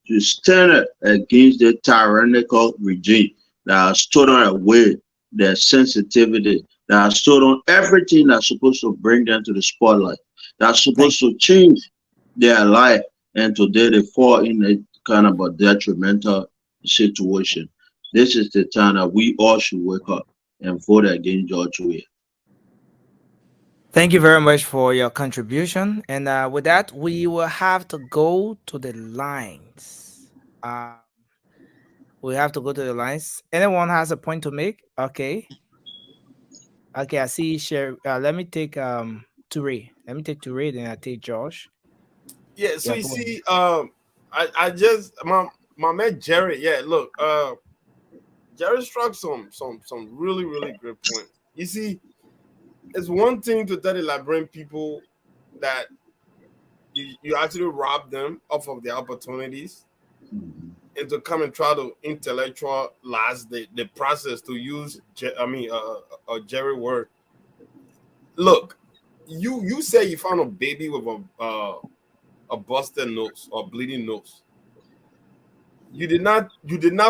to stand up against the tyrannical regime that stood on their way, their sensitivity, that stood on everything that's supposed to bring them to the spotlight, that's supposed to change their life, and today they fall in a kind of a detrimental situation. This is the time that we all should wake up and vote against George Weah. Thank you very much for your contribution. And with that, we will have to go to the lines. We have to go to the lines. Anyone has a point to make? Okay. Okay, I see. Share. Let me take Toure. Let me take Toure. Then I take Josh. Yeah. So you see, I just my man Jerry. Yeah. Look, Jerry struck some really good points. You see, it's one thing to tell the Liberian people that you actually rob them off of their opportunities, and to come and try to intellectualize the process, to use a Jerry word. Look, you say you found a baby with a busted nose or bleeding nose. You did not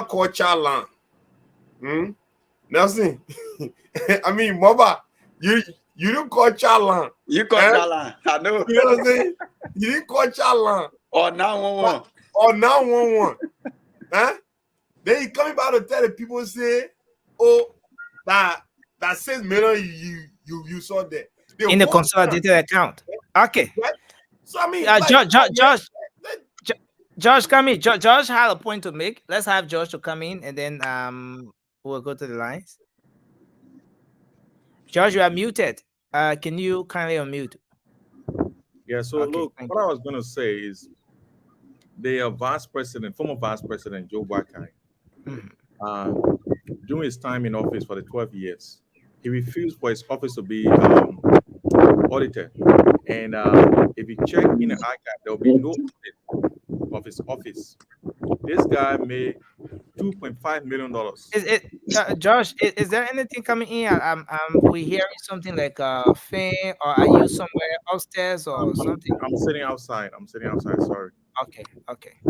call child land. Nelson, I mean, Moba, you didn't call child land. You call child land. I know. You know what I'm saying? You didn't call child land. Or 911. Or 911. Huh? Then you coming back to tell the people, say, oh, that 6 million you saw there. In the consolidated account. Okay. Right? So I mean, Josh, come in. Josh had a point to make. Let's have Josh to come in, and then we'll go to the lines. Josh, you are muted. Can you kindly unmute? Yeah. So look, what I was going to say is, the former vice president Joe Wakai, during his time in office for the 12 years, he refused for his office to be audited. And if you check in the archive, there will be no audit of his office. This guy made $2.5 million. Josh, is there anything coming in? We hearing something like a fan, or are you somewhere upstairs or something? I'm sitting outside. Sorry. Okay.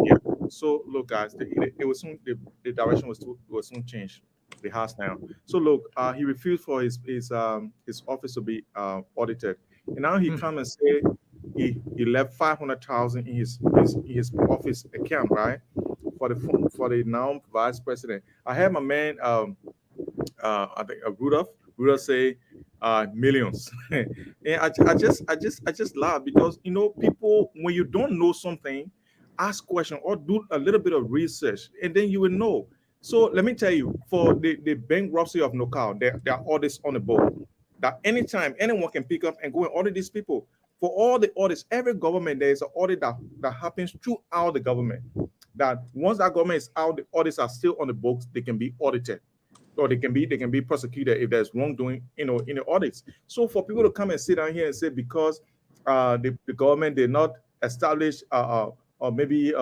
Yeah. So look, guys, it was soon the direction was soon changed. The house now. So look, he refused for his office to be audited, and now he come and say he left 500,000 in his office account, right? For the now vice president. I had my man I think Rudolph say millions. And I just laugh, because people, when you don't know something, ask question or do a little bit of research, and then you will know. So let me tell you, for the bankruptcy of Knockout, there are audits on the board that anytime anyone can pick up and go and audit these people. For all the audits, every government, there is an audit that happens throughout the government. That once that government is out, the audits are still on the books, they can be audited, or they can be prosecuted if there's wrongdoing, in the audits. So for people to come and sit down here and say, because the government did not establish or maybe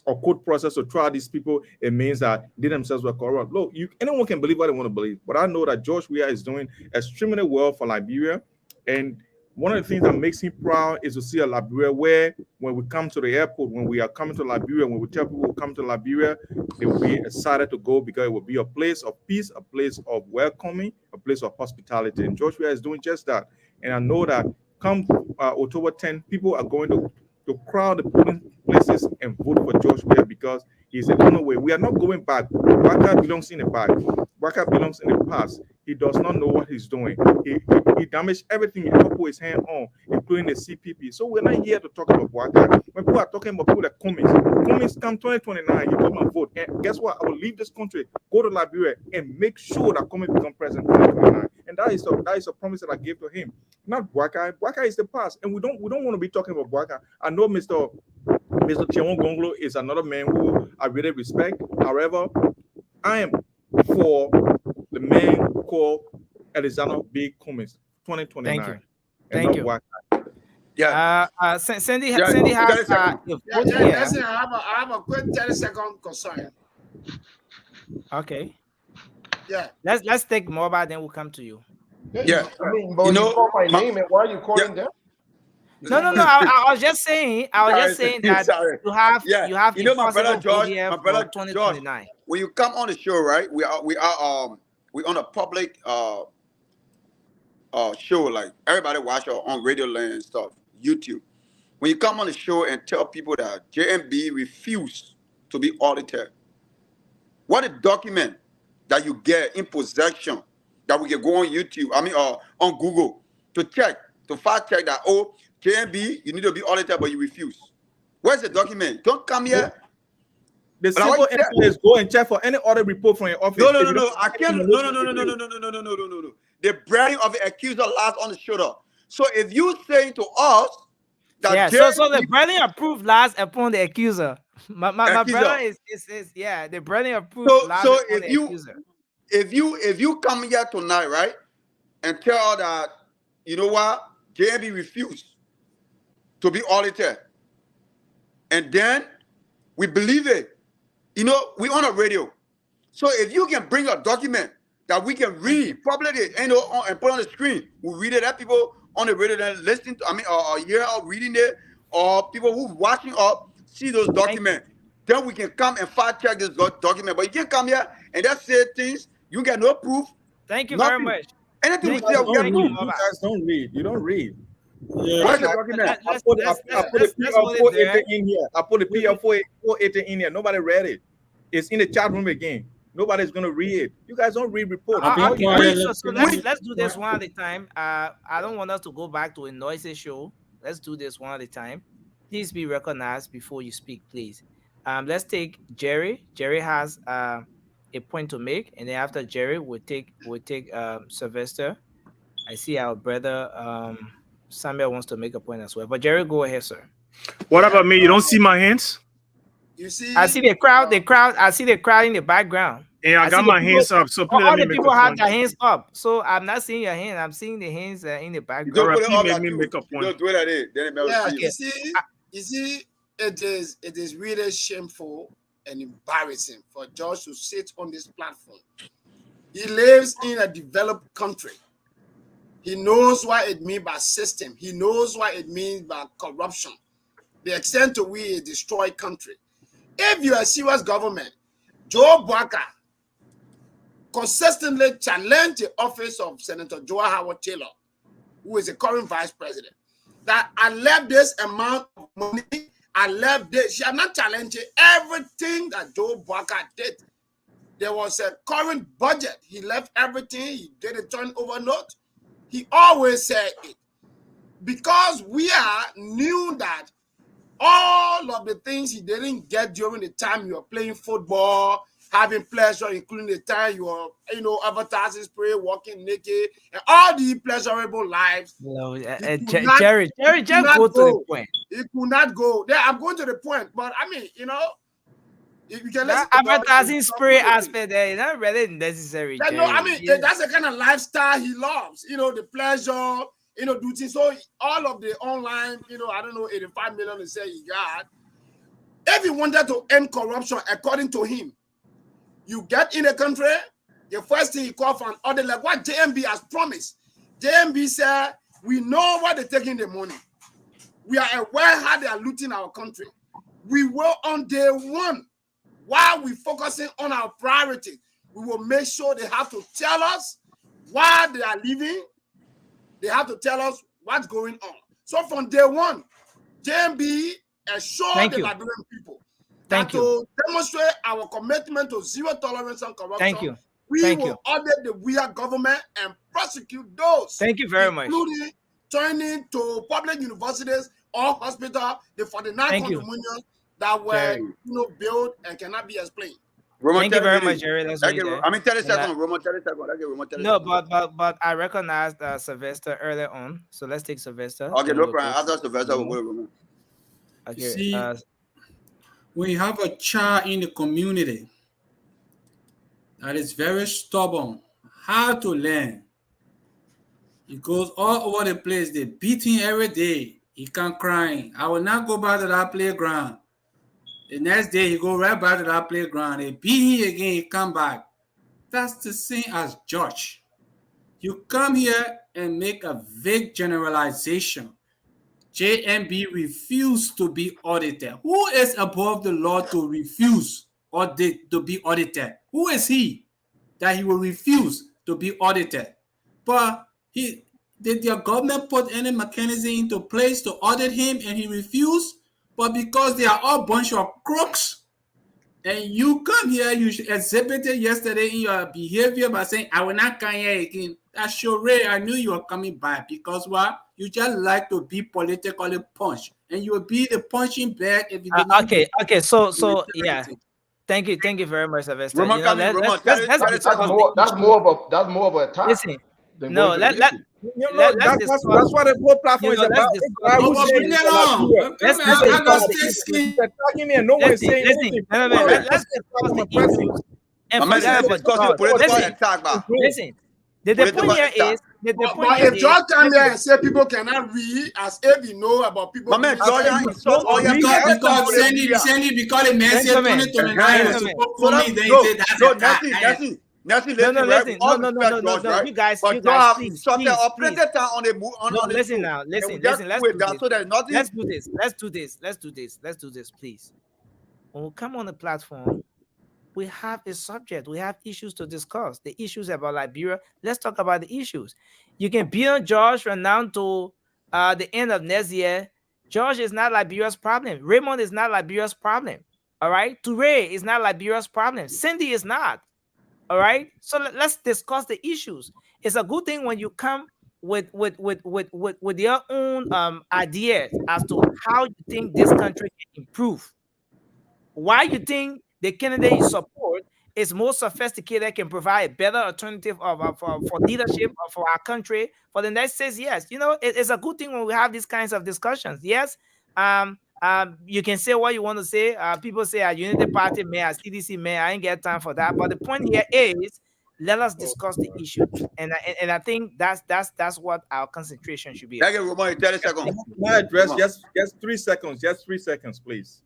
a court process to try these people, it means that they themselves were corrupt. Look, anyone can believe what they want to believe, but I know that George Weah is doing extremely well for Liberia, and one of the things that makes him proud is to see a Liberia where, when we come to the airport, when we are coming to Liberia, when we tell people to come to Liberia, they will be excited to go, because it will be a place of peace, a place of welcoming, a place of hospitality. And George Weah is doing just that. And I know that come October 10th, people are going to crowd the polling places and vote for George Weah, because he's the only way. We are not going back. Waka belongs in the back. Waka belongs in the past. He does not know what he's doing. He damaged everything he put his hand on. He including the CPP. So we're not here to talk about Boakai. When people are talking about people that Cummins come 2029, you put my vote. And guess what? I will leave this country, go to Liberia, and make sure that Cummins become president 2029. And that is a promise that I gave to him. Not Boakai. Boakai is the past, and we don't want to be talking about Boakai. I know Mr. Tiawan Gonglo is another man who I really respect. However, I am for the man called Alexander B. Cummins, 2029. Thank you. Yeah. Sandy Yeah, has you got a second. a Yeah, vote yeah, here. listen, I have a quick 30-second concern. Okay. Yeah. Let's take mobile, then we'll come to you. Yeah. I mean, but you call my name, and why are you calling them? No. I was just saying. That Sorry. you have You know, my brother impossible vote George, here my for brother 2029. George, when you come on the show, right? We on a public show, like everybody watch on Radio Land and stuff, YouTube. When you come on the show and tell people that JMB refused to be audited, what a document that you get in possession that we can go on YouTube, on Google to fact check that, oh, JMB, you need to be audited, but you refuse. Where's the document? Don't come here. The simple answer is go and check for any audit report from your office. No. I can't. No. The bearing of the accuser lies on the shoulder. So if you say to us that so the branding approved lies upon the accuser. My brother is the branding approved lies upon the accuser. If you come here tonight, right, and tell her that, you know what, JMB refused to be audited, and then we believe it, you know, we on a radio. So if you can bring a document that we can read, publish it, and put on the screen, we read it. That people on the radio that listening to, or hear or reading it, or people who watching up see those documents. Then we can come and fact check this document. But you can't come here and just say things. You get no proof. Thank you nothing. very much. Anything we say, we get proof. You guys don't read. You don't read. Yeah. Where's the document? I put the PL480 in here. I put the PL480 in here. Nobody read it. It's in the chat room again. Nobody's gonna read it. You guys don't read reports. Let's do this one at a time. I don't want us to go back to a noisy show. Let's do this one at a time. Please be recognized before you speak, please. Let's take Jerry. Jerry has a point to make, and then after Jerry, we'll take Sylvester. I see our brother Samuel wants to make a point as well. But Jerry, go ahead, sir. What about me? You don't see my hands? You see, I see the crowd. I see the crowd in the background. Yeah, I got my hands up. So all the people have their hands up. So I'm not seeing your hand. I'm seeing the hands in the background. Let me make a point. Do it at it. Then you see, it is really shameful and embarrassing for George to sit on this platform. He lives in a developed country. He knows what it means by system. He knows what it means by corruption. The extent to which it destroys country. If you are a serious government, Joe Boakai consistently challenged the office of Senator Joa Howard Taylor, who is the current vice president, that I left this amount of money, I left this. She had not challenged everything that Joe Boakai did. There was a current budget. He left everything. He did a turnover note. He always said it. Because we knew that all of the things he didn't get during the time you were playing football, having pleasure, including the time you were, advertising spray, walking naked, and all the pleasurable lives. No, Jerry, just go to the point. He could not go. Yeah, I'm going to the point, but if you can listen that advertising spray aspect there is not really necessary. Yeah, no, that's the kind of lifestyle he loves. The pleasure. Do things. So all of the online, 85 million he said he got. If he wanted to end corruption, according to him, you get in the country, the first thing he called for an audit, like what JMB has promised. JMB said, we know where they're taking the money. We are aware how they are looting our country. We will, on day one, while we're focusing on our priorities, we will make sure they have to tell us why they are leaving. They have to tell us what's going on. So from day one, JMB assured the Liberian people that to demonstrate our commitment to zero tolerance on corruption, we will audit the weird government and prosecute those. Thank you very much. Including returning to public universities or hospital, the 49 condominiums that were built and cannot be explained. Thank you very much, Jerry. That's really I mean, 30 seconds. Roman, 30 seconds. No, but I recognized Sylvester earlier on, so let's take Sylvester. Okay, no problem. After Sylvester, we'll go to Roman. Okay. See, when you have a child in the community that is very stubborn, hard to learn, he goes all over the place. They beat him every day. He can't cry. I will not go back to that playground. The next day, he go right back to that playground. They beat him again. He come back. That's the same as George. You come here and make a vague generalization. JMB refused to be audited. Who is above the law to refuse to be audited? Who is he that he will refuse to be audited? But did your government put any mechanism into place to audit him and he refused? But because they are all a bunch of crooks, and you come here, you exhibited yesterday in your behavior by saying, I will not come here again. That's sure, I knew you were coming back because what? You just like to be politically punched. And you will be the punching bag if you didn't. Okay. So yeah. Thank you very much, Sylvester. Roman, that's more of an attack. Listen, no, let's that's what the whole platform is about. No one is saying anything. Let's discuss the issues. Listen, the point here is but if George come here and say people cannot read, as if you know about people, because the man said 2029 was supposed to me, then he said that's a No, you guys, please. Listen now, listen. Let's do this, please. When we come on the platform, we have a subject, we have issues to discuss. The issues about Liberia. Let's talk about the issues. You can be on George from now to the end of next year. George is not Liberia's problem. Raymond is not Liberia's problem. All right, Toure is not Liberia's problem. Cindy is not. All right, so let's discuss the issues. It's a good thing when you come with your own ideas as to how you think this country can improve. Why you think the candidate you support is more sophisticated, can provide a better alternative for leadership for our country for the next 6 years. You know, it's a good thing when we have these kinds of discussions. Yes, you can say what you want to say. People say Unity Party mayor, CDC mayor. I ain't get time for that. But the point here is, let us discuss the issue, and I think that's what our concentration should be. Thank you, Roman. 30 seconds. My address, just 3 seconds. Just 3 seconds, please.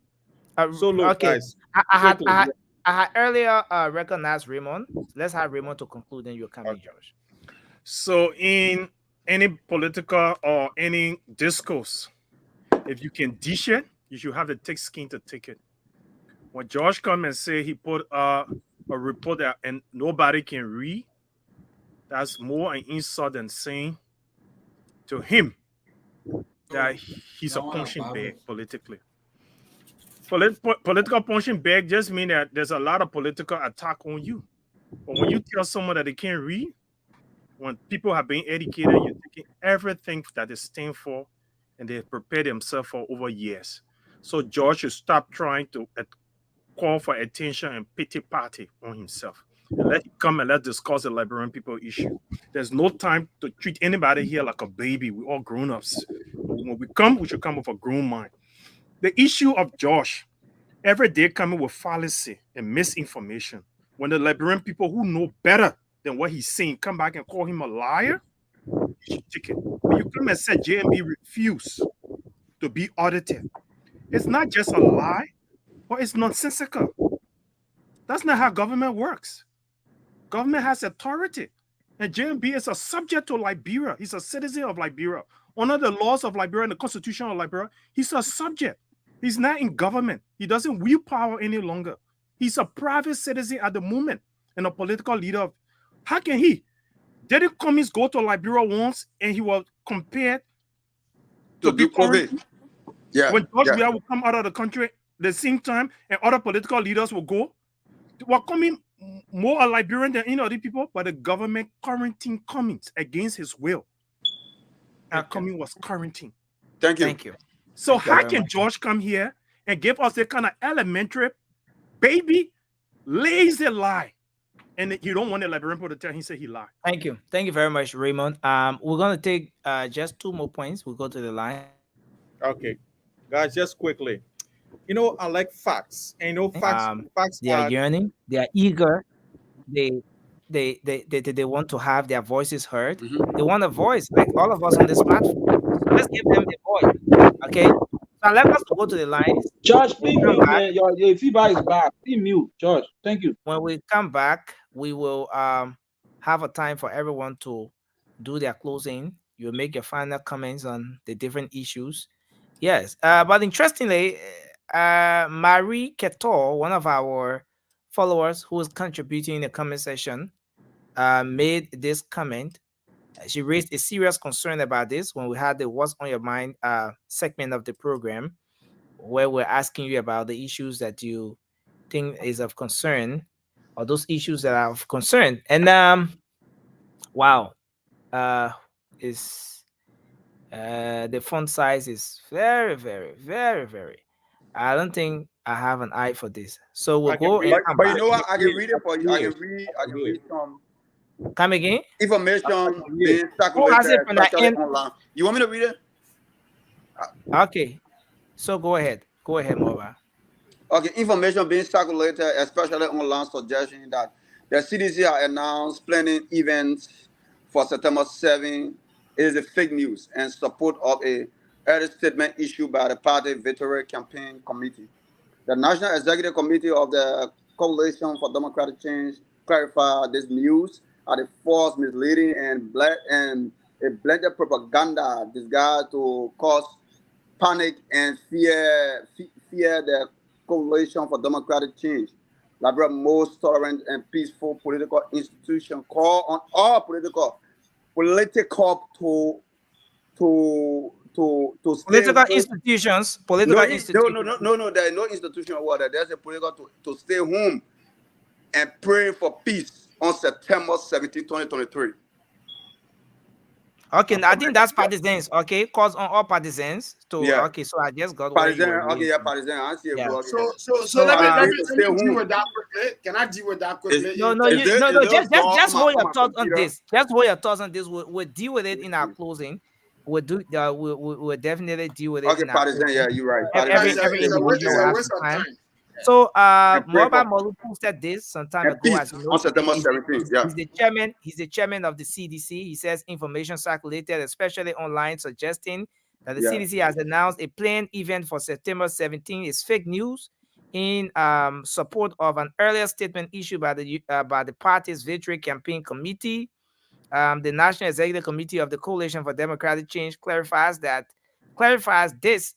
So look, okay. guys. I had earlier recognized Raymond. Let's have Raymond to conclude, then you'll come in, George. So in any political or any discourse, if you can dish it, you should have the thick skin to take it. When George come and say he put a report that and nobody can read, that's more an insult than saying to him that he's a punching bag politically. Political punching bag just means that there's a lot of political attack on you. But when you tell someone that they can't read, when people have been educated, you're taking everything that they stand for and they prepare themselves for over years. So George should stop trying to call for attention and pity party on himself. And let him come and let's discuss the Liberian people issue. There's no time to treat anybody here like a baby. We're all grown-ups. When we come, we should come with a grown mind. The issue of Josh, every day coming with fallacy and misinformation. When the Liberian people who know better than what he's saying come back and call him a liar, you should take it. When you come and say JMB refused to be audited, it's not just a lie, but it's nonsensical. That's not how government works. Government has authority. And JMB is a subject to Liberia. He's a citizen of Liberia. Under the laws of Liberia and the Constitution of Liberia, he's a subject. He's not in government. He doesn't wield power any longer. He's a private citizen at the moment and a political leader. How can he? Didn't Cummings go to Liberia once and he was compared to be COVID? Yeah. When George Weah will come out of the country the same time and other political leaders will go, we're coming more a Liberian than any other people, but the government quarantined Cummings against his will. coming was quarantine. Thank you. Thank you. So Thank you how very can much. George come here and give us a kind of elementary, baby, lazy lie? And you don't want the Liberian people to tell he said he lied. Thank you. Thank you very much, Raymond. We're gonna take just 2 more points. We'll go to the line. Okay, guys, just quickly. You know, I like facts. And you know, facts They are are yearning, they are eager, they want to have their voices heard. They want a voice, like all of us on this platform. So let's give them a voice. Okay. So let us go to the lines. George, please Come mute, back. man. Your feedback is back. Please mute, George. Thank you. When we come back, we will have a time for everyone to do their closing. You'll make your final comments on the different issues. Yes, but interestingly, Marie Ketor, one of our followers who is contributing in the comment section, made this comment. She raised a serious concern about this when we had the What's on Your Mind segment of the program, where we're asking you about the issues that you think is of concern, or those issues that are of concern. And wow, is the font size is very, very, very, very. I don't think I have an eye for this. So we'll go and come But you back. know what? I can read it for you. I can read some Come again? information being Who has it circulated, from the especially end? online. You want me to read it? Okay. So go ahead. Go ahead, Mova. Okay, information being circulated, especially online, suggesting that the CDC has announced planning events for September 7 is a fake news and support of a early statement issued by the party Victory Campaign Committee. The National Executive Committee of the Coalition for Democratic Change clarified this news as a false, misleading, and a blended propaganda disguised to cause panic and fear the Coalition for Democratic Change, Liberia's most tolerant and peaceful political institution, call on all political to stay Political home. institutions. No, Institutions. no, there is no institutional order. There's a political to stay home and pray for peace on September 17, 2023. Okay, I think that's partisans. Okay, calls on all partisans to. Yeah. Okay, so I just got partisan. Okay, yeah, partisan. I see it. Yeah. So let me deal with that quickly. Can I deal with that quickly? No, just hold your thoughts on this. Just hold your thoughts on this. We'll deal with it in our closing. We'll do. We'll definitely deal with it. Okay, in our partisan. closing. Yeah, you're right. Every individual will have some time. So Moba Molu posted this some time ago. As you know, on September 17th. Yeah. He's the chairman of the CDC. He says information circulated, especially online, suggesting that the CDC has announced a planned event for September 17 is fake news in support of an earlier statement issued by the party's Victory Campaign Committee. The National Executive Committee of the Coalition for Democratic Change clarifies this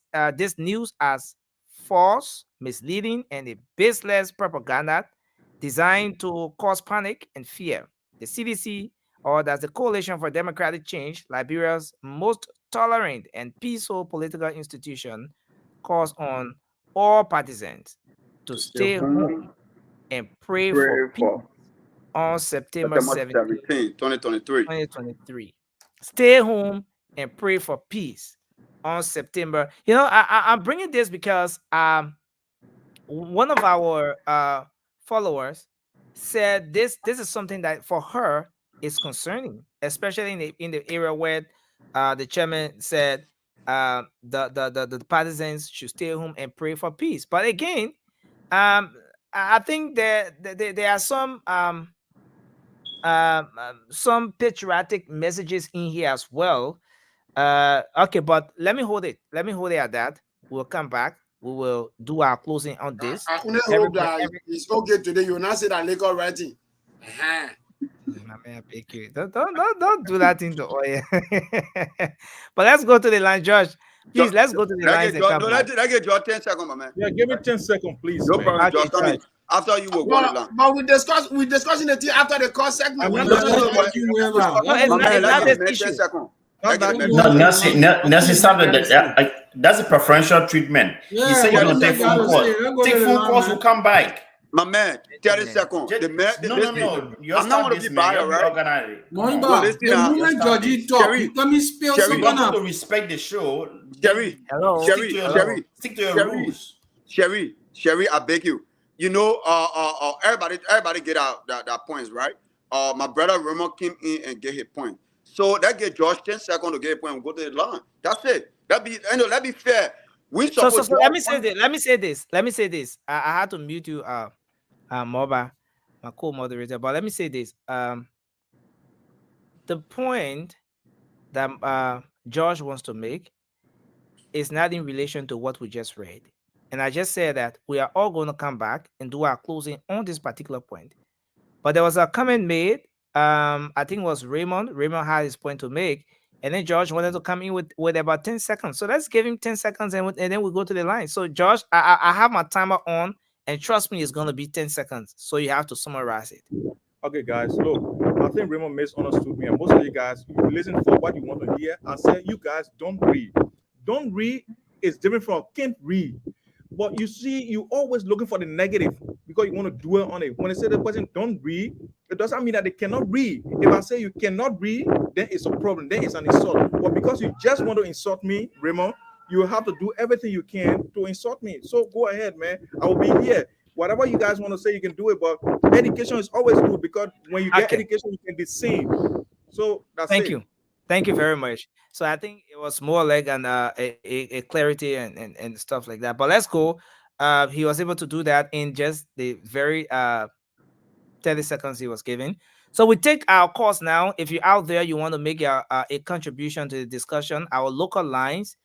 news as false, misleading, and a baseless propaganda designed to cause panic and fear. The CDC, or that's the Coalition for Democratic Change, Liberia's most tolerant and peaceful political institution, calls on all partisans to stay home and pray for peace on September 17, 2023. Stay home and pray for peace on September. You know, I'm bringing this because one of our followers said this is something that for her is concerning, especially in the area where the chairman said the partisans should stay home and pray for peace. But again, I think there are some patriotic messages in here as well. Okay, but let me hold it at that. We'll come back. We will do our closing on this. I only hope that it's okay today. You will not say that legal writing. Don't do that into oil. But let's go to the line, Josh. Please, let's go to the line. Let's get your 10 seconds, my man. Yeah, give me 10 seconds, please. No problem, Josh. Come in. After you will go to the line. But we discussing the thing after the call segment. No, Nelson, stop that's a preferential treatment. He said you're going to take phone calls. Take phone calls, will come back. My man, 30 seconds. The man, No. Your I'm not going to be biased, right? Organize it. Well, the moment Georgie talk, you come and spill We're something going up. to respect the show. Sherry, Stick to your rules. Sherry, I beg you. You know, everybody get out that points, right? My brother Raymond came in and get his point. So that get George 10 seconds to get a point and go to the line. That's it. That be fair. So let me say this. I had to mute you, Moba, my co-moderator. But let me say this. The point that George wants to make is not in relation to what we just read. And I just said that we are all going to come back and do our closing on this particular point. But there was a comment made. I think it was Raymond. Raymond had his point to make. And then George wanted to come in with about 10 seconds. So let's give him 10 seconds and then we go to the line. So George, I have my timer on, and trust me, it's going to be 10 seconds. So you have to summarize it. Okay, guys, look, I think Raymond misunderstood me. And most of you guys, you listen for what you want to hear. I said, you guys don't read. Don't read is different from can't read. But you see, you always looking for the negative because you want to dwell on it. When I say the person don't read, it doesn't mean that they cannot read. If I say you cannot read, then it's a problem. Then it's an insult. But because you just want to insult me, Raymond, you have to do everything you can to insult me. So go ahead, man. I will be here. Whatever you guys want to say, you can do it. But education is always good because when you get education, you can be seen. So that's Thank you. Thank you very much. So I think it was more like a clarity and stuff like that. But let's go. He was able to do that in just the very 30 seconds he was given. So we take our course now. If you're out there, you want to make a contribution to the discussion, our local lines,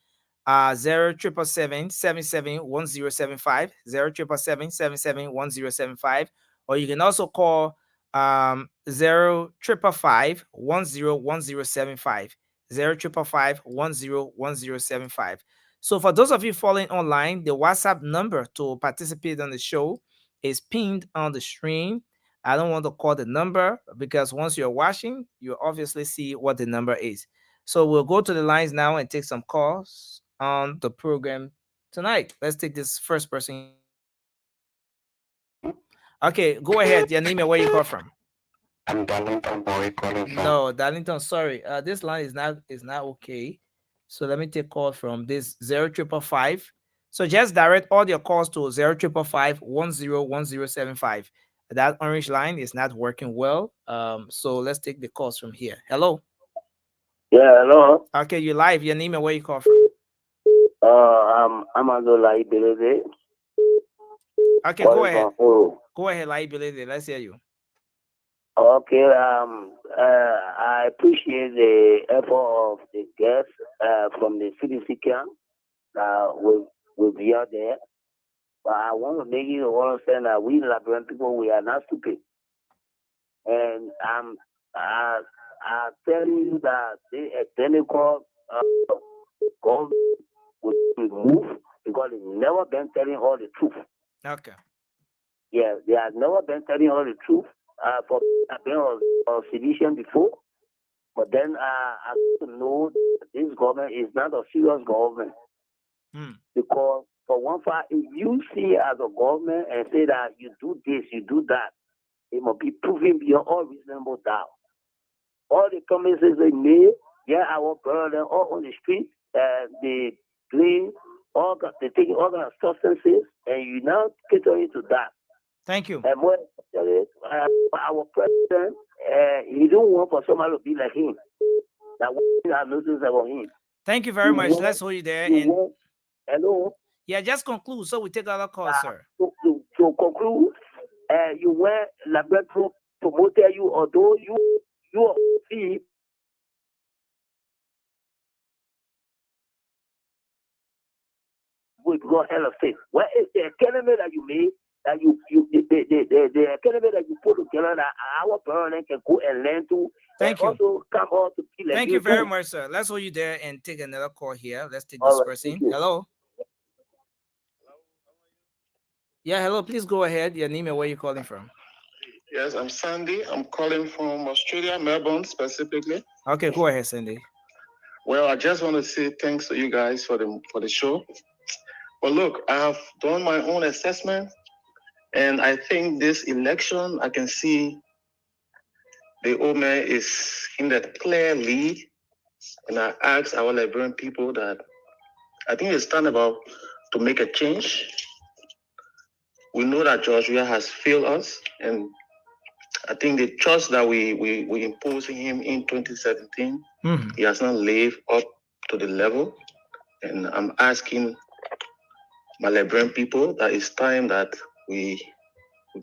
0777-77-1075, 0777-77-1075, or you can also call 0555-101075, 0555-101075. So for those of you following online, the WhatsApp number to participate on the show is pinned on the screen. I don't want to call the number because once you're watching, you obviously see what the number is. So we'll go to the lines now and take some calls on the program tonight. Let's take this first person. Okay, go ahead. Your name and where you call from. I'm Darlington Boy calling from. No, Darlington, sorry. This line is not okay. So let me take call from this 0555. So just direct all your calls to 0555-101075. That orange line is not working well. So let's take the calls from here. Hello. Yeah, hello. Okay, you're live. Your name and where you call from. I'm Adola Ibeleze. Okay, go ahead. Go ahead, Ibeleze. Let's hear you. Okay, I appreciate the effort of the guests from the CDC camp will be out there. But I want to make you understand that we Liberian people, we are not stupid. And I tell you that the technical government will remove because they've never been telling all the truth. Okay. Yeah, they have never been telling all the truth. For I've been on sedition before, but then I have to know that this government is not a serious government. Because for one part, if you see as a government and say that you do this, you do that, it must be proven beyond all reasonable doubt. All the promises they made, yeah, our brother all on the street, they clean, they taking all kind of substances, and you now catering to that. Thank you. And more, our president, he don't want for somebody to be like him. That one thing I noticed about him. Thank you very much. Let's hold you there. Hello. Yeah, just conclude so we take other calls, sir. To conclude, you were Labrador promoted you, although you see. We go hell of faith. Where is the economy that you made? That the economy that you put together that our parents can go and learn to. Thank you. Also come on to be like Thank you very much, sir. Let's hold you there and take another call here. Let's take this person. Hello. Yeah, hello. Please go ahead. Your name and where you're calling from. Yes, I'm Sandy. I'm calling from Australia, Melbourne specifically. Okay, go ahead, Sandy. Well, I just want to say thanks to you guys for the show. But look, I have done my own assessment, And I think this election, I can see the Ome is in the clear lead. And I ask our Liberian people that I think it's time about to make a change. We know that Georgia has failed us, and I think the trust that we imposed him in 2017, he has not lived up to the level. And I'm asking my Liberian people that it's time that we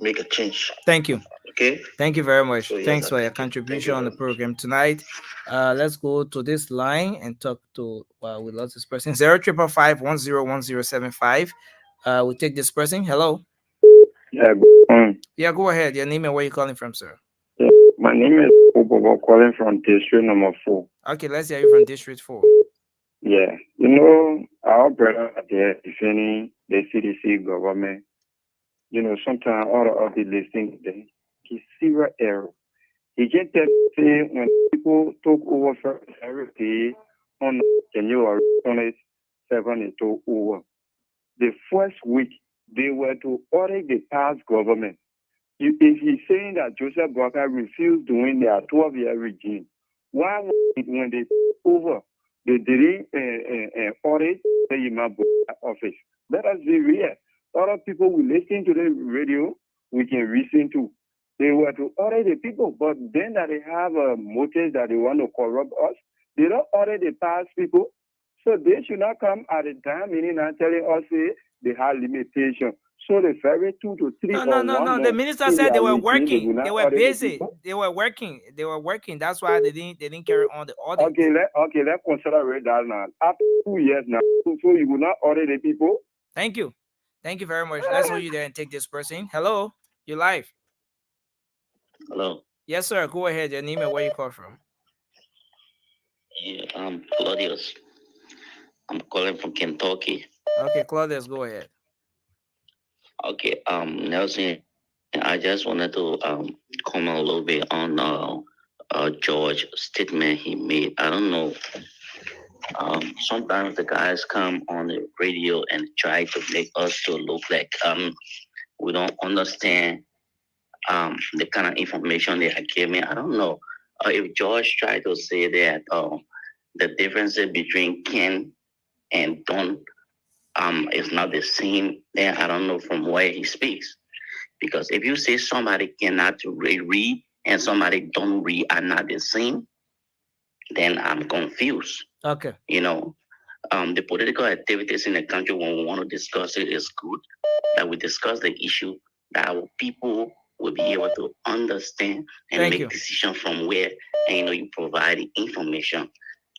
make a change. Thank you. Okay. Thank you very much. So, yes, Thanks for your contribution on the program tonight. Let's go to this line and talk to we lost this person. 0555-101075. We take this person. Hello. Yeah. Yeah, go ahead. Your name and where you calling from, sir? Yeah, my name is Obobo, calling from District Number 4. Okay, let's hear you from District 4. Yeah, you know, our brother there defending the CDC government. You know, sometimes all of the listening to them, he's serious error. He just say when people took over first everything on January 27 it took over. The first week they were to audit the past government. If he's saying that Joseph Boakai refused doing their 12-year regime, why when they took over, they didn't audit the Imam office? Let us be real. Other people will listen to the radio, we can listen to. They were to audit the people, but then that they have a motive that they want to corrupt us, they don't audit the past people. So they should not come at a time meaning and telling us they have limitations. So the very 2 to 3 No. The minister said they were working. They were busy. They were working. That's why they didn't carry on the audit. Okay, let's consider that now. After 2 years now, so you will not audit the people. Thank you very much. Let's hold you there and take this person. Hello, you're live. Hello. Yes, sir. Go ahead. Your name and where you call from. Yeah, I'm Claudius. I'm calling from Kentucky. Okay, Claudius, go ahead. Okay, Nelson, I just wanted to comment a little bit on George's statement he made. I don't know. Sometimes the guys come on the radio and try to make us to look like we don't understand the kind of information they are giving. I don't know if George tried to say that the differences between Ken and Don is not the same. Then I don't know from where he speaks. Because if you say somebody cannot read and somebody don't read are not the same, then I'm confused. Okay. You know, the political activities in the country when we want to discuss it is good. That we discuss the issue that our people will be able to understand and make decisions from where, and you provide the information.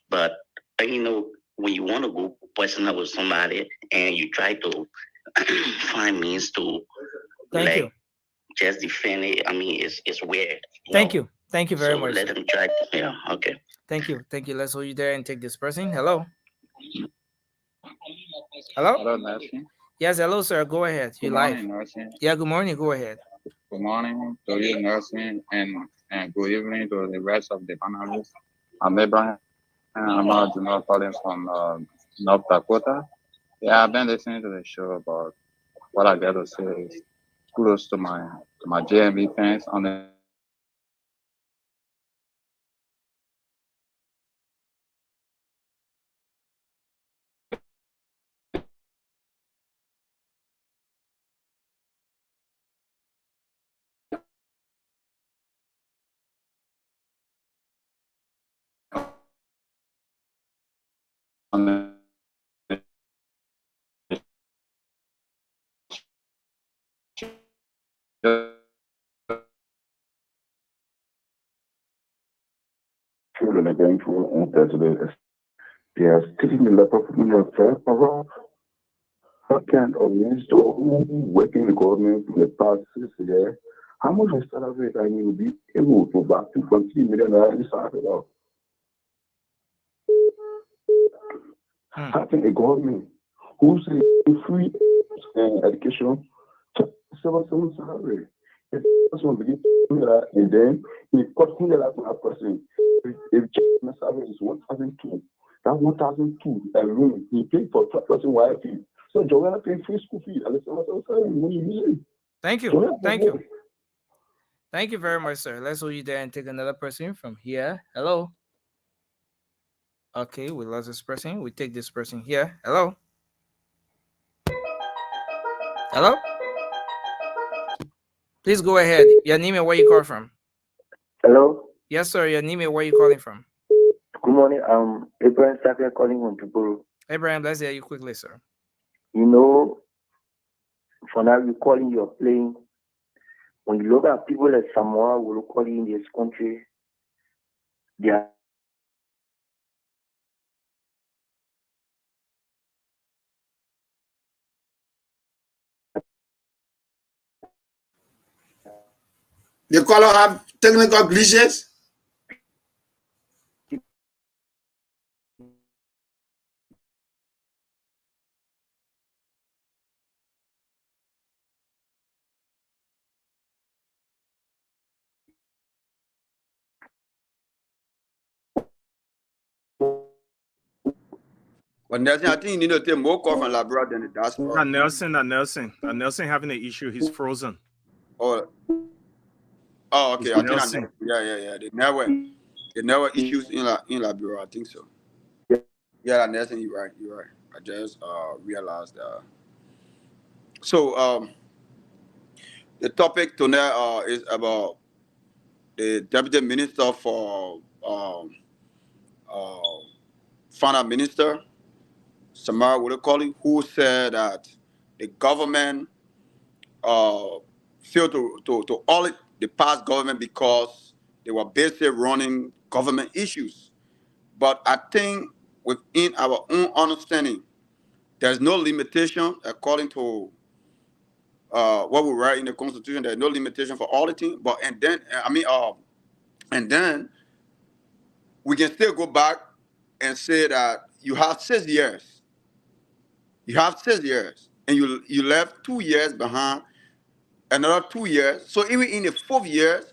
But when you want to go personal with somebody and you try to find means to just defend it, I mean, it's weird. Thank you very much. Let them try. Yeah, okay. Thank you. Let's hold you there and take this person. Hello. Hello, Nelson. Yes, hello, sir. Go ahead. You're live. Nelson. Yeah, good morning. Go ahead. Good morning to you, Nelson, and good evening to the rest of the panelists. I'm Abraham. I'm calling from North Dakota. Yeah, I've been listening to the show, but what I got to say is kudos to my JMB fans on the children again for Thursday. They are taking a lot of money around. How can a minister working in the government for the past 6 years, how much is salary and you will be able to back 2.3 million naira? Having a government who's free education, 7 salary. If someone begins to and then he cut $100 person. If salary is 1,002, that 1,002 alone, he paid for 12 person YFE. So Joanna paid free school fee. Thank you. Thank you. Thank you very much, sir. Let's hold you there and take another person from here. Hello. Okay, we lost this person. We take this person here. Hello. Hello. Please go ahead. Your name and where you call from. Hello. Yes, sir. Your name and where you calling from. Good morning. Abraham Saka calling from Tribalism. Abraham, let's hear you quickly, sir. You know, for now you're calling, you're playing. When you look at people like Samoa, who are calling in this country, they are The caller have technical glitches. But Nelson, I think you need to take more call from Labrador than the diaspora. Nelson having an issue. He's frozen. Oh, okay. I think Nelson. Yeah. The network issues in Labrador. I think so. Yeah, Nelson, you're right. I just realized that. So the topic tonight is about the Deputy Minister for Finance Minister, Samara Wodekoli, who said that the government failed to audit the past government because they were basically running government issues. But I think within our own understanding, there's no limitation according to what we write in the Constitution. There's no limitation for auditing. And then we can still go back and say that you have 6 years. You have 6 years, and you left 2 years behind, another 2 years. So even in the 4th year,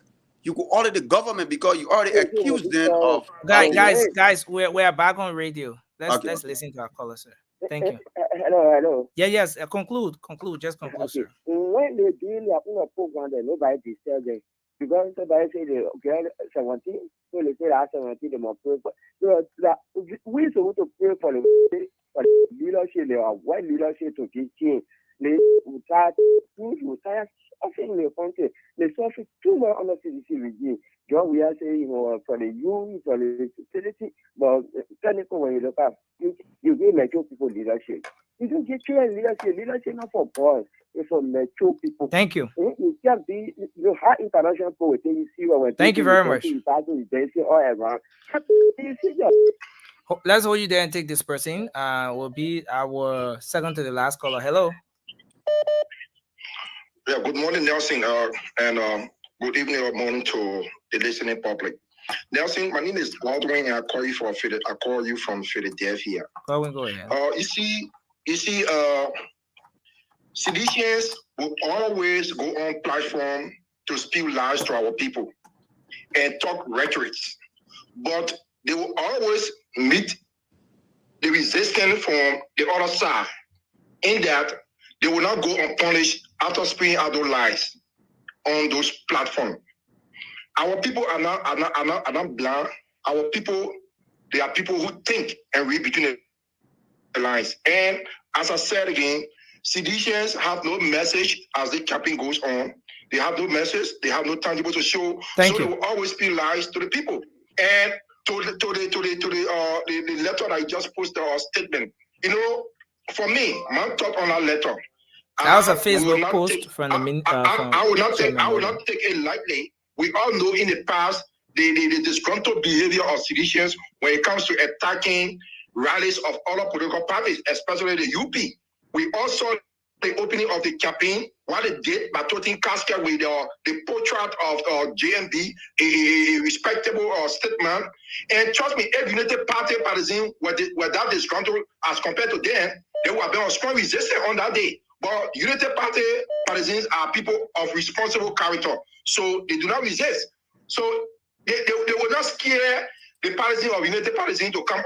you could audit the government because you already accused them of. Guys, we're back on radio. Let's listen to our caller, sir. Thank you. Hello. Yeah, yes. Conclude. Just conclude, Okay. sir. When they deal with a program, nobody disturb them. Because somebody say they get 17, so they say that 17 they must pray for. So we supposed to pray for the leadership, they are white leadership to teach change. They retire suffering in the country. They suffer too much under CDC regime. John, we are saying, for the youth, for the facility, but technically when you look at you give mature people leadership. You don't get children leadership. Leadership not for boys. It's for mature people. Thank you. You can't be you have international people you see when thank you very much. All around. Let's hold you there and take this person. Will be our second to the last caller. Hello. Yeah, good morning, Nelson, and good evening or morning to the listening public. Nelson, my name is Baldwin, and I call you from Philadelphia. Go ahead. You see, seditionists will always go on platform to spew lies to our people and talk rhetoric, but they will always meet the resistance from the other side, in that they will not go unpunished after spewing out those lies on those platforms. Our people are not blind. Our people, they are people who think and read between the lines. And as I said again, seditionists have no message as the campaign goes on. They have no message. They have no tangible to show. Thank you. They will always spew lies to the people. And to the letter that I just posted or statement. For me, my thought on that letter. That was a Facebook post from the minister. I will not take it lightly. We all know in the past the disgruntled behavior of seditionists when it comes to attacking rallies of other political parties, especially the UP. We all saw the opening of the campaign, what it did by toting casket with the portrait of JMB, a respectable statesman. And trust me, if United Party partisans were that disgruntled as compared to them, they would have been on strong resistance on that day. But United Party partisans are people of responsible character, so they do not resist. So they will not scare the partisans of United Partisans to come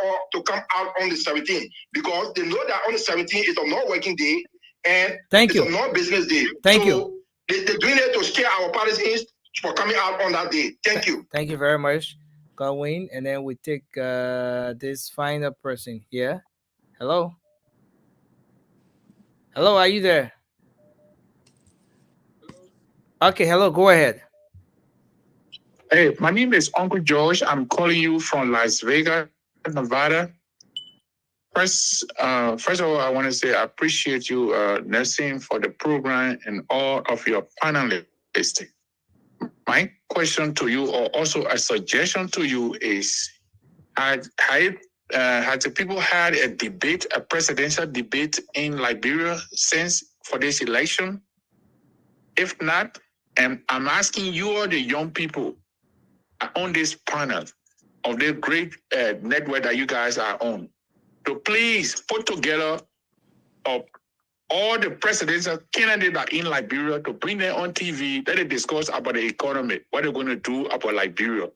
out on the 17th, because they know that on the 17th is a non-working day and Thank it's you. a non-business day. Thank so you. They're doing it to scare our parties for coming out on that day. Thank you. Thank you very much, Godwin. And then we take this final person here. Hello. Hello, are you there? Okay, hello, go ahead. Hey, my name is Uncle George. I'm calling you from Las Vegas, Nevada. First of all, I want to say I appreciate you, Nelson, for the program and all of your panelists. My question to you, or also a suggestion to you, is: has the people had a debate, a presidential debate in Liberia since for this election? If not, and I'm asking you all the young people on this panel of the great network that you guys are on, to please put together all the presidential candidates that are in Liberia, to bring them on TV, let it discuss about the economy, what they're going to do about Liberia.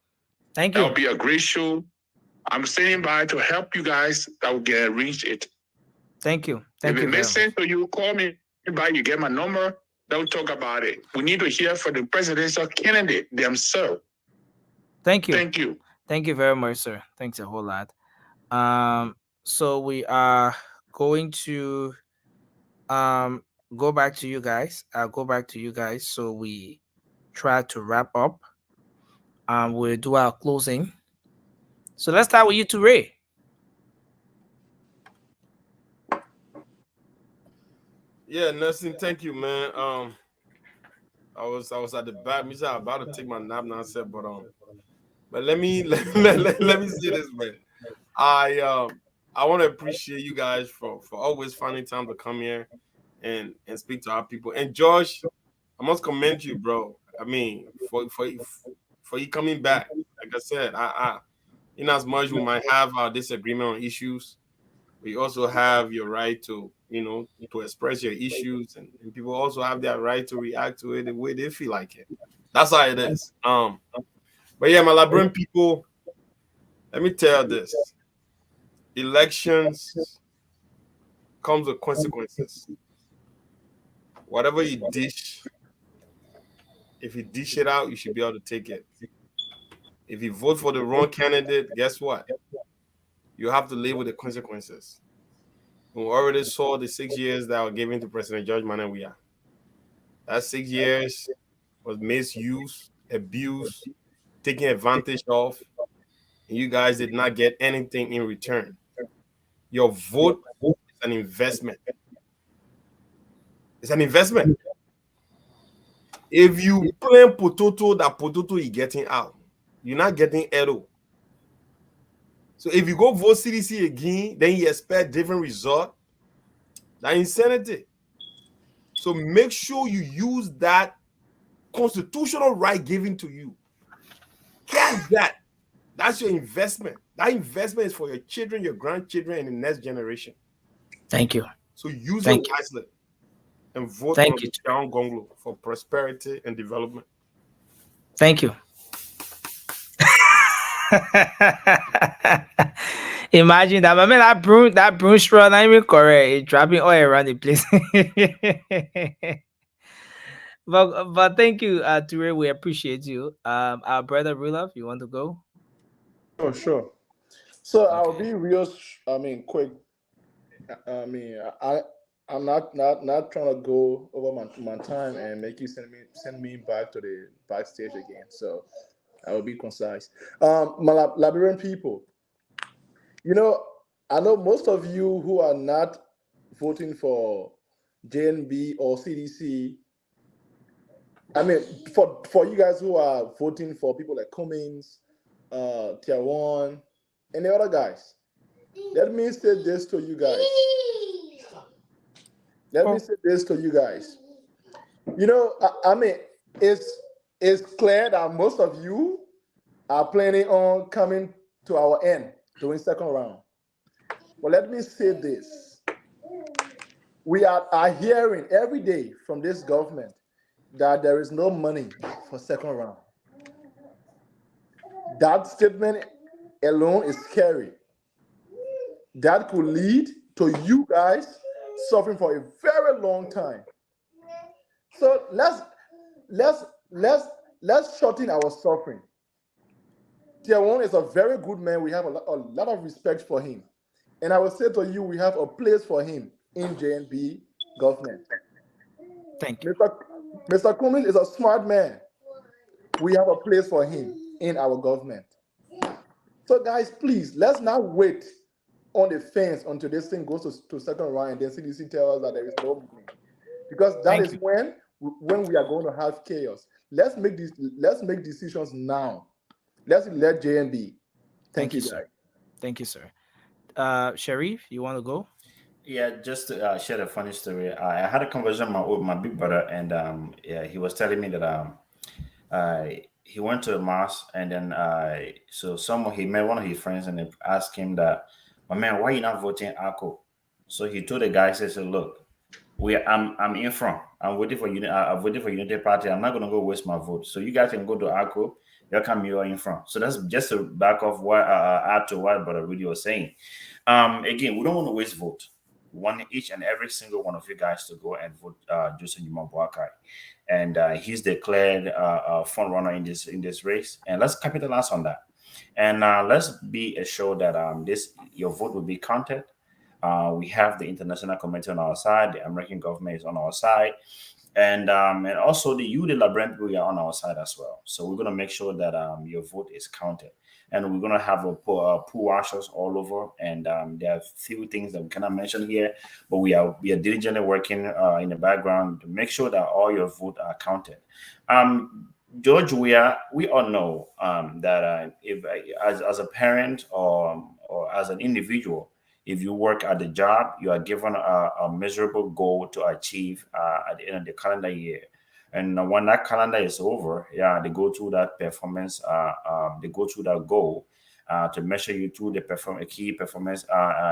Thank you. That'll be a great show. I'm standing by to help you guys that will get reach it. Thank you. If it makes sense to you, call me by, you get my number, they'll talk about it. We need to hear from the presidential candidate themselves. Thank you. Thank you. Thank you very much, sir. Thanks a whole lot. So we are going to go back to you guys. I'll go back to you guys. So we try to wrap up. We'll do our closing. So let's start with you two, Ray. Yeah, Nelson, thank you, man. I was at the back. Me I about to take my nap now, but let me let me say this, man. I want to appreciate you guys for always finding time to come here and speak to our people. And Josh, I must commend you, bro. I mean, for you coming back. Like I said, in as much we might have our disagreement on issues, we also have your right to, to express your issues, and people also have their right to react to it the way they feel like it. That's how it is. But yeah, my Liberian people, let me tell you this. Elections comes with consequences. Whatever you dish, if you dish it out, you should be able to take it. If you vote for the wrong candidate, guess what? You have to live with the consequences. We already saw the 6 years that were given to President George Manawia. That 6 years was misused, abused, taken advantage of, and you guys did not get anything in return. Your vote is an investment. It's an investment. If you plan potato, that potato is getting out. You're not getting arrow. So if you go vote CDC again, then you expect different result. That's insanity. So make sure you use that constitutional right given to you. Catch that. That's your investment. That investment is for your children, your grandchildren, and the next generation. Thank you. So use it wisely and vote Thank on you. John Gonglo for prosperity and development. Thank you. Imagine that, man. That broom straw not even correct. It's dropping oil around the place. but thank you, Ture. We appreciate you. Our brother Rulov, you want to go? Oh, sure. So I'll be real. Quick. I'm not trying to go over my time and make you send me back to the backstage again. So I will be concise. My Liberian people, I know most of you who are not voting for JNB or CDC. I mean, for you guys who are voting for people like Cummings, Tier 1, and the other guys, let me say this to you guys. It's clear that most of you are planning on coming to our end during second round. But let me say this. We are hearing every day from this government that there is no money for second round. That statement alone is scary. That could lead to you guys suffering for a very long time. So let's shorten our suffering. Tier 1 is a very good man. We have a lot of respect for him. And I will say to you, we have a place for him in JNB government. Thank you. Mr. Cummings is a smart man. We have a place for him in our government. So guys, please, let's not wait on the fence until this thing goes to second round and then CDC tells us that there is no money. Because that is when we are going to have chaos. Let's make decisions now. Let's let JNB. Thank you, sir. Thank you, sir. Sharif, you want to go? Yeah, just to share a funny story. I had a conversation with my big brother, and he was telling me that he went to a mass, and then he met one of his friends, and they asked him that, "My man, why you not voting ACO?" So he told the guy, he said, "Look, I'm in front. I'm waiting for you. I'm waiting for Unity Party. I'm not gonna go waste my vote. So you guys can go to ACO. You're in front." So that's just to back off what add to what Brother Rudy was saying. Again, we don't want to waste vote. We want each and every single one of you guys to go and vote Joseph Numa Boakai, and he's declared front runner in this race. And let's capitalize on that, and let's be assured that your vote will be counted. We have the international community on our side. The American government is on our side. And also the Librarian people are on our side as well. So we're going to make sure that your vote is counted. And we're going to have a pool washers all over. And there are a few things that we cannot mention here, but we are diligently working in the background to make sure that all your votes are counted. George, we all know that if as a parent or as an individual, if you work at the job, you are given a measurable goal to achieve at the end of the calendar year. And when that calendar is over, they go through that performance, they go through that goal to measure you through the key performance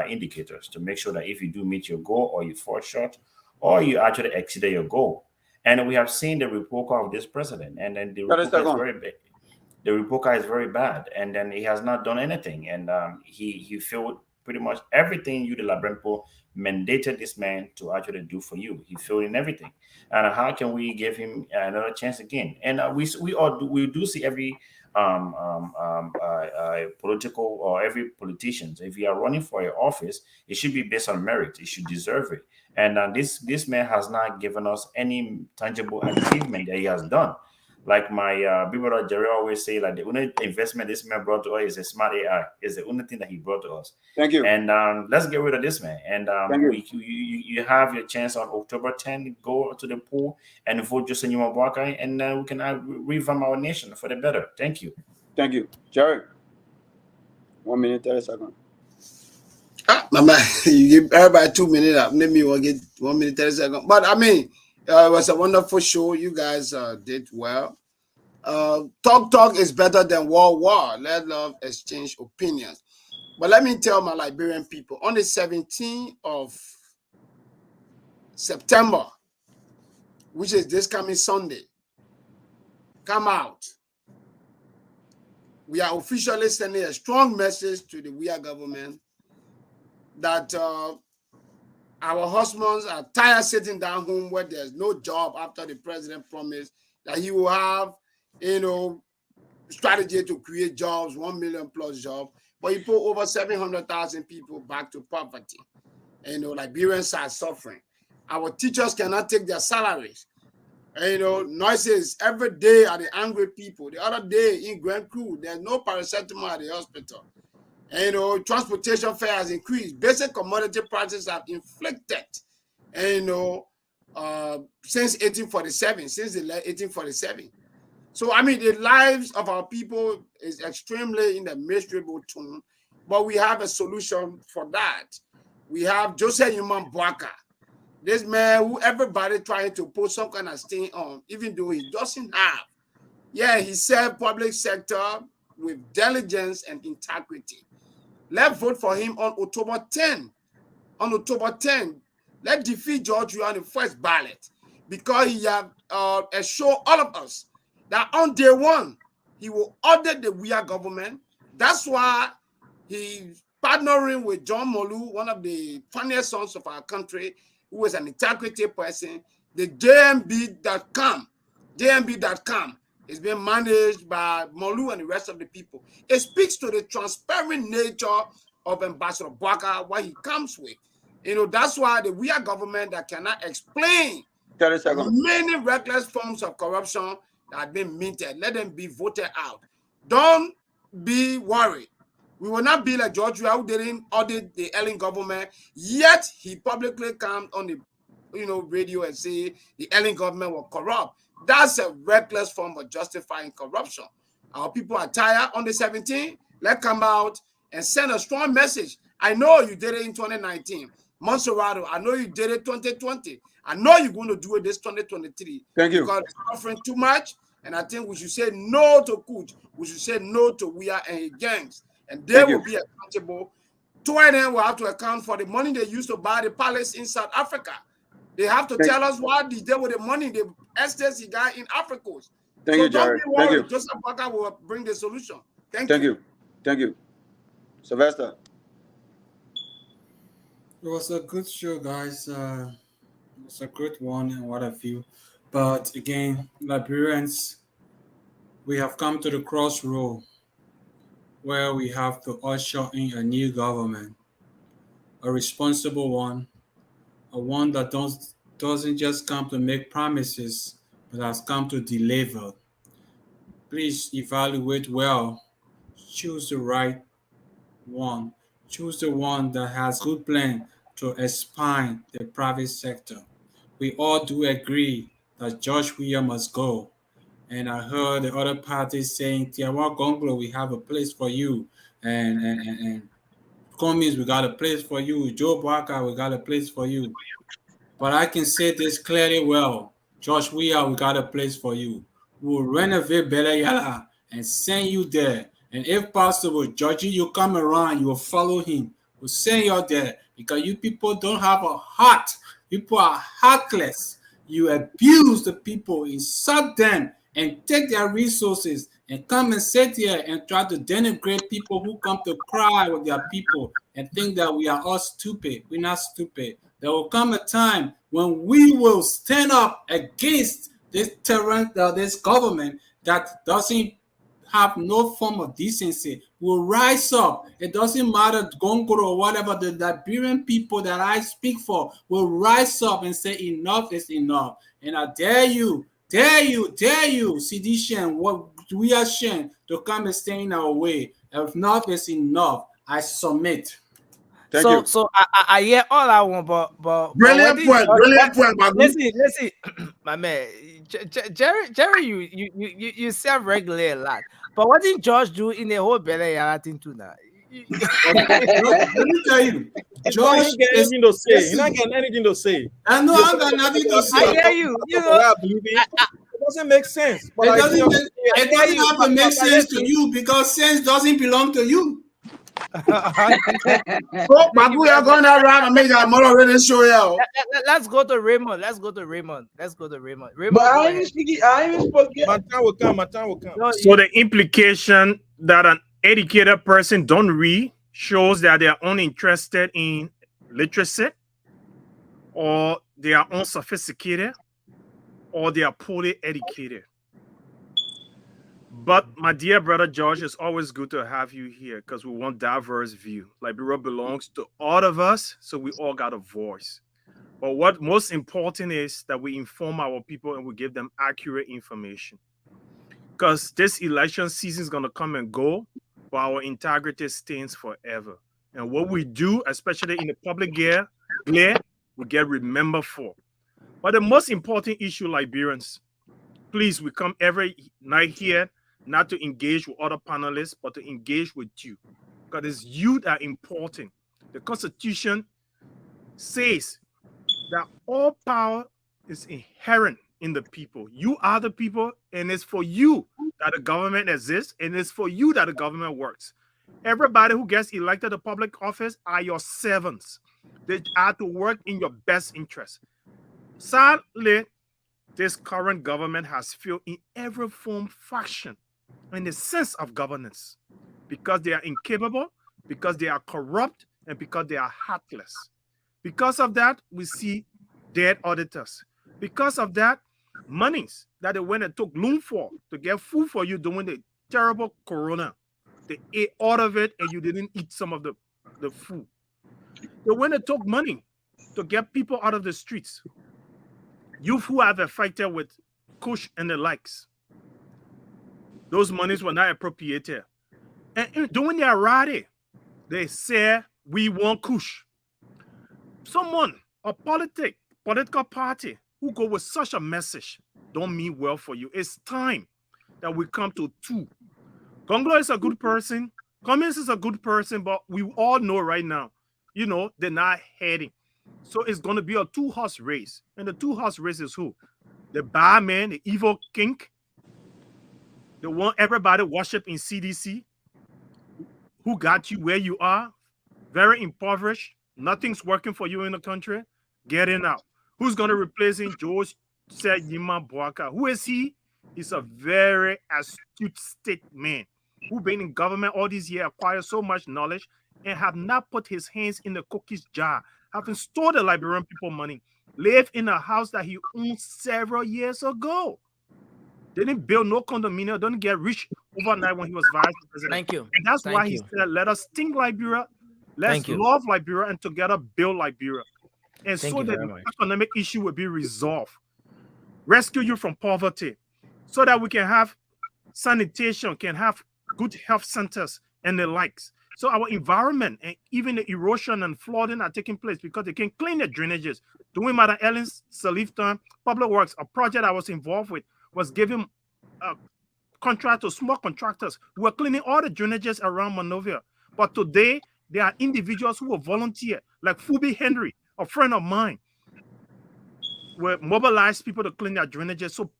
indicators to make sure that if you do meet your goal or you fall short or you actually exceeded your goal. And we have seen the report card of this president, and then the report card is very big. The report card is very bad, and then he has not done anything, and he failed pretty much everything you, the Labrenpo, mandated this man to actually do for you. He failed in everything. And how can we give him another chance again? And we do see every political or every politician, if you are running for an office, it should be based on merit. It should deserve it. And this man has not given us any tangible achievement that he has done. Like my big brother Jerry always say, like the only investment this man brought to us is a smart AI. Is the only thing that he brought to us. Thank you. And let's get rid of this man. And you have your chance on October 10. Go to the pool and vote Joseph Numa Boakai, and we can revamp our nation for the better. Thank you. Thank you, Jerry. 1 minute 30 seconds. Mama, you give everybody 2 minutes. Let me get 1 minute 30 seconds. But I mean, it was a wonderful show. You guys did well. Talk is better than war. Let love exchange opinions. But let me tell my Liberian people, on the 17th of September, which is this coming Sunday, come out. We are officially sending a strong message to the WIA government that our husbands are tired sitting down home where there's no job after the president promised that he will have, strategy to create jobs, 1 million plus jobs, but he put over 700,000 people back to poverty. Liberians are suffering. Our teachers cannot take their salaries. Noises every day are the angry people. The other day in Grand Crew, there's no paracetamol at the hospital. Transportation fare has increased. Basic commodity prices have inflicted, since 1847. So, I mean, the lives of our people is extremely in the miserable tune, but we have a solution for that. We have Joseph Numa Boakai. This man who everybody trying to put some kind of stain on, even though he doesn't have. Yeah, he served public sector with diligence and integrity. Let's vote for him on October 10. On October 10, let's defeat George Weah on the first ballot, because he have assured all of us that on day one, he will audit the WIA government. That's why he's partnering with John Molu, one of the funniest sons of our country, who is an integrity person, the JMB.com. JMB.com is being managed by Molu and the rest of the people. It speaks to the transparent nature of Ambassador Baka, what he comes with. You know, that's why we are government that cannot explain 30 seconds. many reckless forms of corruption that have been minted. Let them be voted out. Don't be worried. We will not be like George who didn't audit the Ellen government, yet he publicly come on the radio and say the Ellen government was corrupt. That's a reckless form of justifying corruption. Our people are tired on the 17th. Let's come out and send a strong message. I know you did it in 2019. Monserrato, I know you did it 2020. I know you're going to do it this 2023. Thank you. Because it's offering too much. And I think we should say no to Kuch. We should say no to Weah and his gangs. And they will be accountable. Two of them will have to account for the money they used to buy the palace in South Africa. They have to tell us what they did with the money, the estates he got in Africa. Thank you, Jared. Thank you. Joseph Baka will bring the solution. Thank you. Thank you. Sylvester. It was a good show, guys. It was a great one and what have you. But again, Liberians, we have come to the crossroad where we have to usher in a new government, a responsible one, a one that doesn't just come to make promises, but has come to deliver. Please evaluate well. Choose the right one. Choose the one that has good plan to expand the private sector. We all do agree that George Weah must go. And I heard the other parties saying, Tiawa Gonglo, we have a place for you. And Commies, we got a place for you. Joe Baka, we got a place for you. But I can say this clearly well. George Weah, we got a place for you. We'll renovate Belayala and send you there. And if possible, Georgie, you come around, you will follow him. We'll send you out there because you people don't have a heart. People are heartless. You abuse the people, insult them, and take their resources and come and sit here and try to denigrate people who come to cry with their people and think that we are all stupid. We're not stupid. There will come a time when we will stand up against this this government that doesn't have no form of decency. Will rise up. It doesn't matter Gongoro or whatever, the Liberian people that I speak for will rise up and say enough is enough. And I dare you, Sidishan, what we are sharing to come and stay in our way. Enough is enough. I submit. So I hear all I want, but brilliant point. Listen, my man, Jerry, you self regulate a lot. But what did George do in the whole Belayala thing too now? Let me tell you, George is anything to say. You're not getting anything to say. I know I got nothing to say. I hear you. You know, it doesn't make sense. But it doesn't have to make sense to you because sense doesn't belong to you. So, Babu, you're going around and make that more already show you. Let's go to Raymond. But I ain't speaking. My time will come. So the implication that an educated person don't read shows that they are uninterested in literacy, or they are unsophisticated, or they are poorly educated. But my dear brother George, it's always good to have you here because we want diverse view. Liberia belongs to all of us, so we all got a voice. But what most important is that we inform our people and we give them accurate information. Because this election season is going to come and go, but our integrity stands forever. And what we do, especially in the public glare, we get remembered for. But the most important issue, Liberians, please, we come every night here not to engage with other panelists, but to engage with you. Because it's you that are important. The Constitution says that all power is inherent in the people. You are the people, and it's for you that the government exists, and it's for you that the government works. Everybody who gets elected to public office are your servants. They are to work in your best interest. Sadly, this current government has failed in every form, faction, in the sense of governance, because they are incapable, because they are corrupt, and because they are heartless. Because of that, we see dead auditors. Because of that, monies that they went and took loan for to get food for you during the terrible corona. They ate all of it and you didn't eat some of the food. They went and took money to get people out of the streets. You who have affected with Kush and the likes. Those monies were not appropriated. And during their rally, they said, we want Kush. Someone, a political party who go with such a message don't mean well for you. It's time that we come to two. Gonglo is a good person. Cummins is a good person, but we all know right now, you know, they're not heading. So it's going to be a two-horse race. And the two-horse race is who? The bad man, the evil king, the one everybody worship in CDC, who got you where you are, very impoverished, nothing's working for you in the country, getting out. Who's going to replace him? George said Yima Boaka. Who is he? He's a very astute state man who been in government all these years, acquired so much knowledge, and have not put his hands in the cookies jar, having stole the Liberian people money, live in a house that he owned several years ago. Didn't build no condominium, didn't get rich overnight when he was vice president. Thank you. And that's why he said, let us think Liberia, let's love Liberia, and together build Liberia. And so that the economic issue will be resolved. Rescue you from poverty so that we can have sanitation, can have good health centers and the likes. So our environment and even the erosion and flooding are taking place because they can clean the drainages. During Madam Ellen's Salif time, Public Works, a project I was involved with, was giving a contract to small contractors who were cleaning all the drainages around Monrovia. But today, there are individuals who will volunteer, like Phoebe Henry, a friend of mine, will mobilize people to clean their drainages so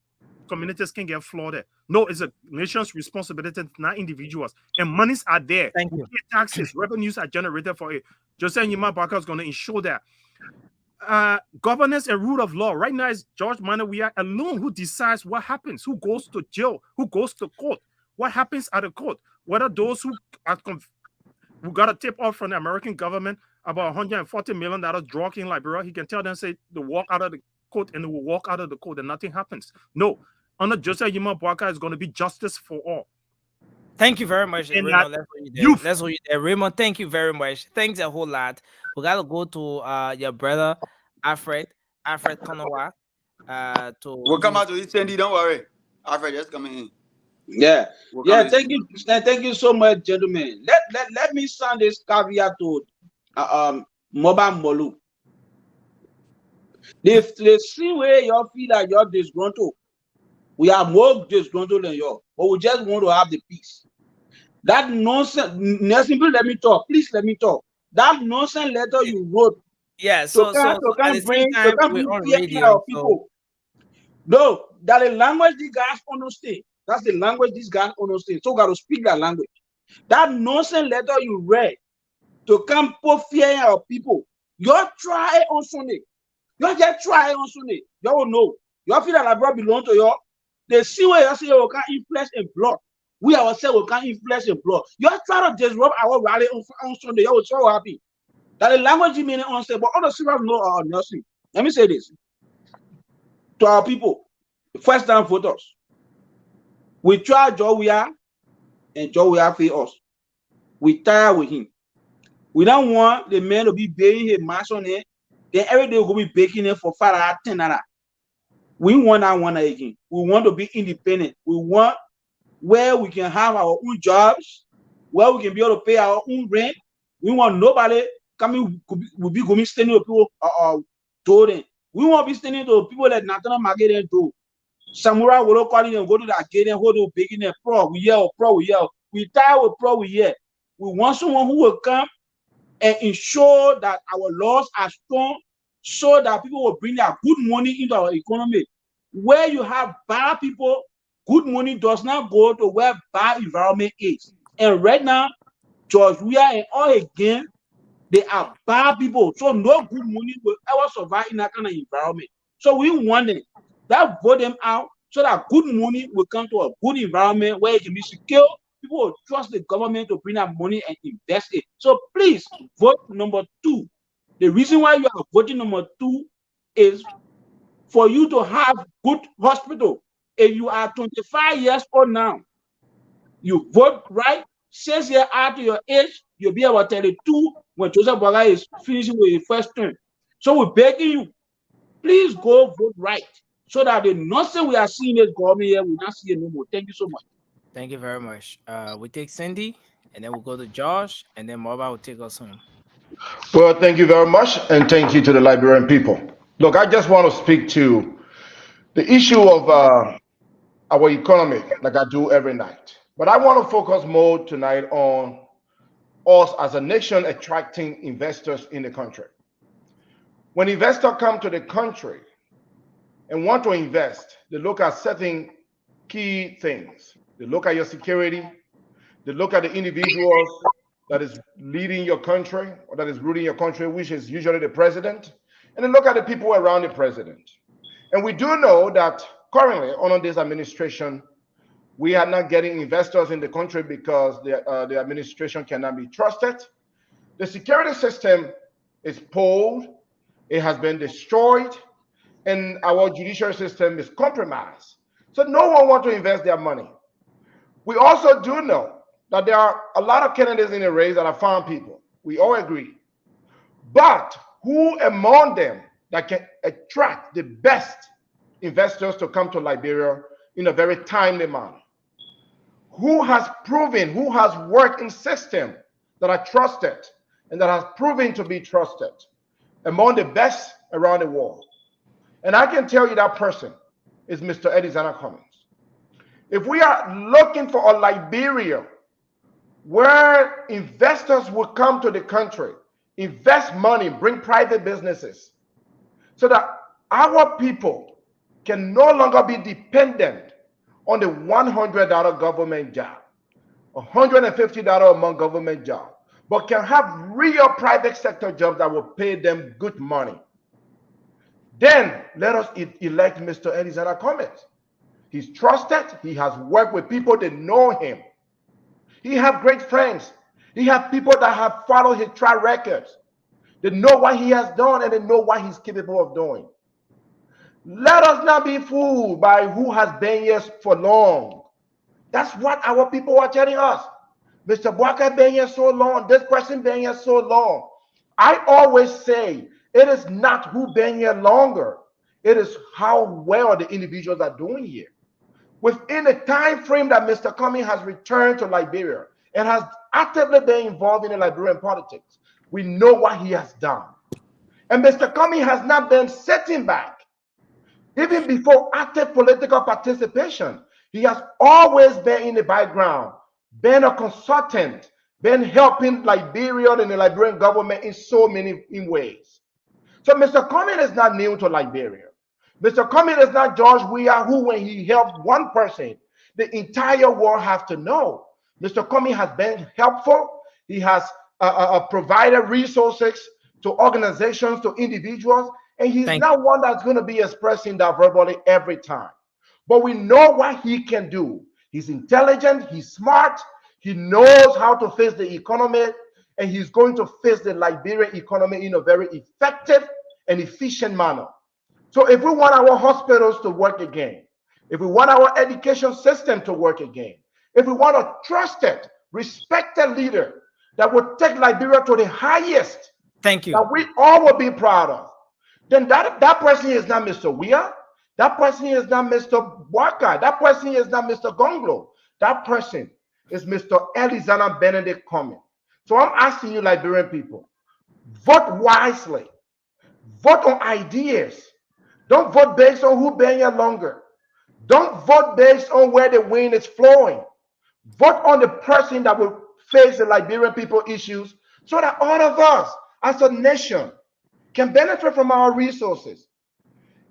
communities can get flooded. No, it's a nation's responsibility, not individuals. And monies are there. Thank you. Taxes, revenues are generated for it. Joseph Yima Barker is going to ensure that. Governance and rule of law. Right now, it's George Manawia alone who decides what happens, who goes to jail, who goes to court, what happens at the court, whether those who are who got a tip off from the American government about $140 million drug in Liberia, he can tell them, say, to walk out of the court, and they will walk out of the court and nothing happens. No, under Joseph Yima Boaka is going to be justice for all. Thank you very much, Raymond. Let's hold you there. Raymond, thank you very much. Thanks a whole lot. We got to go to your brother, Alfred Konowa. We'll come out to this, Sandy. Don't worry. Alfred, just coming in. Yeah. Thank you so much, gentlemen. Let me sound this caveat to Moba Molu. They see where you feel like you're disgruntled. We are more disgruntled than you, but we just want to have the peace. That nonsense, simply let me talk. Please let me talk. That nonsense letter you wrote. Yeah, so bring people. No, that the language these guys understand. That's the language these guys understand. So we got to speak that language. That nonsense letter you read to come put fear in our people. You try on Sunday. You just try on Sunday. You will know. You feel that I brought belong to you. They see where you say you can influence and blood. We ourselves will can influence and blood. You try to disrupt our rally on Sunday. You will so happy. That the language you mean on say, but other serious know nothing. Let me say this to our people, first time voters. We try Joe and Joe for us. We tired with him. We don't want the man to be begging his mass on it. Then every day we'll be baking it for 5 hours, 10 hours. We want that one again. We want to be independent. We want where we can have our own jobs, where we can be able to pay our own rent. We want nobody coming will be going standing to people doing. We want to be standing to people that Nathan Market and do. Samurai will call in and go to that gate and hold up begging and pro. We yell, pro, we yell. We tie with pro, we yell. We want someone who will come and ensure that our laws are strong so that people will bring their good money into our economy. Where you have bad people, good money does not go to where bad environment is. And right now, George, we are in all again, they are bad people. So no good money will ever survive in that kind of environment. So we want them. That vote them out so that good money will come to a good environment where it can be secure. People will trust the government to bring that money and invest it. So please vote number 2. The reason why you are voting number 2 is for you to have good hospital. If you are 25 years old now, you vote right, 6 years after your age, you'll be about 32 when Joseph Bola is finishing with his first term. So we're begging you, please go vote right so that the nonsense we are seeing this government here will not see it no more. Thank you so much. Thank you very much. We take Cindy, and then we'll go to Josh, and then Moba will take us home. Well, thank you very much, and thank you to the Liberian people. Look, I just want to speak to the issue of our economy, like I do every night. But I want to focus more tonight on us as a nation attracting investors in the country. When investors come to the country and want to invest, they look at certain key things. They look at your security. They look at the individuals that is leading your country or that is ruling your country, which is usually the president. And they look at the people around the president. And we do know that currently, under this administration, we are not getting investors in the country because the administration cannot be trusted. The security system is pulled, it has been destroyed, and our judicial system is compromised. So no one wants to invest their money. We also do know that there are a lot of candidates in the race that are farm people. We all agree. But who among them that can attract the best investors to come to Liberia in a very timely manner? Who has proven, who has worked in systems that are trusted and that has proven to be trusted among the best around the world? And I can tell you that person is Mr. Alexander Cummings. If we are looking for a Liberia where investors will come to the country, invest money, bring private businesses, so that our people can no longer be dependent on the $100 government job, $150 a month government job, but can have real private sector jobs that will pay them good money. Then let us elect Mr. Alexander Cummings. He's trusted. He has worked with people that know him. He has great friends. He has people that have followed his track records. They know what he has done and they know what he's capable of doing. Let us not be fooled by who has been here for long. That's what our people are telling us. Mr. Bwaka been here so long. This person been here so long. I always say it is not who been here longer. It is how well the individuals are doing here. Within the time frame that Mr. Cummings has returned to Liberia and has actively been involved in the Liberian politics, we know what he has done. And Mr. Cummings has not been sitting back. Even before active political participation, he has always been in the background, been a consultant, been helping Liberia and the Liberian government in so many ways. So Mr. Cummings is not new to Liberia. Mr. Cummings is not George Weah, who when he helped one person, the entire world have to know. Mr. Cummings has been helpful. He has provided resources to organizations, to individuals, and he's not one that's going to be expressing that verbally every time. But we know what he can do. He's intelligent, he's smart, he knows how to face the economy, and he's going to face the Liberian economy in a very effective and efficient manner. So if we want our hospitals to work again, if we want our education system to work again, if we want a trusted, respected leader that will take Liberia to the highest, that we all will be proud of, then that person is not Mr. Weah, that person is not Mr. Bwaka, that person is not Mr. Gonglo, that person is Mr. Alexander Benedict Cummings. So I'm asking you, Liberian people, vote wisely, vote on ideas. Don't vote based on who been here longer. Don't vote based on where the wind is flowing. Vote on the person that will face the Liberian people issues so that all of us as a nation can benefit from our resources.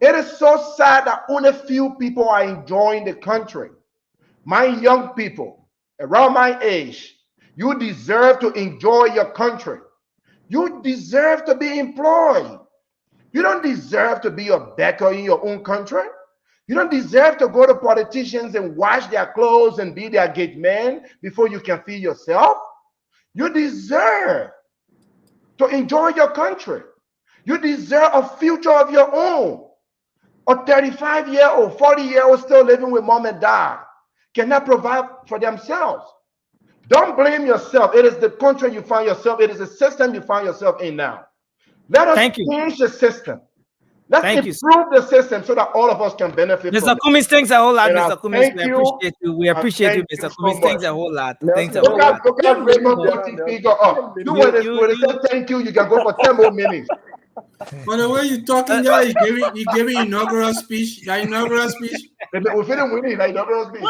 It is so sad that only few people are enjoying the country. My young people, around my age, you deserve to enjoy your country. You deserve to be employed. You don't deserve to be a beggar in your own country. You don't deserve to go to politicians and wash their clothes and be their gate man before you can feed yourself. You deserve to enjoy your country. You deserve a future of your own. A 35-year-old, 40-year-old still living with mom and dad cannot provide for themselves. Don't blame yourself. It is the country you find yourself. It is the system you find yourself in now. Let us change the system. Let's improve the system so that all of us can benefit from Mr. it. Cummins, thanks a whole lot, And I Mr. Cummins. thank We you. appreciate you. We appreciate you, Mr. Cummins. Thanks a whole lot. Thanks a whole lot. Look at Raymond putting finger up. You when they say thank you, you can go for 10 more minutes. By the way you talking there, you giving inaugural speech. That inaugural speech. We feeling winning that inaugural speech.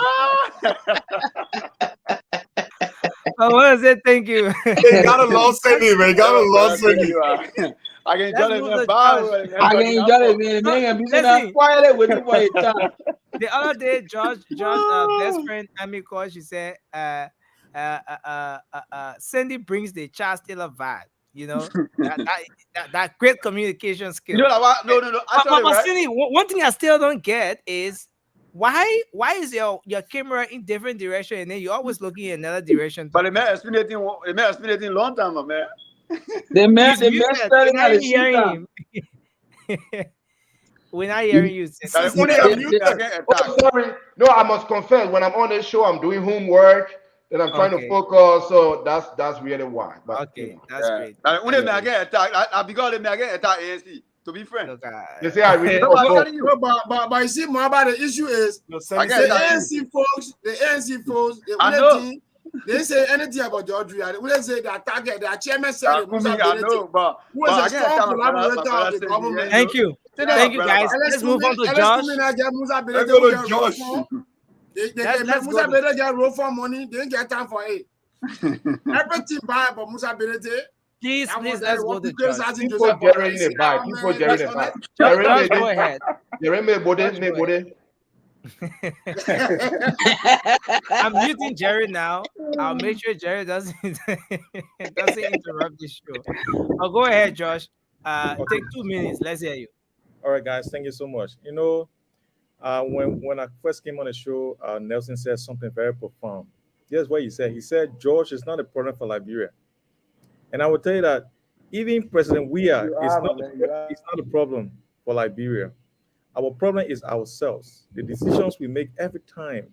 I want to say thank you. They got a lost Cindy, man. Got a lost Cindy. I can Let's enjoy move it. to Josh. I can enjoy it, man. Man, be sitting quietly waiting for your time. The other day, Josh, best friend Amy called. She said, Cindy brings the child stealer vibe. You know, that great communication skill. You know what? No. Actually, But right? Cindy, one thing I still don't get is why is your camera in different direction and then you're always looking in another direction? But the man explaining long time, man. The man spelling at the shooter. We're not hearing you. Sorry. No, I must confess, when I'm on this show, I'm doing homework and I'm trying to focus. So that's really why. But, that's great. Because they may get attack ANC. To be frank, you see, I really but you see, more about the issue is the ANC folks, they say anything about George. They wouldn't say that target, their chairman said it was a strong collaborator of the government. Thank you, guys. Let's move on to Josh. Musa Bede get roll for money. They didn't get time for it. Everything bad about Musa Bede. Please, let's go to Josh. People getting the vibe. People getting the vibe. Josh, go ahead. I'm muting Jerry now. I'll make sure Jerry doesn't interrupt the show. Oh, go ahead, Josh. Take 2 minutes. Let's hear you. All right, guys. Thank you so much. You know, when I first came on the show, Nelson said something very profound. Here's what he said. He said, George is not a problem for Liberia. And I will tell you that even President Weah is not a problem for Liberia. Our problem is ourselves, the decisions we make every time.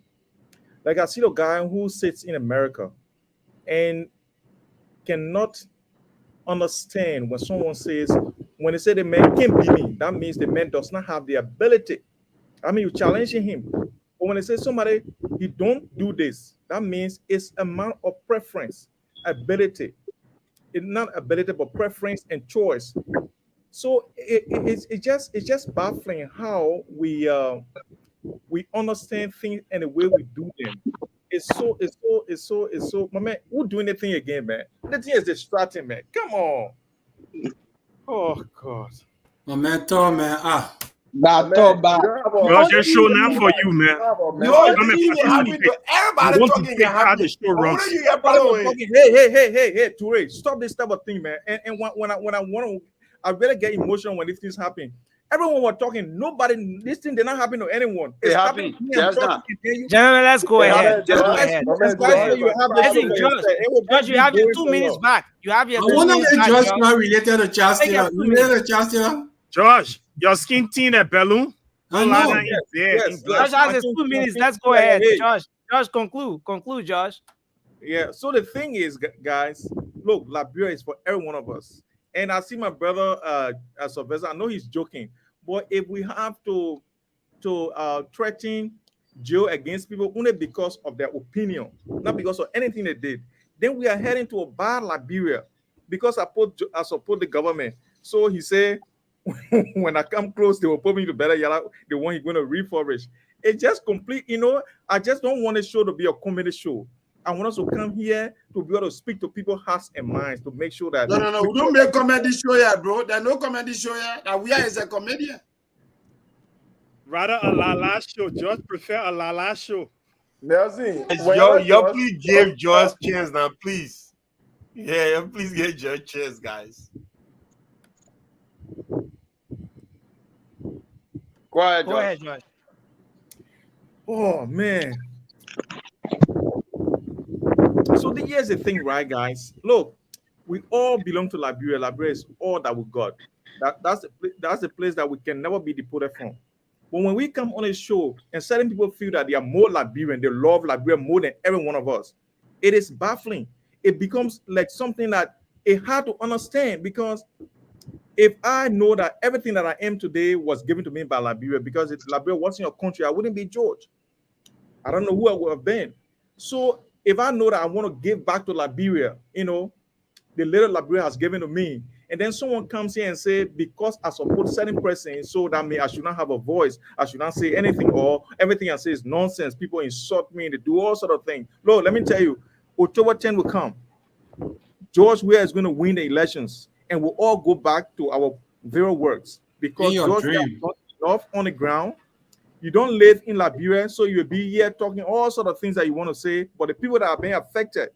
Like I see the guy who sits in America and cannot understand when someone says, when they say the man can't be me, that means the man does not have the ability. I mean, you're challenging him. But when they say somebody, he don't do this, that means it's a matter of preference, ability. It's not ability, but preference and choice. So it's just baffling how we understand things and the way we do them. It's so. My man, who doing the thing again, man? The thing is distracting, man. Come on. Oh God. My man, Tom, man. Well, just show now for you, man. Everybody talking. Hey, Toure, stop this type of thing, man. And when I want to, I really get emotional when these things happen. Everyone was talking. Nobody, this thing did not happen to anyone. It's happening to me. Gentlemen, let's go ahead. Just go ahead. Judge, you have your 2 minutes back. You have your 2 minutes back. Judge not related to Chancellor. Related to Chancellor. Josh, your skin teen at balloon. Yes. Josh has his 2 minutes. Let's go ahead. Josh, conclude, Josh. Yeah. So the thing is, guys, look, Liberia is for every one of us. And I see my brother, Sylvester, I know he's joking, but if we have to threaten jail against people only because of their opinion, not because of anything they did, then we are heading to a bad Liberia because I support the government. So he said, when I come close, they will put me to better yellow, the one he's going to refurbish. It's just complete, I just don't want the show to be a comedy show. I want us to come here to be able to speak to people's hearts and minds to make sure that... No. We don't make comedy show here, bro. There's no comedy show here. That we are is a comedian. Rather a la-la show. Just prefer a la-la show. Nelson. Y'all please give George chance now, please. Yeah, please give George chance, guys. Go ahead, George. Oh, man. So here's the thing, right, guys? Look, we all belong to Liberia. Liberia is all that we got. That's the place that we can never be deported from. But when we come on a show and certain people feel that they are more Liberian, they love Liberia more than every one of us, it is baffling. It becomes like something that it's hard to understand, because if I know that everything that I am today was given to me by Liberia, because if Liberia wasn't a country, I wouldn't be George. I don't know who I would have been. So if I know that I want to give back to Liberia, the little Liberia has given to me, and then someone comes here and say, because I support certain person, so that means I should not have a voice, I should not say anything, or everything I say is nonsense, people insult me, they do all sort of things. Lord, let me tell you, October 10 will come. George Weah is going to win the elections, and we'll all go back to our very works, because George Weah has done enough on the ground. You don't live in Liberia, so you'll be here talking all sort of things that you want to say, but the people that are being affected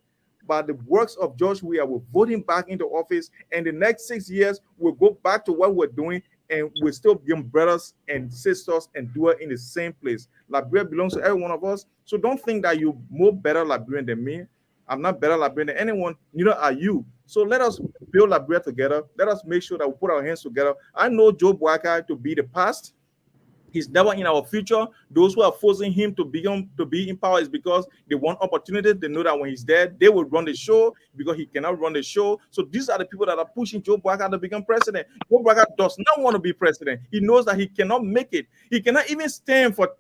by the works of George Weah will vote him back into office, and the next 6 years we'll go back to what we're doing, and we'll still be brothers and sisters and do it in the same place. Liberia belongs to every one of us, so don't think that you're more better Liberian than me. I'm not better Liberian than anyone, neither are you. So let us build Liberia together. Let us make sure that we put our hands together. I know Joe Boakai to be the past. He's never in our future. Those who are forcing him to be in power is because they want opportunity. They know that when he's dead, they will run the show, because he cannot run the show. So these are the people that are pushing Joe Boakai to become president. Joe Boakai does not want to be president. He knows that he cannot make it. He cannot even stand for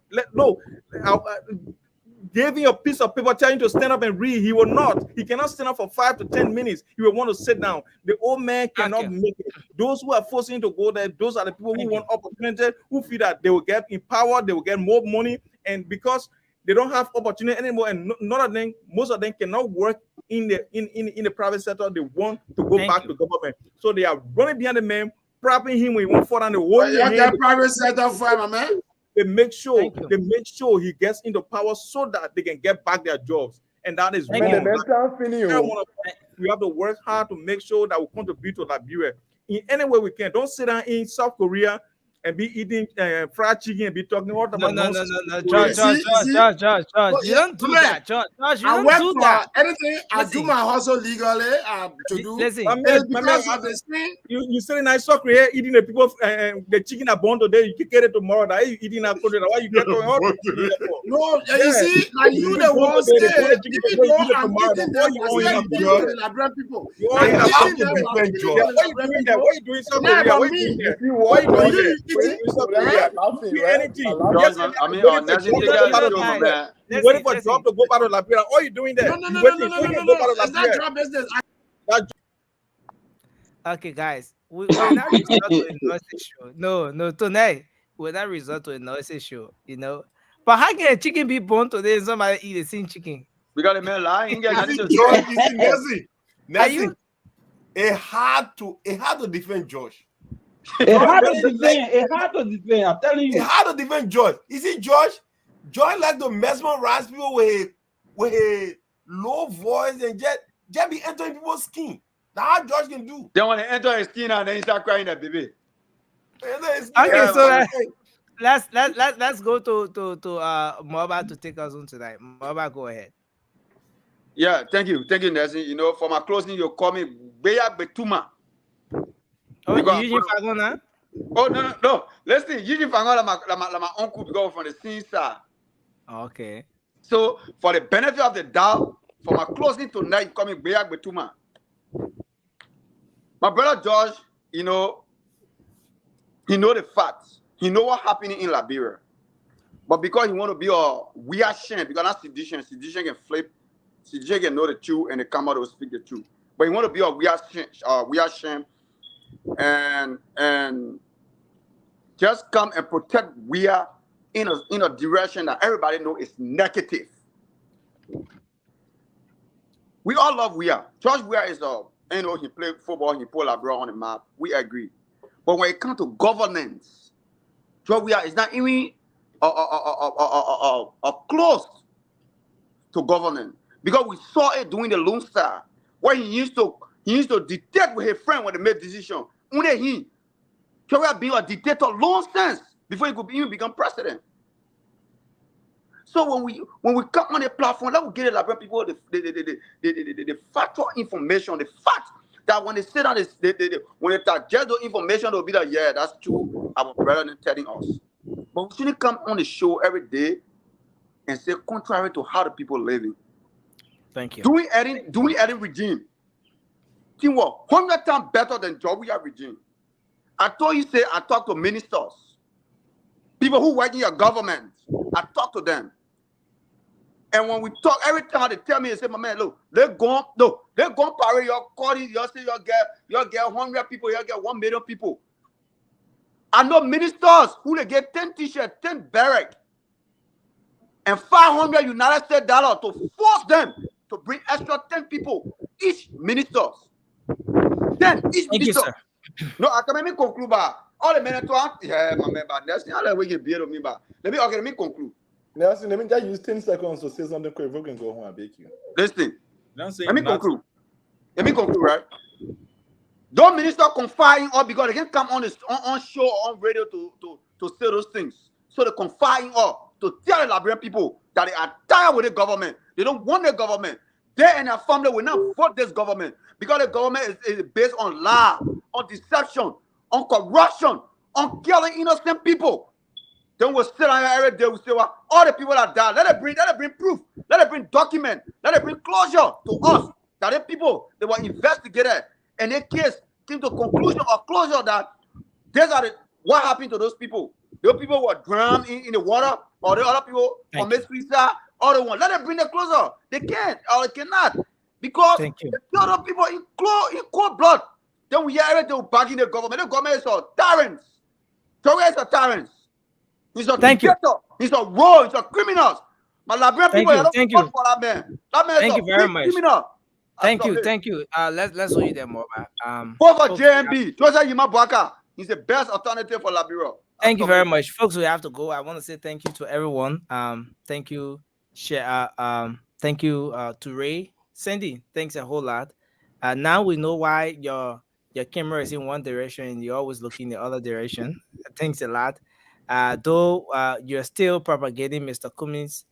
gave you a piece of paper telling you to stand up and read. He will not. He cannot stand up for 5 to 10 minutes. He will want to sit down. The old man cannot make it. Those who are forcing him to go there, those are the people who want opportunity, who feel that they will get in power, they will get more money, and because they don't have opportunity anymore, and most of them cannot work in the private sector, they want to go back to government. So they are running behind the man, propping him when he won't fall down the wall. That private sector for my man. They make sure he gets into power so that they can get back their jobs, and that is wrong. We have to work hard to make sure that we contribute to Liberia in any way we can. Don't sit down in South Korea and be eating fried chicken and be talking all about nonsense. No. George, you don't do that, George. You don't do that. Anything, I do my hustle legally to do. Listen, you sitting in South Korea eating the people the chicken are born today. You get it tomorrow. That you eating that country. Why you get going on? No, you see, like you the one say, even though I'm eating them, I say the Liberian people. Why you doing South Korea? Why you doing there? Why you doing there? Waiting for a job to go back to Liberia. All you doing there? No. It's not job business. Okay, guys, we're not resort to a noise issue. No, tonight we're not resort to a noise issue. But how can a chicken be born today and somebody eat the same chicken? Because the man lying. Nelson, it had to defend Josh. It had to defend. I'm telling you. It had to defend George. You see, George like to mesmerize people with a low voice and just be entering people's skin. That's how George can do. They want to enter his skin and then he start crying at baby. Okay, so let's go to Moba to take us on tonight. Moba, go ahead. Yeah, thank you, Nelson. For my closing, you call me Beya Betuma. Oh, Eugene Fagona? Oh, no. Listen, Eugene Fagona my uncle because from the same side. Okay. So, for the benefit of the doubt, for my closing tonight, you call me Beya Betuma. My brother George, he know the facts. He know what happened in Liberia. But because he want to be a weird shame, because that's sedition can flip, sedition can know the truth and they come out to speak the truth. But he want to be a weird shame. And just come and protect Weah in a direction that everybody know is negative. We all love Weah. George Weah is he played football, he put Liberia on the map. We agree. But when it comes to governance, George Weah is not even close to governance. Because we saw it during the Lone Star, where he used to dictate with his friend when they made decision. Only he, George Weah being a dictator long since before he could even become president. So when we come on the platform, let us get the people the factual information, the fact that when they sit down, when they digest the information, they'll be like, yeah, that's true. Our brother telling us. But we shouldn't come on the show every day and say contrary to how the people living. Thank you. Doing any regime. Think what? 100 times better than Georgia regime. I told you, say I talk to ministers, people who work in your government. I talk to them. And when we talk, every time they tell me, they say, my man, look, they're going parade your calling, you say you'll get 100 people, you'll get 1 million people. I know ministers who they get 10 t-shirts, 10 barrack, and $500 United States dollars to force them to bring extra 10 people, each ministers. 10 each minister. Sir. No, I can make me conclude. All the men yeah, my man, but that's not we get beer of me. Let me conclude. Nelson, let me just use 10 seconds to say something quick. We can go home and bake you. Listen, let me conclude. Let me conclude, right? Don't minister confide in us because they can come on show on radio to say those things. So they confide in us to tell the Liberian people that they are tired with the government. They don't want the government. They and their family will not vote this government because the government is based on lie, on deception, on corruption, on killing innocent people. Then we'll sit down here every day. We say, well, all the people that died, let it bring proof, let it bring document, let it bring closure to us that the people they were investigated and their case came to conclusion or closure that these are what happened to those people. Those people were drowned in the water, or the other people from Mesquisa, or the one. Let them bring the closure. They can't or they cannot because they kill other people in cold blood. Then we hear everything back in the government. The government is a tyrants. Torres are tyrants. He's a dictator. He's a rogue. He's a criminal. My Liberian people are not vote for that man. That man is a big criminal. Thank you. Let's read them more. Vote for JMB. Tosa Yima Bwaka. He's the best alternative for Liberia. Thank you very much, folks. We have to go. I want to say thank you to everyone. Thank you, thank you to Ray, Cindy. Thanks a whole lot. Now we know why your camera is in one direction and you're always looking the other direction. Thanks a lot. Though you're still propagating Mr. Cummings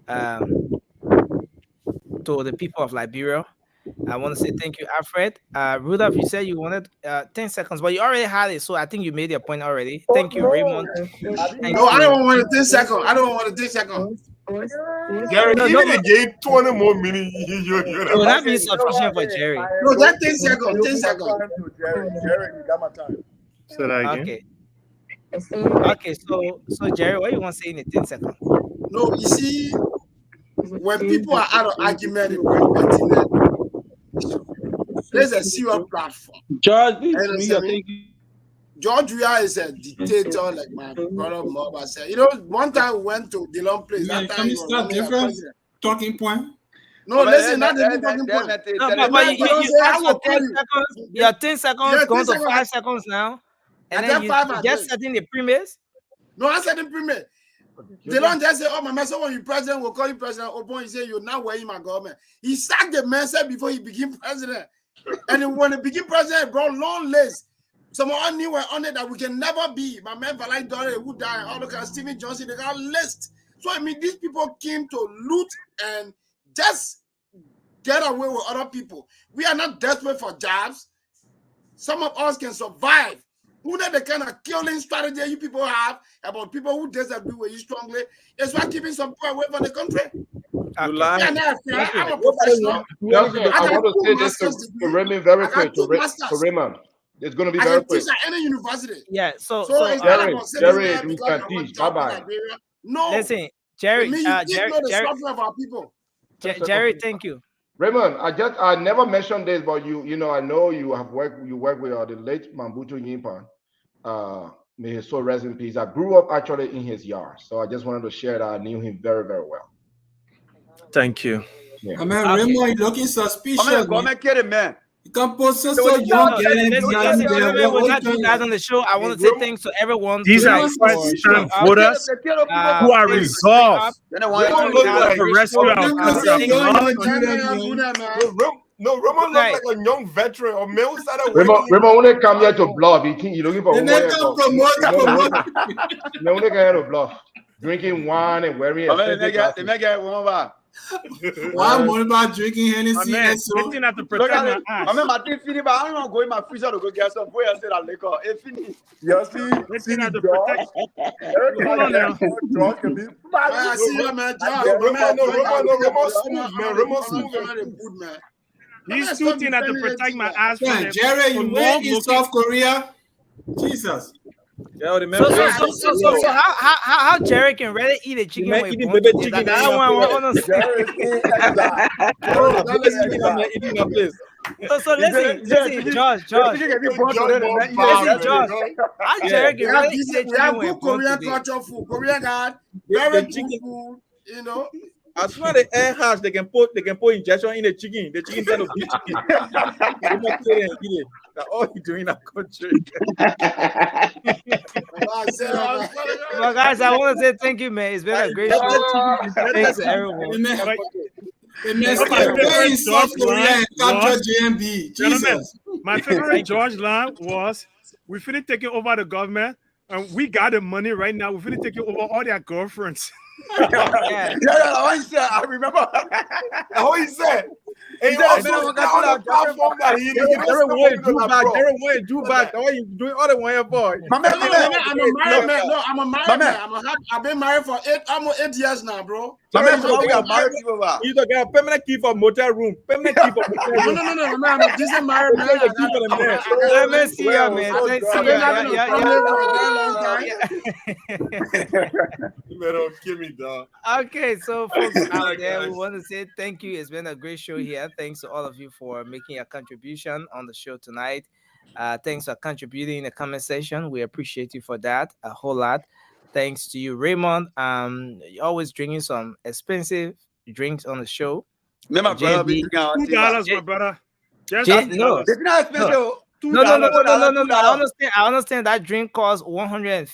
to the people of Liberia. I want to say thank you, Alfred. Rudolph, you said you wanted 10 seconds, but you already had it, so I think you made your point already. Thank you, Raymond. No, I don't want 10 seconds. I don't want 10 seconds. Gary, even again, 20 more minutes. It will not be sufficient for Jerry. No, that 10 seconds. 10 seconds. Jerry, you got my time. Say that again. Okay, so Jerry, what you want to say in the 10 seconds? No, you see, when people are out of argument in pertinent, there's a serious platform. George, George Weah is a dictator, like my brother Moba said. You know, one time we went to the long place. Yeah, that time it's not different talking point. No, listen, not the talking point. Your 10 seconds going to 5 seconds now. And then you just setting the premise? No, I said the premise. They don't just say, oh, my man, so when you president, we'll call you president. Open, he say, you're not wearing my government. He sacked the man before he became president. And when he became president, he brought long list. Someone knew on it that we can never be. My man, Valai Dore, who died, all the kind of Stephen Johnson, they got a list. So, I mean, these people came to loot and just get away with other people. We are not desperate for jobs. Some of us can survive. Who know the kind of killing strategy you people have about people who disagree with you strongly is why keeping some people away from the country. I'm a professional. I want to say this to Raymond very quick. To Raymond, it's going to be very quick. I can teach at any university. Yeah, so Jerry, we can teach. Bye-bye. No. Listen, Jerry, Jerry, thank you. Raymond, I never mentioned this, but you know, I know you work with the late Mambutu Yimpan. May his soul rest in peace. I grew up actually in his yard, so I just wanted to share that I knew him very, very well. Thank you. Yeah. I mean, Raymond, you're looking suspicious. Man. You can post so young. We're not doing that on the show. I want to say thanks to everyone. These are first-time voters who are resolved to rescue our country. No, Ramon looks like a young veteran or male started. Ramon, when they come here to bluff, you're looking for when they come here to bluff, drinking wine and wearing. They make it Why money about drinking Hennessy? Man, looking at to protect my ass. I mean, Martin Philip, I don't even go in my freezer to go get some boy and say that liquor. If finish. You see Looking at to protect. Hold on now. I see you, man. Man. These two things have to protect my ass from them. Jerry, you went in South Korea? Jesus. So how Jerry can really eat a chicken with baby chicken? I want to So listen, George. Listen, George. How Jerry can really eat a chicken with Korean culture food. Korean God, very good food, you know. As soon as the air hatch, they can put injection in the chicken. The chicken kind of beat chicken. That's all you do in that country. Well, guys, I want to say thank you, man. It's been a great show. Thanks to everyone. Gentlemen, my favorite George line was we finna taking over the government and we got the money right now. We finna taking over all their girlfriends. Yeah, what he said. I remember. What he said. He said, platform that he want to do back. What you doing all the way, boy? I'm a married man. No, I'm a married man. I've been married for almost 8 years now, bro. You don't get a permanent key for motel room. Permanent key for motel room. No, man. I'm a decent married man. Let me see you, man. I've been having a family for a very long time. Man, don't kill me, dog. Okay, so folks out there, we want to say thank you. It's been a great show here. Thanks to all of you for making a contribution on the show tonight. Thanks for contributing in the comment section. We appreciate you for that a whole lot. Thanks to you, Raymond. You're always drinking some expensive drinks on the show. My brother be $2, my brother. No, it's not expensive. No. I understand that drink costs $150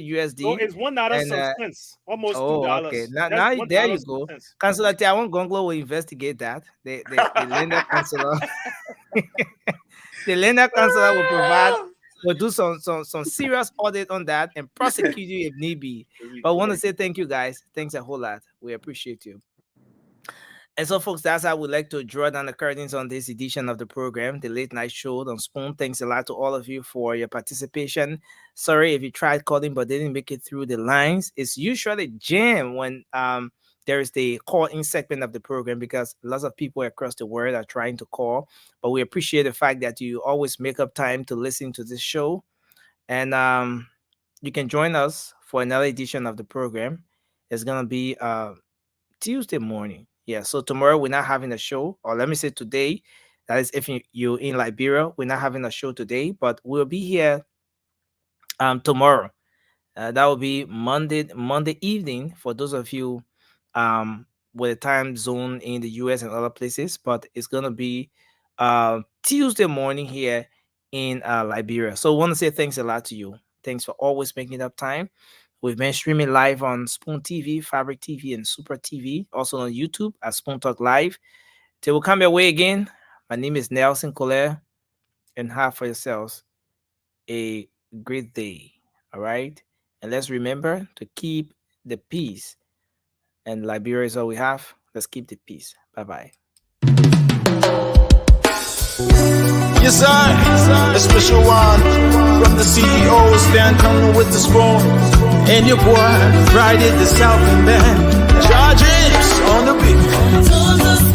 USD. Oh, it's $1 some cents. Almost $2. Okay. Now there you go. Councilor Tiawan Gonglo will investigate that. The Linda Councilor. The Linda Councilor will provide. We'll do some serious audit on that and prosecute you if need be. But I want to say thank you, guys. Thanks a whole lot. We appreciate you. And so, folks, that's how we'd like to draw down the curtains on this edition of the program, the Late Night Show on Spoon. Thanks a lot to all of you for your participation. Sorry if you tried calling but didn't make it through the lines. It's usually jam when there is the call-in segment of the program because lots of people across the world are trying to call. But we appreciate the fact that you always make up time to listen to this show. And you can join us for another edition of the program. It's going to be Tuesday morning. Yeah, so tomorrow we're not having a show, or let me say today. That is if you're in Liberia, we're not having a show today, but we'll be here tomorrow. That will be Monday evening for those of you with a time zone in the US and other places, but it's gonna be Tuesday morning here in Liberia. So I want to say thanks a lot to you. Thanks for always making up time. We've been streaming live on Spoon TV, Fabric TV, and Super TV. Also on YouTube at Spoon Talk Live. Till we come your way again, my name is Nelson Collier, and have for yourselves a great day. All right? And let's remember to keep the peace. And Liberia is all we have. Let's keep the peace. Bye-bye. Yes, sir. A special one from the CEO, Stan coming with the spoon. And your boy, right at the South and Band. Charges on the beat.